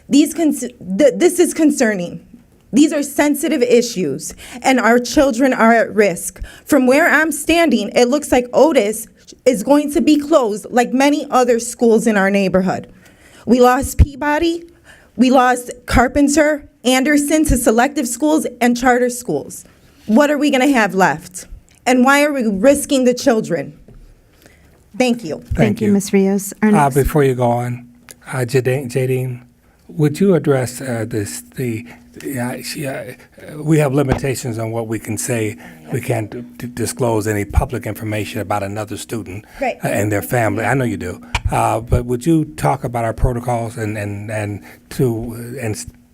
This is concerning. These are sensitive issues, and our children are at risk. From where I'm standing, it looks like Otis is going to be closed like many other schools in our neighborhood. We lost Peabody, we lost Carpenter, Anderson to selective schools and charter schools. What are we going to have left? And why are we risking the children? Thank you. Thank you. Ms. Rios. Our next- Before you go on, Jadine, would you address we have limitations on what we can say. We can't disclose any public information about another student Right. And their family. I know you do. But would you talk about our protocols and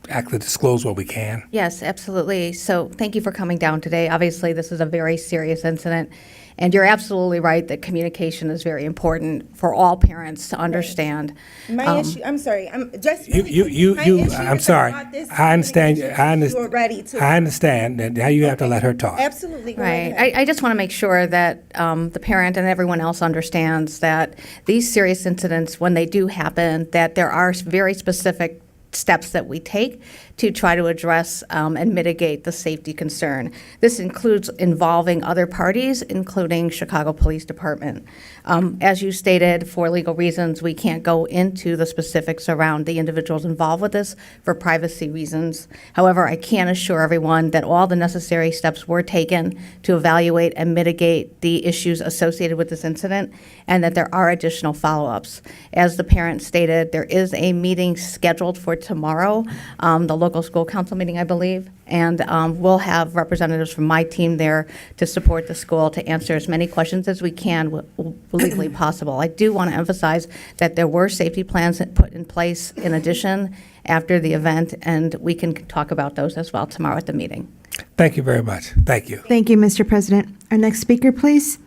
actually disclose what we can? Yes, absolutely. So thank you for coming down today. Obviously, this is a very serious incident, and you're absolutely right that communication is very important for all parents to understand. My issue, I'm sorry, I'm just. I'm sorry. I understand. You are ready to. I understand. And now you have to let her talk. Absolutely. Go Right. ahead. I just want to make sure that the parent and everyone else understands that these serious incidents, when they do happen, that there are very specific steps that we take to try to address and mitigate the safety concern. This includes involving other parties, including Chicago Police Department. As you stated, for legal reasons, we can't go into the specifics around the individuals involved with this for privacy reasons. However, I can assure everyone that all the necessary steps were taken to evaluate and mitigate the issues associated with this incident, and that there are additional follow-ups. As the parent stated, there is a meeting scheduled for tomorrow, the local school council meeting, I believe, and we'll have representatives from my team there to support the school to answer as many questions as we can legally possible. I do want to emphasize that there were safety plans put in place in addition after the event, and we can talk about those as well tomorrow at the meeting. Thank you very much. Thank you. Thank you, Mr. President. Our next speaker, please.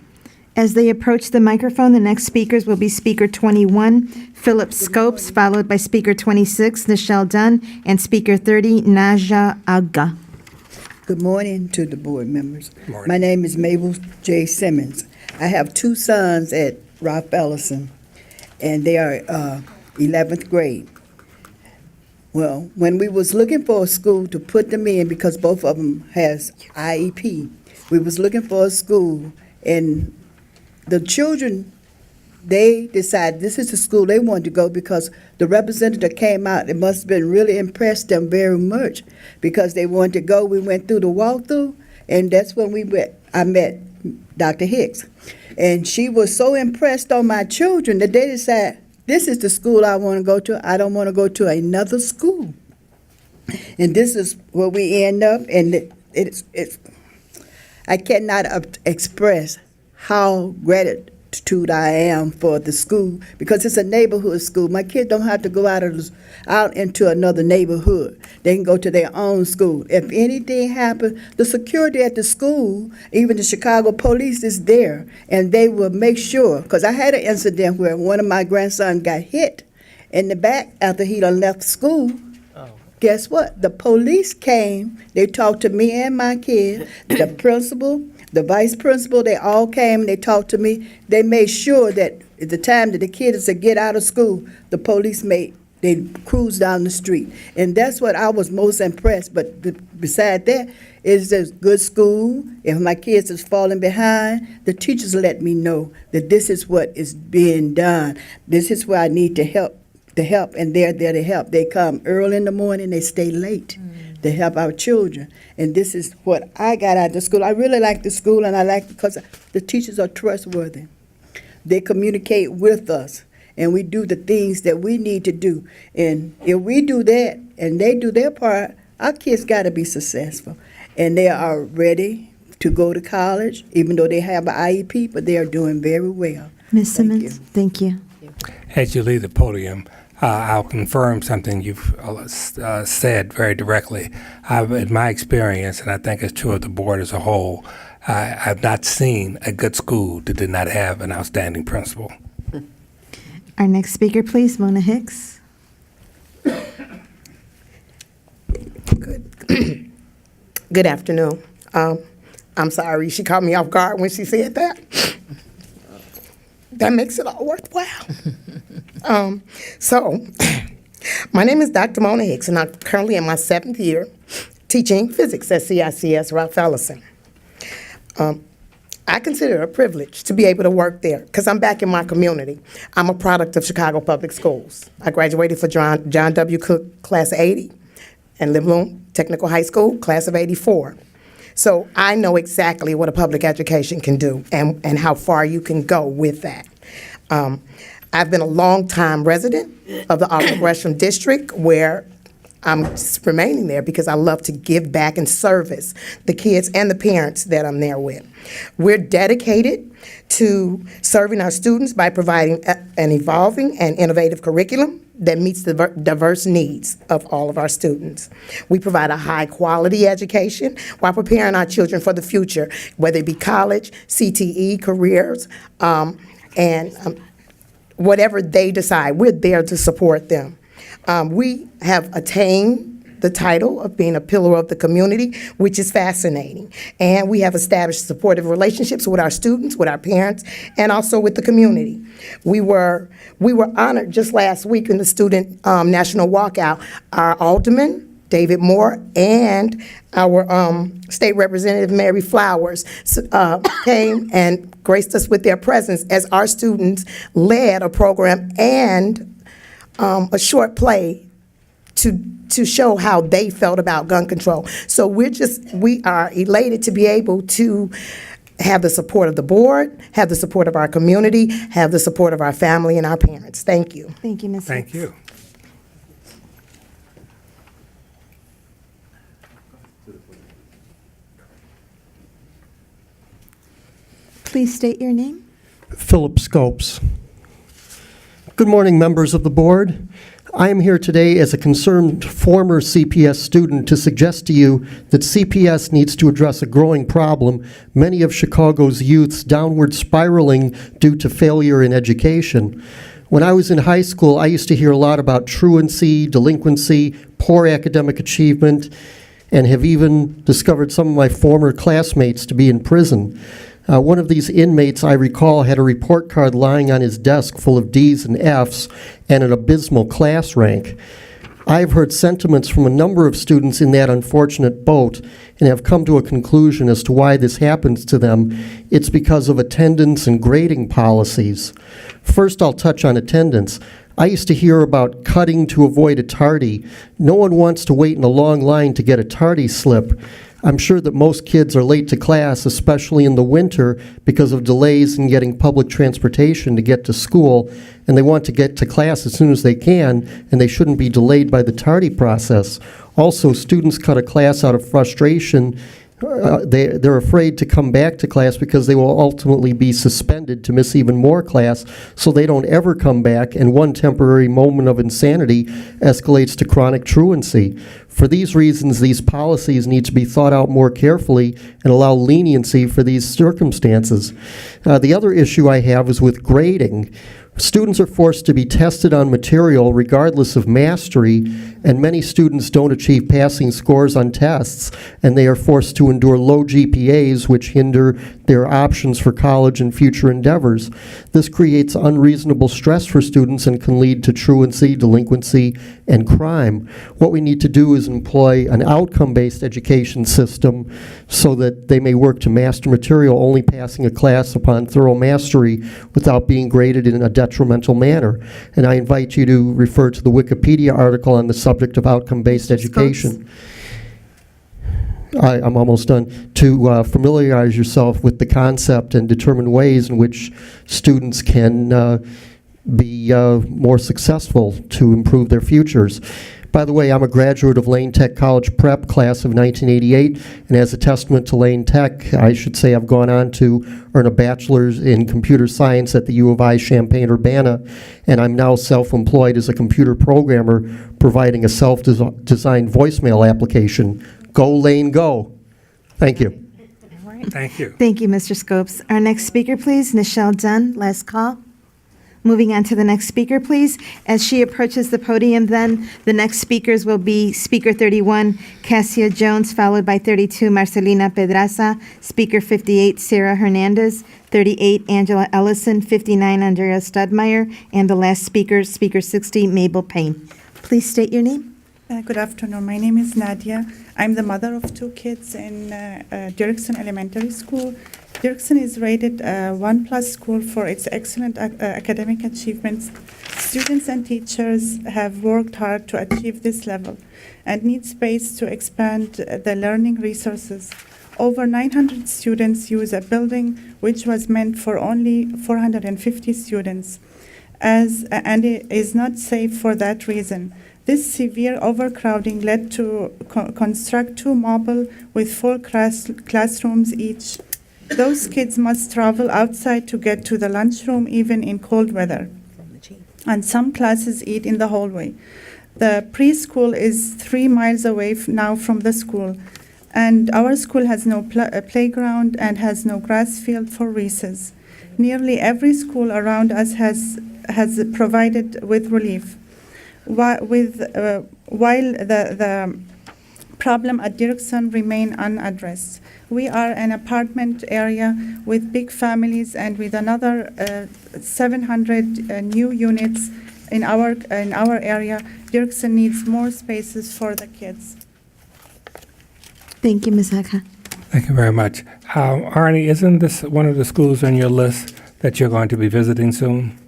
As they approach the microphone, the next speakers will be Speaker 21, Philip Scopes, followed by Speaker 26, Nichelle Dunn, and Speaker 30, Naja Aga. Good morning to the board members. Morning. My name is Mabel J. Simmons. I have two sons at Ralph Ellison, and they are 11th grade. Well, when we was looking for a school to put them in, because both of them has IEP, we was looking for a school, and the children, they decided this is the school they wanted to go because the representative came out. It must have been really impressed them very much because they wanted to go. We went through the walkthrough, and that's when I met Dr. Hicks. And she was so impressed on my children that they decided, this is the school I want to go to. I don't want to go to another school. And this is where we end up, and it's I cannot express how gratitude I am for the school because it's a neighborhood school. My kids don't have to go out into another neighborhood. They can go to their own school. If anything happens, the security at the school, even the Chicago police is there, and they will make sure. Because I had an incident where one of my grandsons got hit in the back after he done left school. Guess what? The police came. They talked to me and my kid, the principal, the vice principal, they all came, they talked to me. They made sure that at the time that the kids to get out of school, the police they cruised down the street. And that's what I was most impressed. But beside that, it's a good school. If my kids is falling behind, the teachers let me know that this is what is being done. This is where I need to help, and they're there to help. They come early in the morning, they stay late. To help our children. And this is what I got out of the school. I really like the school, and I like it because the teachers are trustworthy. They communicate with us, and we do the things that we need to do. And if we do that, and they do their part, our kids got to be successful. And they are ready to go to college, even though they have an IEP, but they are doing very well. Ms. Simmons, thank you. As you leave the podium, I'll confirm something you've said very directly. In my experience, and I think it's true of the board as a whole, I've not seen a good school that did not have an outstanding principal. Our next speaker, please, Mona Hicks. Good afternoon. I'm sorry, she caught me off guard when she said that. That makes it all worthwhile. My name is Dr. Mona Hicks, and I'm currently in my 7th year teaching physics at CICS Ralph Ellison. I consider it a privilege to be able to work there because I'm back in my community. I'm a product of Chicago Public Schools. I graduated for John W. Cook, class of 80, and Livermore Technical High School, class of 84. So I know exactly what a public education can do and how far you can go with that. I've been a long-time resident of the Auburn Gresham District, where I'm just remaining there because I love to give back and service the kids and the parents that I'm there with. We're dedicated to serving our students by providing an evolving and innovative curriculum that meets the diverse needs of all of our students. We provide a high-quality education while preparing our children for the future, whether it be college, CTE, careers, and whatever they decide. We're there to support them. We have attained the title of being a pillar of the community, which is fascinating. And we have established supportive relationships with our students, with our parents, and also with the community. We were honored just last week in the Student National Walkout. Our Alderman, David Moore, and our State Representative Mary Flowers came and graced us with their presence as our students led a program and a short play to show how they felt about gun control. So we are elated to be able to have the support of the board, have the support of our community, have the support of our family and our parents. Thank you. Thank you, Ms. Thank Hicks. you. Please state your name. Philip Scopes. Good morning, members of the board. I am here today as a concerned former CPS student to suggest to you that CPS needs to address a growing problem, many of Chicago's youth's downward spiraling due to failure in education. When I was in high school, I used to hear a lot about truancy, delinquency, poor academic achievement, and have even discovered some of my former classmates to be in prison. One of these inmates, I recall, had a report card lying on his desk full of D's and F's and an abysmal class rank. I've heard sentiments from a number of students in that unfortunate boat and have come to a conclusion as to why this happens to them. It's because of attendance and grading policies. First, I'll touch on attendance. I used to hear about cutting to avoid a tardy. No one wants to wait in a long line to get a tardy slip. I'm sure that most kids are late to class, especially in the winter, because of delays in getting public transportation to get to school, and they want to get to class as soon as they can, and they shouldn't be delayed by the tardy process. Also, students cut a class out of frustration. They're afraid to come back to class because they will ultimately be suspended to miss even more class, so they don't ever come back, and one temporary moment of insanity escalates to chronic truancy. For these reasons, these policies need to be thought out more carefully and allow leniency for these circumstances. The other issue I have is with grading. Students are forced to be tested on material regardless of mastery, and many students don't achieve passing scores on tests, and they are forced to endure low GPAs, which hinder their options for college and future endeavors. This creates unreasonable stress for students and can lead to truancy, delinquency, and crime. What we need to do is employ an outcome-based education system so that they may work to master material, only passing a class upon thorough mastery without being graded in a detrimental manner. And I invite you to refer to the Wikipedia article on the subject of outcome-based education. I'm almost done. To familiarize yourself with the concept and determine ways in which students can be more successful to improve their futures. By the way, I'm a graduate of Lane Tech College Prep class of 1988, and as a testament to Lane Tech, I should say I've gone on to earn a bachelor's in computer science at the U of I Champaign-Urbana, and I'm now self-employed as a computer programmer providing a self-designed voicemail application. Go Lane, go. Thank you. Thank you. Thank you, Mr. Scopes. Our next speaker, please, Nichelle Dunn, last call. Moving on to the next speaker, please. As she approaches the podium, then, the next speakers will be Speaker 31, Cassia Jones, followed by 32, Marcelina Pedraza, Speaker 58, Sarah Hernandez, 38, Angela Ellison, 59, Andrea Studmeyer, and the last speaker, Speaker 60, Mabel Payne. Please state your name. Good afternoon. My name is Nadia. I'm the mother of two kids in Dirksen Elementary School. Dirksen is rated a 1+ school for its excellent academic achievements. Students and teachers have worked hard to achieve this level and need space to expand the learning resources. Over 900 students use a building which was meant for only 450 students, and it is not safe for that reason. This severe overcrowding led to construct 2 mobile with full classrooms each. Those kids must travel outside to get to the lunchroom even in cold weather. And some classes eat in the hallway. The preschool is 3 miles away now from the school. And our school has no playground and has no grass field for recess. Nearly every school around us has provided with relief. While the problem at Dirksen remain unaddressed. We are an apartment area with big families and with another 700 new units in our area. Dirksen needs more spaces for the kids. Thank you, Ms. Haka. Thank you very much. Arnie, isn't this one of the schools on your list that you're going to be visiting soon?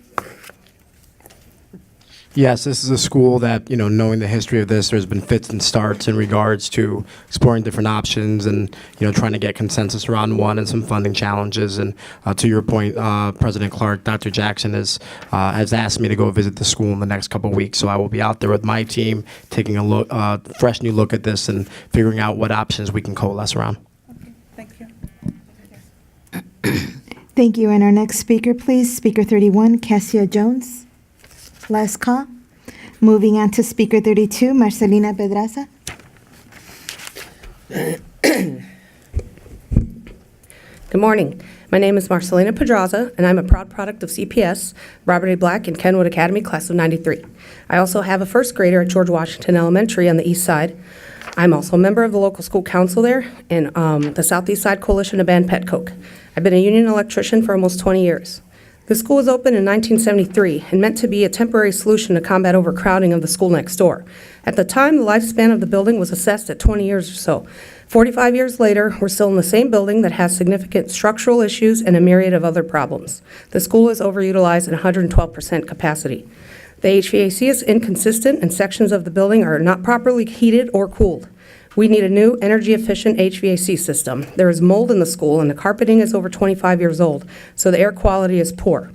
Yes, this is a school that, knowing the history of this, there's been fits and starts in regards to exploring different options and, trying to get consensus around one and some funding challenges. And to your point, President Clark, Dr. Jackson has asked me to go visit the school in the next couple of weeks. So I will be out there with my team, taking a look, fresh new look at this and figuring out what options we can coalesce around. Thank you. Thank you. And our next speaker, please, Speaker 31, Cassia Jones. Last call. Moving on to Speaker 32, Marcelina Pedraza. Good morning. My name is Marcelina Pedraza, and I'm a proud product of CPS, Robert A. Black, and Kenwood Academy, class of '93. I also have a first grader at George Washington Elementary on the east side. I'm also a member of the local school council there and the Southeast Side Coalition of Band Petcoke. I've been a union electrician for almost 20 years. The school was opened in 1973 and meant to be a temporary solution to combat overcrowding of the school next door. At the time, the lifespan of the building was assessed at 20 years or so. 45 years later, we're still in the same building that has significant structural issues and a myriad of other problems. The school is overutilized at 112% capacity. The HVAC is inconsistent and sections of the building are not properly heated or cooled. We need a new energy-efficient HVAC system. There is mold in the school, and the carpeting is over 25 years old, so the air quality is poor.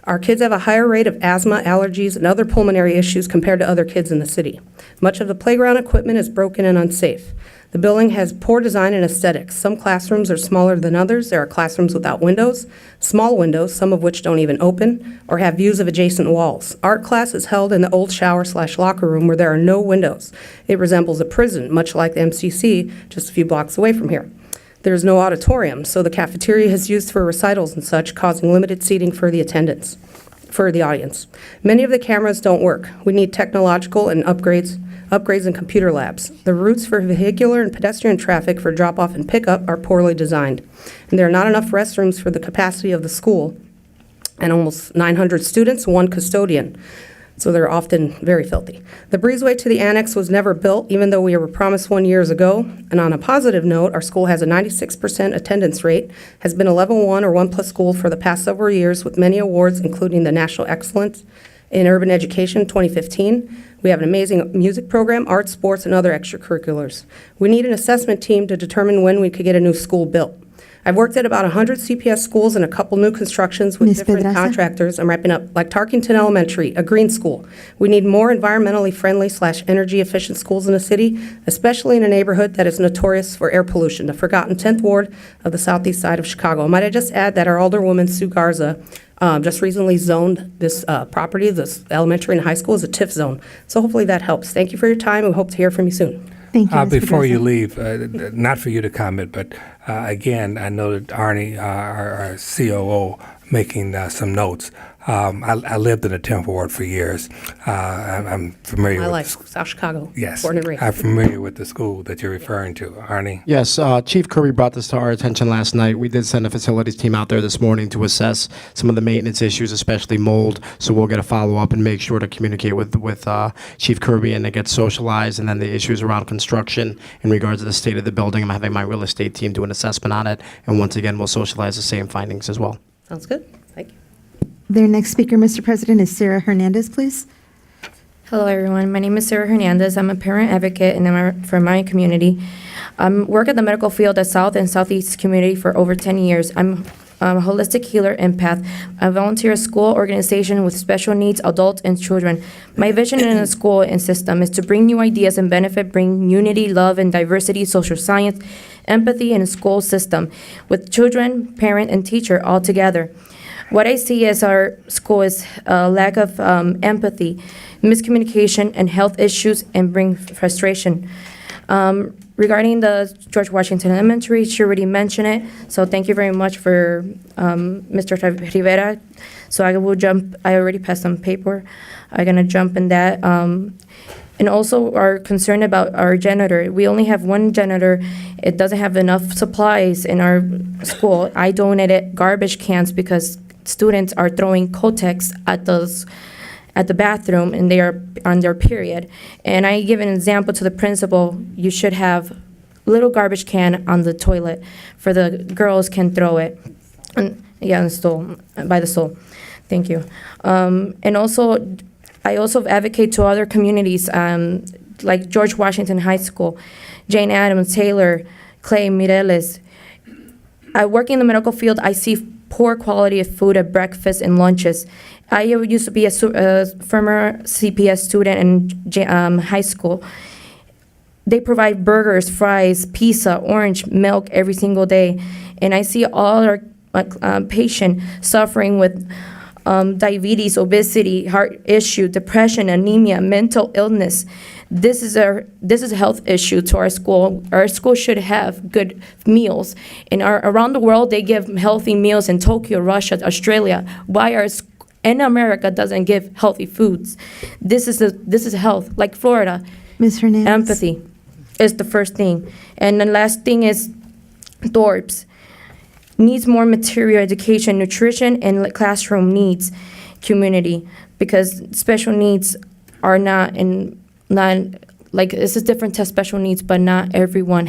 Our kids have a higher rate of asthma, allergies, and other pulmonary issues compared to other kids in the city. Much of the playground equipment is broken and unsafe. The building has poor design and aesthetics. Some classrooms are smaller than others. There are classrooms without windows, small windows, some of which don't even open, or have views of adjacent walls. Art class is held in the old shower/locker room where there are no windows. It resembles a prison, much like the MCC, just a few blocks away from here. There is no auditorium, so the cafeteria is used for recitals and such, causing limited seating for the audience. Many of the cameras don't work. We need technological and upgrades in computer labs. The routes for vehicular and pedestrian traffic for drop-off and pickup are poorly designed. And there are not enough restrooms for the capacity of the school and almost 900 students, one custodian. So they're often very filthy. The breezeway to the annex was never built, even though we were promised one years ago. And on a positive note, our school has a 96% attendance rate, has been a level 1 or 1+ school for the past several years with many awards, including the National Excellence in Urban Education 2015. We have an amazing music program, arts, sports, and other extracurriculars. We need an assessment team to determine when we could get a new school built. I've worked at about 100 CPS schools and a couple new constructions with different contractors. I'm wrapping up, like Tarkington Elementary, a green school. We need more environmentally friendly / energy efficient schools in the city, especially in a neighborhood that is notorious for air pollution, the forgotten 10th Ward of the southeast side of Chicago. Might I just add that our Alderwoman Sue Garza just recently zoned this property, this elementary and high school, as a TIF zone. So hopefully that helps. Thank you for your time, and we hope to hear from you soon. Thank you, Ms. Before you Pedraza. leave, not for you to comment, but again, I know that Arnie, our COO, making some notes. I lived in the 10th Ward for years. I'm familiar My with life, South Chicago. Yes, Born and raised. I'm familiar with the school that you're referring to. Arnie? Yes, Chief Kirby brought this to our attention last night. We did send a facilities team out there this morning to assess some of the maintenance issues, especially mold. So we'll get a follow-up and make sure to communicate with Chief Kirby, and it gets socialized. And then the issues around construction in regards to the state of the building, I'm having my real estate team do an assessment on it. And once again, we'll socialize the same findings as well. Sounds good. Thank you. Their next speaker, Mr. President, is Sarah Hernandez, please. Hello, everyone. My name is Sarah Hernandez. I'm a parent advocate for my community. I work at the medical field at South and Southeast community for over 10 years. I'm a holistic healer empath. I volunteer at a school organization with special needs adults and children. My vision in the school and system is to bring new ideas and bring unity, love, and diversity, social science, empathy in a school system with children, parent, and teacher all together. What I see as our school is a lack of empathy, miscommunication, and health issues, and bring frustration. Regarding the George Washington Elementary, she already mentioned it, so thank you very much for Mr. Rivera. So I already passed some paper. I'm gonna jump in that. And also our concern about our janitor. We only have one janitor. It doesn't have enough supplies in our school. I donated garbage cans because students are throwing Kotex at the bathroom, and they are on their period. And I give an example to the principal. You should have little garbage can on the toilet for the girls can throw it. And, yeah, on the stool, by the stool. Thank you. And also, I also advocate to other communities, like George Washington High School, Jane Addams, Taylor, Clay, Mireles. I work in the medical field. I see poor quality of food at breakfast and lunches. I used to be a former CPS student in high school. They provide burgers, fries, pizza, orange, milk every single day. And I see all our patients suffering with diabetes, obesity, heart issue, depression, anemia, mental illness. This is a health issue to our school. Our school should have good meals. Around the world, they give healthy meals in Tokyo, Russia, Australia. Why in America doesn't give healthy foods? This is health, like Florida. Ms. Hernandez. Empathy is the first thing. And the last thing is DORPS. Needs more material education, nutrition, and classroom needs community, because special needs are not like, it's a different test special needs, but not everyone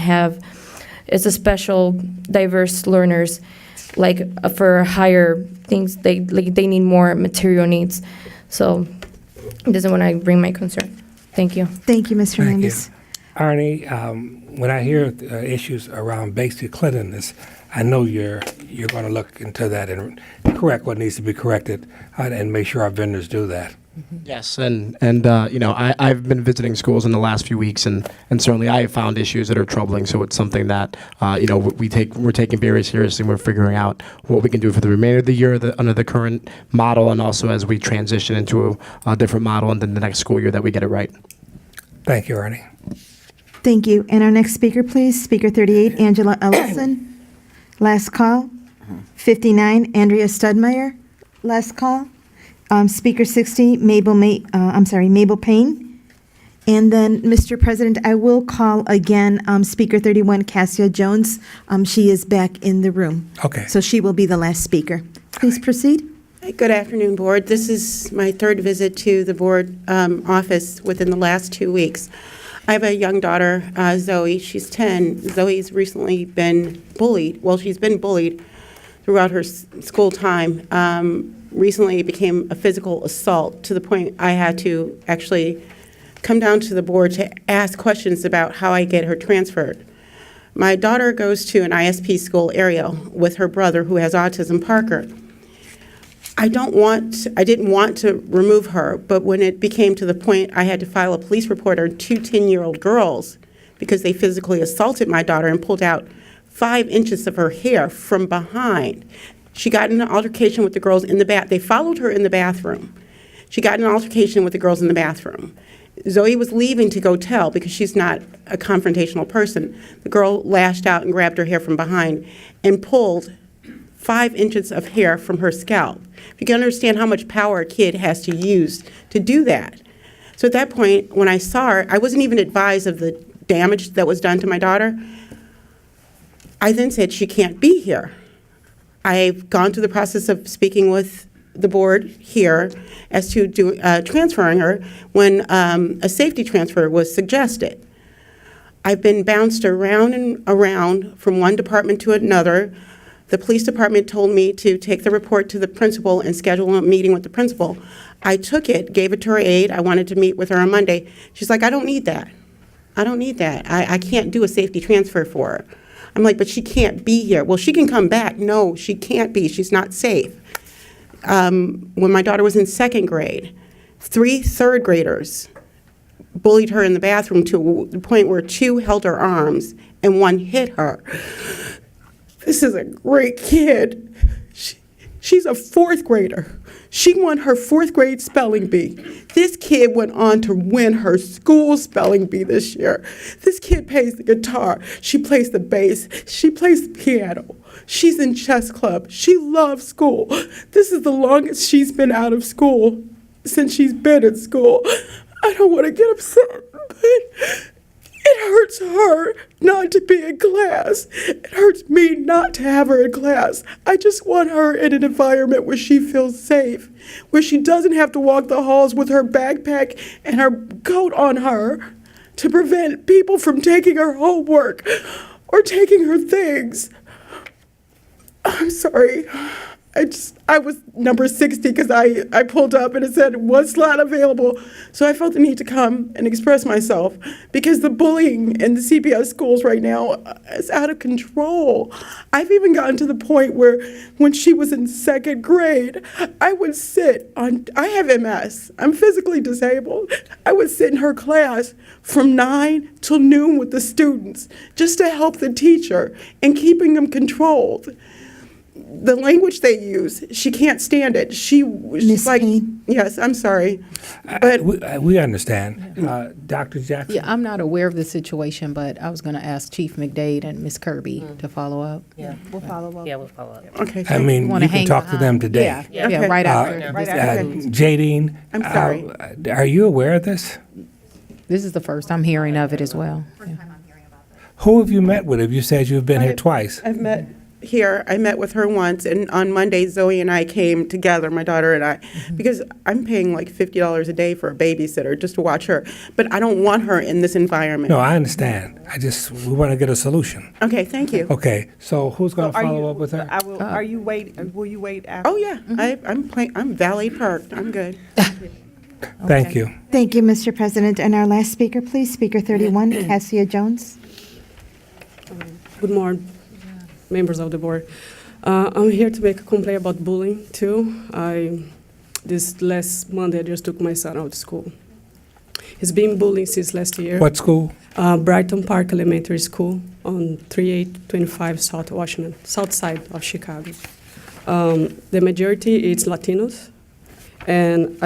it's a special diverse learners, like for higher things, they need more material needs. So this is when I bring my concern. Thank you. Thank you, Ms. Hernandez. Arnie, when I hear issues around basic cleanliness, I know you're going to look into that and correct what needs to be corrected and make sure our vendors do that. Yes, and you know, I've been visiting schools in the last few weeks, and certainly I have found issues that are troubling. So it's something that you know, we're taking very seriously. And we're figuring out what we can do for the remainder of the year under the current model, and also as we transition into a different model, and then the next school year that we get it right. Thank you, Arnie. Thank you. And our next speaker, please. Speaker 38, Angela Ellison. Last call. 59, Andrea Studmeyer. Last call. Speaker 60, Mabel Payne. And then, Mr. President, I will call again Speaker 31, Cassia Jones. She is back in the room. Okay. So she will be the last speaker. Please proceed. Good afternoon, Board. This is my third visit to the Board office within the last 2 weeks. I have a young daughter, Zoe. She's 10. Zoe's recently been bullied. Well, she's been bullied throughout her school time. Recently, it became a physical assault to the point I had to actually come down to the Board to ask questions about how I get her transferred. My daughter goes to an ISP school area with her brother who has autism, Parker. I didn't want to remove her, but when it became to the point I had to file a police report on 2 10-year-old girls because they physically assaulted my daughter and pulled out 5 inches of her hair from behind. She got in an altercation with the girls in the bath. They followed her in the bathroom. She got in an altercation with the girls in the bathroom. Zoe was leaving to go tell because she's not a confrontational person. The girl lashed out and grabbed her hair from behind and pulled 5 inches of hair from her scalp. You can understand how much power a kid has to use to do that. So at that point, when I saw her, I wasn't even advised of the damage that was done to my daughter. I then said, she can't be here. I've gone through the process of speaking with the Board here as to transferring her when a safety transfer was suggested. I've been bounced around and around from one department to another. The police department told me to take the report to the principal and schedule a meeting with the principal. I took it, gave it to her aide. I wanted to meet with her on Monday. She's like, I don't need that. I don't need that. I can't do a safety transfer for her. I'm like, but she can't be here. Well, she can come back. No, she can't be. She's not safe. When my daughter was in 2nd grade, 3 third graders bullied her in the bathroom to the point where 2 held her arms and 1 hit her. This is a great kid. She's a 4th grader. She won her 4th grade spelling bee. This kid went on to win her school spelling bee this year. This kid plays the guitar. She plays the bass. She plays the piano. She's in chess club. She loves school. This is the longest she's been out of school since she's been in school. I don't want to get upset, but it hurts her not to be in class. It hurts me not to have her in class. I just want her in an environment where she feels safe, where she doesn't have to walk the halls with her backpack and her coat on her to prevent people from taking her homework or taking her things. I'm sorry. I was number 60 because I pulled up and it said one slot available. So I felt the need to come and express myself because the bullying in the CPS schools right now is out of control. I've even gotten to the point where when she was in 2nd grade, I have MS. I'm physically disabled. I would sit in her class from 9 till noon with the students just to help the teacher in keeping them controlled. The language they use, she can't stand it. She's like, yes, I'm sorry. But we understand. Dr. Jackson? Yeah, I'm not aware of the situation, but I was going to ask Chief McDade and Ms. Kirby to follow up. Yeah, we'll follow up. Yeah, we'll follow up. Okay. I mean, Wanna you can hang talk to them behind. today. Yeah, right after. Jadine? I'm sorry. Are you aware of this? This is the first I'm hearing of it as well. Who have you met with? Have you said you've been here twice? I've met here. I met with her once, and on Monday, Zoe and I came together, my daughter and I, because I'm paying like $50 a day for a babysitter just to watch her. But I don't want her in this environment. No, I understand. We want to get a solution. Okay, thank you. Okay, so who's going to follow up with her? Are you wait? Will you wait after? Oh yeah, I'm valet parked. I'm good. Thank you. Thank you, Mr. President. And our last speaker, please, Speaker 31, Cassia Jones. Good morning, members of the board. I'm here to make a complaint about bullying too. This last Monday, I just took my son out of school. He's been bullied since last year. What school? Brighton Park Elementary School on 3825 South Washington, south side of Chicago. The majority is Latinos, and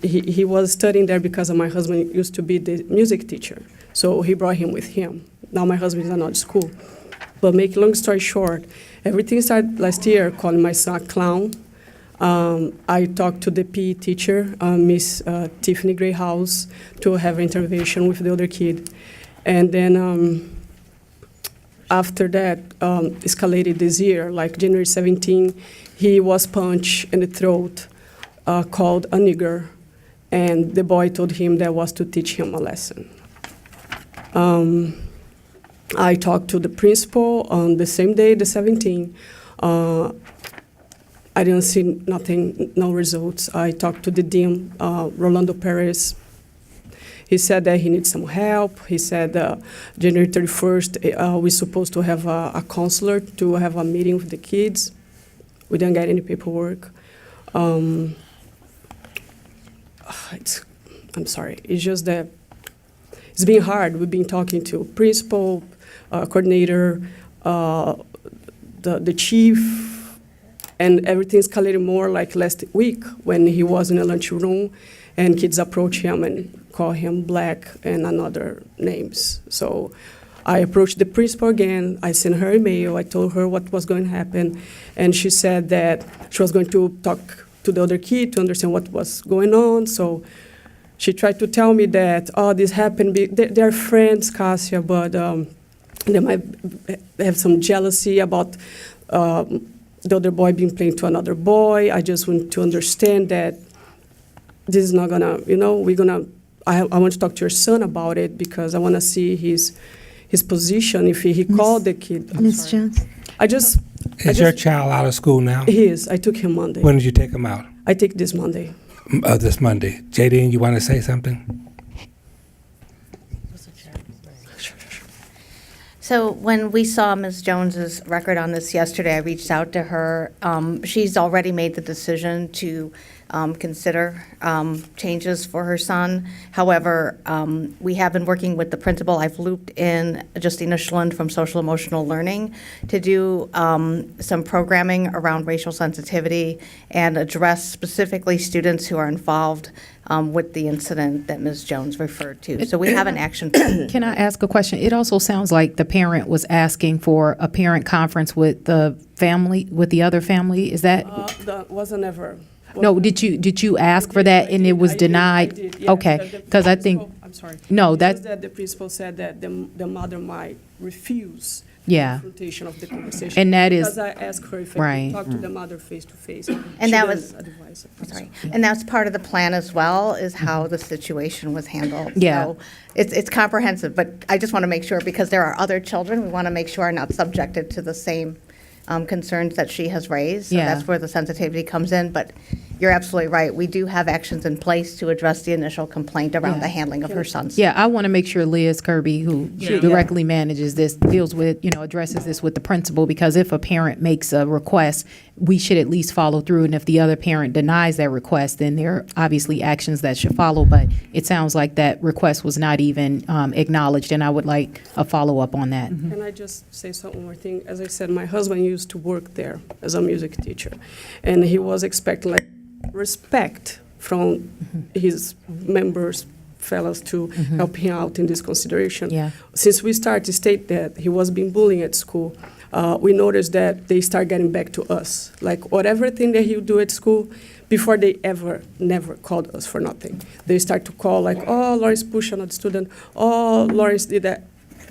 he was studying there because my husband used to be the music teacher, so he brought him with him. Now my husband is not at school. But make long story short, everything started last year calling my son a clown. I talked to the PE teacher, Miss Tiffany Grayhouse, to have an intervention with the other kid. And then after that, escalated this year, like January 17, he was punched in the throat, called a nigger, and the boy told him that was to teach him a lesson. I talked to the principal on the same day, the 17th. I didn't see nothing, no results. I talked to the dean, Rolando Perez. He said that he needs some help. He said January 31st, we're supposed to have a counselor to have a meeting with the kids. We didn't get any paperwork. I'm sorry. It's just that it's been hard. We've been talking to principal, coordinator, the chief, and everything escalated more like last week when he was in a lunchroom and kids approached him and call him black and another names. So I approached the principal again. I sent her email. I told her what was going to happen, and she said that she was going to talk to the other kid to understand what was going on. So she tried to tell me that, this happened, they're friends, Cassia, but they might have some jealousy about the other boy being playing to another boy. I just want to understand that this is not gonna, I want to talk to your son about it because I want to see his position if he called the kid. Ms. Jones? Is your child out of school now? He is. I took him Monday. When did you take him out? I take this Monday. This Monday. Jadine, you want to say something? So when we saw Ms. Jones's record on this yesterday, I reached out to her. She's already made the decision to consider changes for her son. However, we have been working with the principal. I've looped in Justina Schlund from Social Emotional Learning to do some programming around racial sensitivity and address specifically students who are involved with the incident that Ms. Jones referred to. So we have an action plan. Can I ask a question? It also sounds like the parent was asking for a parent conference with the family, with the other family. Is that? That wasn't ever. No, did you ask for that and it was denied? I did, yeah. Okay, because I think. I'm sorry. No, Just that the principal said that the mother might refuse Yeah. confrontation of the conversation. And that is- Because I asked her if I Right. could talk to the mother face to face. And that was, advice. sorry, and that's part of the plan as well, is how the situation was handled. Yeah. So it's comprehensive, but I just want to make sure, because there are other children, we want to make sure are not subjected to the same concerns that she has raised. So Yeah. that's where the sensitivity comes in, but you're absolutely right. We do have actions in place to address the initial complaint around the handling of her sons. Yeah, I want to make sure Liz Kirby, who directly manages this, deals with, addresses this with the principal, because if a parent makes a request, we should at least follow through, and if the other parent denies that request, then there are obviously actions that should follow, but it sounds like that request was not even acknowledged, and I would like a follow-up on that. Can I just say one more thing? As I said, my husband used to work there as a music teacher, and he was expecting respect from his members, fellows, to help him out in this consideration. Yeah. Since we started to state that he was being bullied at school, we noticed that they start getting back to us. Like whatever thing that he would do at school, before they never called us for nothing. They start to call like, oh, Lawrence pushed another student, oh, Lawrence did that.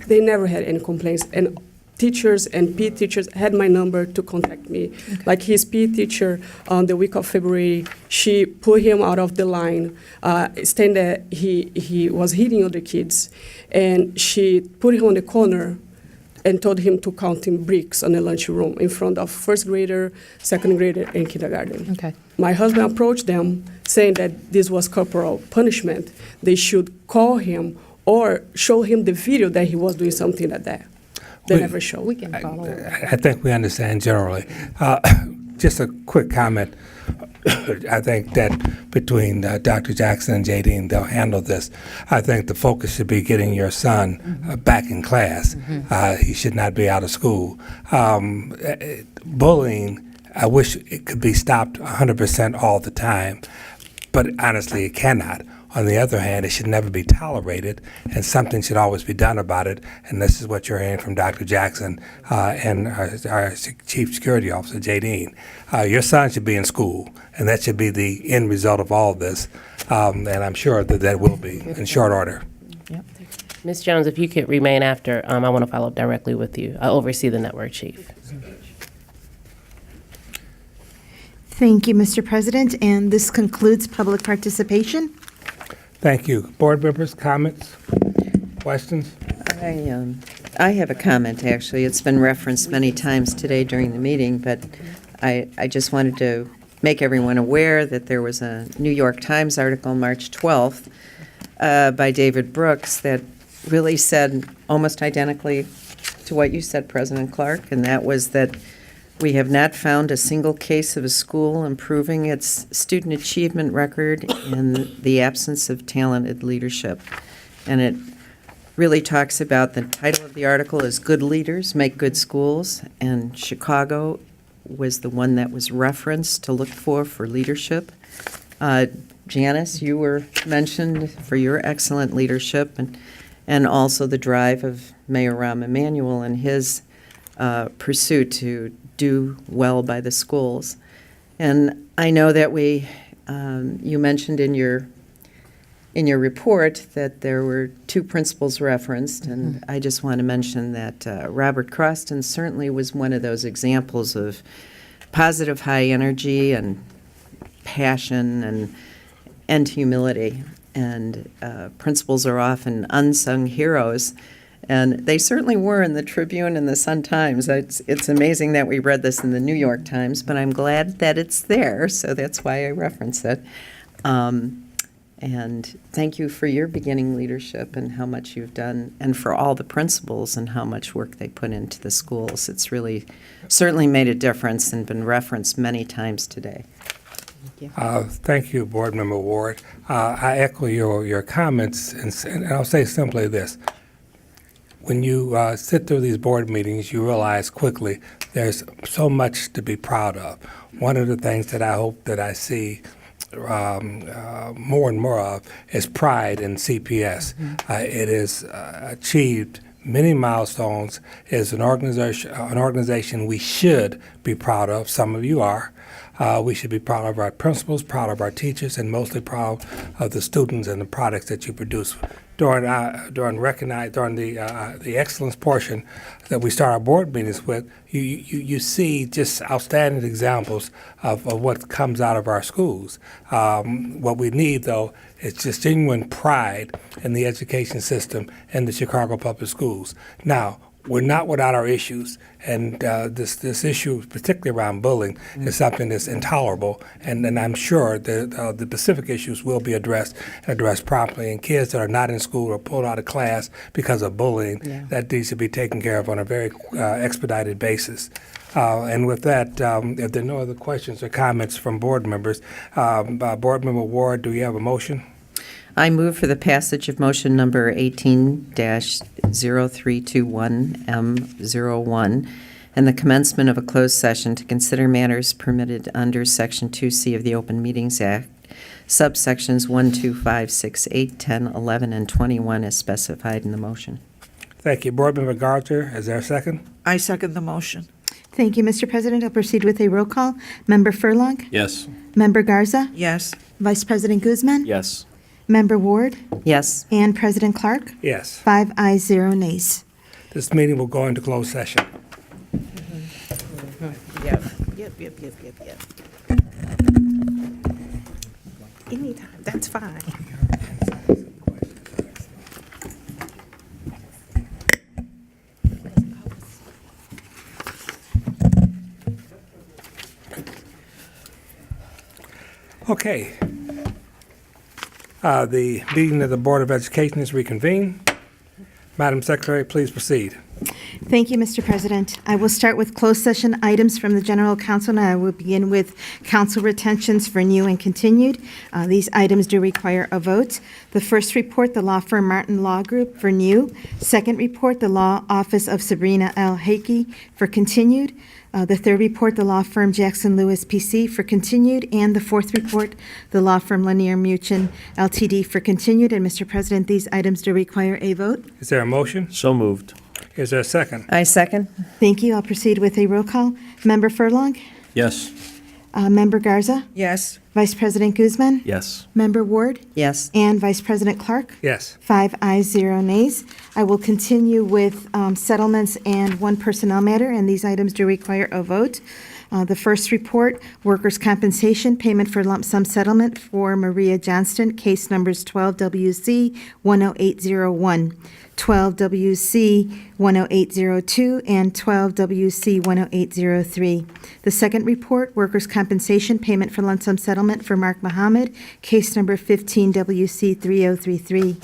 They never had any complaints. And teachers and PE teachers had my number to contact me. Like his PE teacher on the week of February, she put him out of the line, saying that he was hitting other kids. And she put him on the corner and told him to count in bricks on the lunchroom in front of first grader, second grader, and kindergarten. Okay. My husband approached them saying that this was corporal punishment. They should call him or show him the video that he was doing something like that. They never show. We can follow up. I think we understand generally. Just a quick comment. I think that between Dr. Jackson and Jadine, they'll handle this. I think the focus should be getting your son back in class. He should not be out of school. Bullying, I wish it could be stopped 100% all the time, but honestly, it cannot. On the other hand, it should never be tolerated, and something should always be done about it. And this is what you're hearing from Dr. Jackson and our Chief Security Officer, Jadine. Your son should be in school, and that should be the end result of all this. And I'm sure that will be in short order. Ms. Jones, if you could remain after, I want to follow up directly with you. I oversee the network chief. Thank you, Mr. President, and this concludes public participation. Thank you. Board members, comments, questions? I have a comment, actually. It's been referenced many times today during the meeting, but I just wanted to make everyone aware that there was a New York Times article March 12th by David Brooks that really said almost identically to what you said, President Clark, and that was that we have not found a single case of a school improving its student achievement record in the absence of talented leadership. And it really talks about, the title of the article is Good Leaders Make Good Schools, and Chicago was the one that was referenced to look for leadership. Janice, you were mentioned for your excellent leadership and also the drive of Mayor Rahm Emanuel and his pursuit to do well by the schools. And I know that you mentioned in your report that there were two principals referenced, and I just want to mention that Robert Croston certainly was one of those examples of positive high energy and passion and humility. And principals are often unsung heroes, and they certainly were in the Tribune and the Sun-Times. It's amazing that we read this in the New York Times, but I'm glad that it's there, so that's why I reference it. And thank you for your beginning leadership and how much you've done, and for all the principals and how much work they put into the schools. It's really certainly made a difference and been referenced many times today. Thank you, Board Member Ward. I echo your comments, and I'll say simply this. When you sit through these board meetings, you realize quickly there's so much to be proud of. One of the things that I hope that I see more and more of is pride in CPS. It has achieved many milestones. It's an organization we should be proud of. Some of you are. We should be proud of our principals, proud of our teachers, and mostly proud of the students and the products that you produce. during the excellence portion that we start our board meetings with, you see just outstanding examples of what comes out of our schools. What we need, though, is just genuine pride in the education system and the Chicago Public Schools. Now, we're not without our issues, and this issue, particularly around bullying, is something that's intolerable, and I'm sure the specific issues will be addressed promptly. And kids that are not in school or pulled out of class because of bullying, that needs to be taken care of on a very expedited basis. And with that, if there are no other questions or comments from board members, Board Member Ward, do you have a motion? I move for the passage of motion number 18-0321M01 and the commencement of a closed session to consider matters permitted under Section 2C of the Open Meetings Act, subsections 1, 2, 5, 6, 8, 10, 11, and 21 as specified in the motion. Thank you. Board Member Garza, is there a second? I second the motion. Thank you, Mr. President. I'll proceed with a roll call. Member Furlong? Yes. Member Garza? Yes. Vice President Guzman? Yes. Member Ward? Yes. And President Clark? Yes. 5 ayes, 0 nays. This meeting will go into closed session. Yep. Anytime, that's fine. Okay. The meeting of the Board of Education is reconvened. Madam Secretary, please proceed. Thank you, Mr. President. I will start with closed session items from the General Counsel, and I will begin with council retentions for new and continued. These items do require a vote. The first report, the law firm Martin Law Group for new. Second report, the law office of Sabrina L. Hakey for continued. The third report, the law firm Jackson Lewis PC for continued, and the fourth report, the law firm Lanier Muchin LTD for continued. And Mr. President, these items do require a vote. Is there a motion? So moved. Is there a second? I second. Thank you. I'll proceed with a roll call. Member Furlong? Yes. Member Garza? Yes. Vice President Guzman? Yes. Member Ward? Yes. And Vice President Clark? Yes. 5 ayes, 0 nays. I will continue with settlements and one personnel matter, and these items do require a vote. The first report, workers' compensation, payment for lump sum settlement for Maria Johnston, case numbers 12WC 10801, 12WC 10802, and 12WC 10803. The second report, workers' compensation, payment for lump sum settlement for Mark Muhammad, case number 15WC 3033.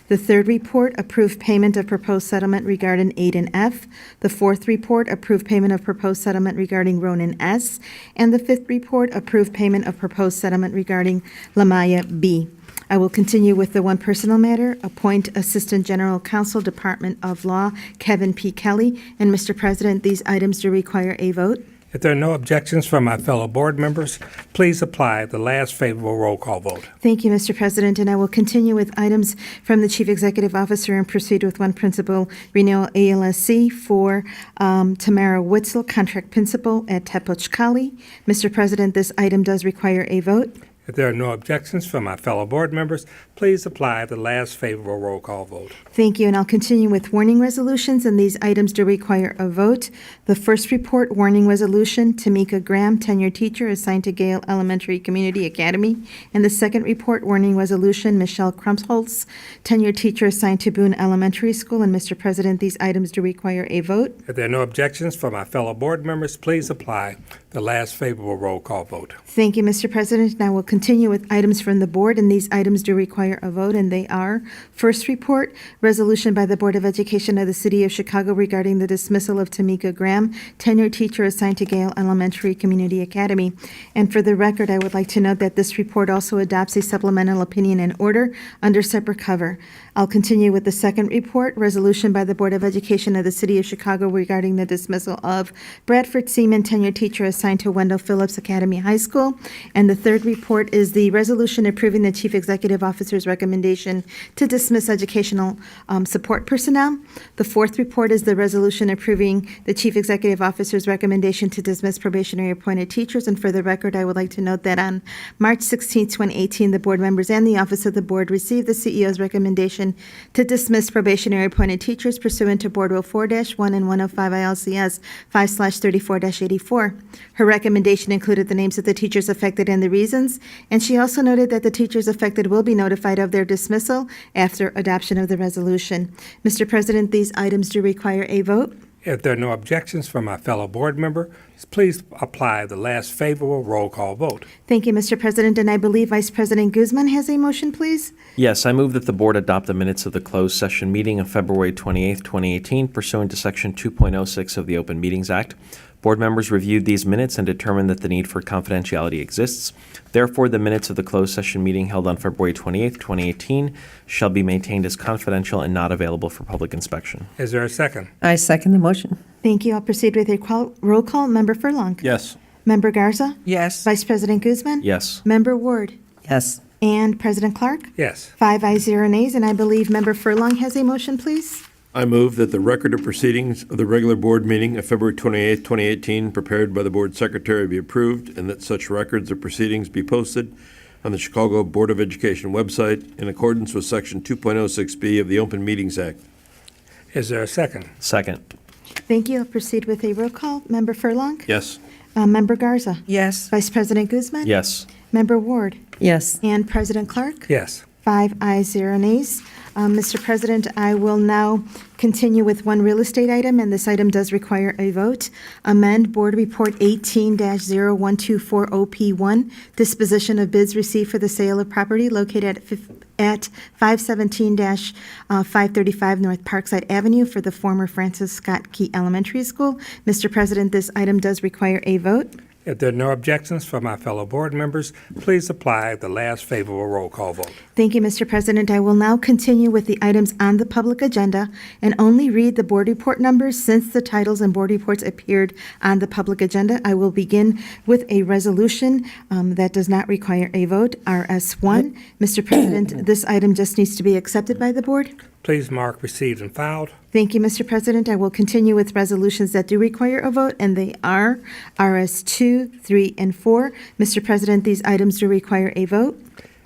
The third report, approved payment of proposed settlement regarding Aiden F. The fourth report, approved payment of proposed settlement regarding Ronan S. And the fifth report, approved payment of proposed settlement regarding Lamaya B. I will continue with the one personal matter, appoint Assistant General Counsel, Department of Law, Kevin P. Kelly. And Mr. President, these items do require a vote. If there are no objections from my fellow board members, please apply the last favorable roll call vote. Thank you, Mr. President, and I will continue with items from the Chief Executive Officer and proceed with one principal renewal ALSC for Tamara Witzel, contract principal at Tepochkali. Mr. President, this item does require a vote. If there are no objections from my fellow board members, please apply the last favorable roll call vote. Thank you, and I'll continue with warning resolutions, and these items do require a vote. The first report, warning resolution, Tamika Graham, tenured teacher assigned to Gale Elementary Community Academy. And the second report, warning resolution, Michelle Krumholz, tenured teacher assigned to Boone Elementary School. And Mr. President, these items do require a vote. If there are no objections from my fellow board members, please apply the last favorable roll call vote. Thank you, Mr. President. Now we'll continue with items from the board, and these items do require a vote, and they are: first report, resolution by the Board of Education of the City of Chicago regarding the dismissal of Tamika Graham, tenured teacher assigned to Gale Elementary Community Academy. And for the record, I would like to note that this report also adopts a supplemental opinion and order under separate cover. I'll continue with the second report, resolution by the Board of Education of the City of Chicago regarding the dismissal of Bradford Seaman, tenured teacher assigned to Wendell Phillips Academy High School. And the third report, report is the resolution approving the Chief Executive Officer's recommendation to dismiss educational support personnel. The fourth report is the resolution approving the Chief Executive Officer's recommendation to dismiss probationary appointed teachers. And for the record, I would like to note that on March 16, 2018, the board members and the Office of the Board received the CEO's recommendation to dismiss probationary appointed teachers pursuant to Board Rule 4-1 and 105 ILCS 5/34-84. Her recommendation included the names of the teachers affected and the reasons, and she also noted that the teachers affected will be notified of their dismissal after adoption of the resolution. Mr. President, these items do require a vote. If there are no objections from my fellow board member, please apply the last favorable roll call vote. Thank you, Mr. President, and I believe Vice President Guzman has a motion, please. Yes, I move that the board adopt the minutes of the closed session meeting of February 28, 2018, pursuant to Section 2.06 of the Open Meetings Act. Board members reviewed these minutes and determined that the need for confidentiality exists. Therefore, the minutes of the closed session meeting held on February 28, 2018 shall be maintained as confidential and not available for public inspection. Is there a second? I second the motion. Thank you. I'll proceed with a roll call. Member Furlong. Yes. Member Garza. Yes. Vice President Guzman. Yes. Member Ward. Yes. And President Clark. Yes. 5 ayes, 0 nays, and I believe Member Furlong has a motion, please. I move that the record of proceedings of the regular board meeting of February 28, 2018, prepared by the board secretary, be approved, and that such records of proceedings be posted on the Chicago Board of Education website in accordance with Section 2.06B of the Open Meetings Act. Is there a second? Second. Thank you. I'll proceed with a roll call. Member Furlong. Yes. Member Garza. Yes. Vice President Guzman. Yes. Member Ward. Yes. And President Clark. Yes. 5 ayes, 0 nays. Mr. President, I will now continue with one real estate item, and this item does require a vote. Amend Board Report 18-0124OP1, disposition of bids received for the sale of property located at 517-535 North Parkside Avenue for the former Francis Scott Key Elementary School. Mr. President, this item does require a vote. If there are no objections from my fellow board members, please apply the last favorable roll call vote. Thank you, Mr. President. I will now continue with the items on the public agenda and only read the board report numbers since the titles and board reports appeared on the public agenda. I will begin with a resolution that does not require a vote, RS1. Mr. President, this item just needs to be accepted by the board. Please mark received and filed. Thank you, Mr. President. I will continue with resolutions that do require a vote, and they are RS2, 3, and 4. Mr. President, these items do require a vote.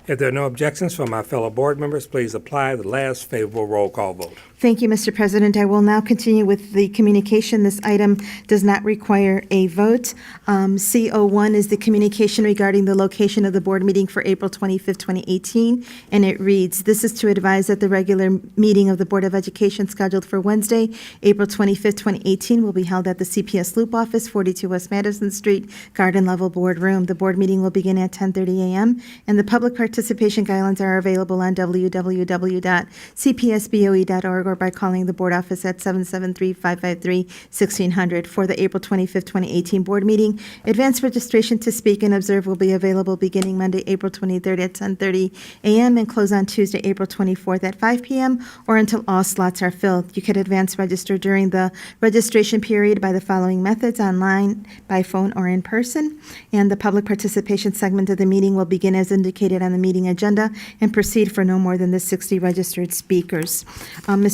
If there are no objections from my fellow board members, please apply the last favorable roll call vote. Thank you, Mr. President. I will now continue with the communication. This item does not require a vote. CO1 is the communication regarding the location of the board meeting for April 25th, 2018, and it reads, "This is to advise that the regular meeting of the Board of Education scheduled for Wednesday, April 25th, 2018, will be held at the CPS Loop Office, 42 West Madison Street, Garden Level Boardroom. The board meeting will begin at 10:30 a.m., and the public participation guidelines are available on www.cpsboe.org or by calling the board office at 773-553-1600. For the April 25th, 2018 board meeting, advance registration to speak and observe will be available beginning Monday, April 23rd at 10:30 a.m. and close on Tuesday, April 24th at 5 p.m. or until all slots are filled. You can advance register during the registration period by the following methods: online, by phone, or in person. And the public participation segment of the meeting will begin as indicated on the meeting agenda and proceed for no more than the 60 registered speakers.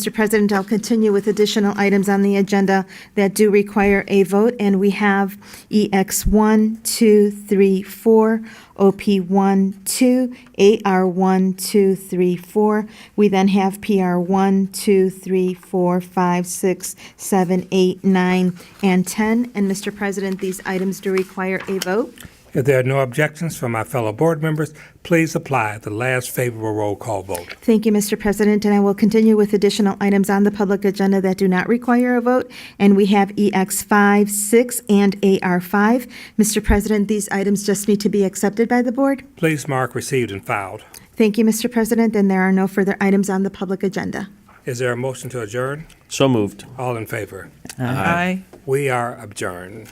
Mr. President, I'll continue with additional items on the agenda that do require a vote, and we have EX1, 2, 3, 4, OP1, 2, AR1, 2, 3, 4. We then have PR1, 2, 3, 4, 5, 6, 7, 8, 9, and 10. And Mr. President, these items do require a vote. If there are no objections from my fellow board members, please apply the last favorable roll call vote. Thank you, Mr. President, and I will continue with additional items on the public agenda that do not require a vote, and we have EX5, 6, and AR5. Mr. President, these items just need to be accepted by the board. Please mark received and filed. Thank you, Mr. President, and there are no further items on the public agenda. Is there a motion to adjourn? So moved. All in favor? Aye. We are adjourned.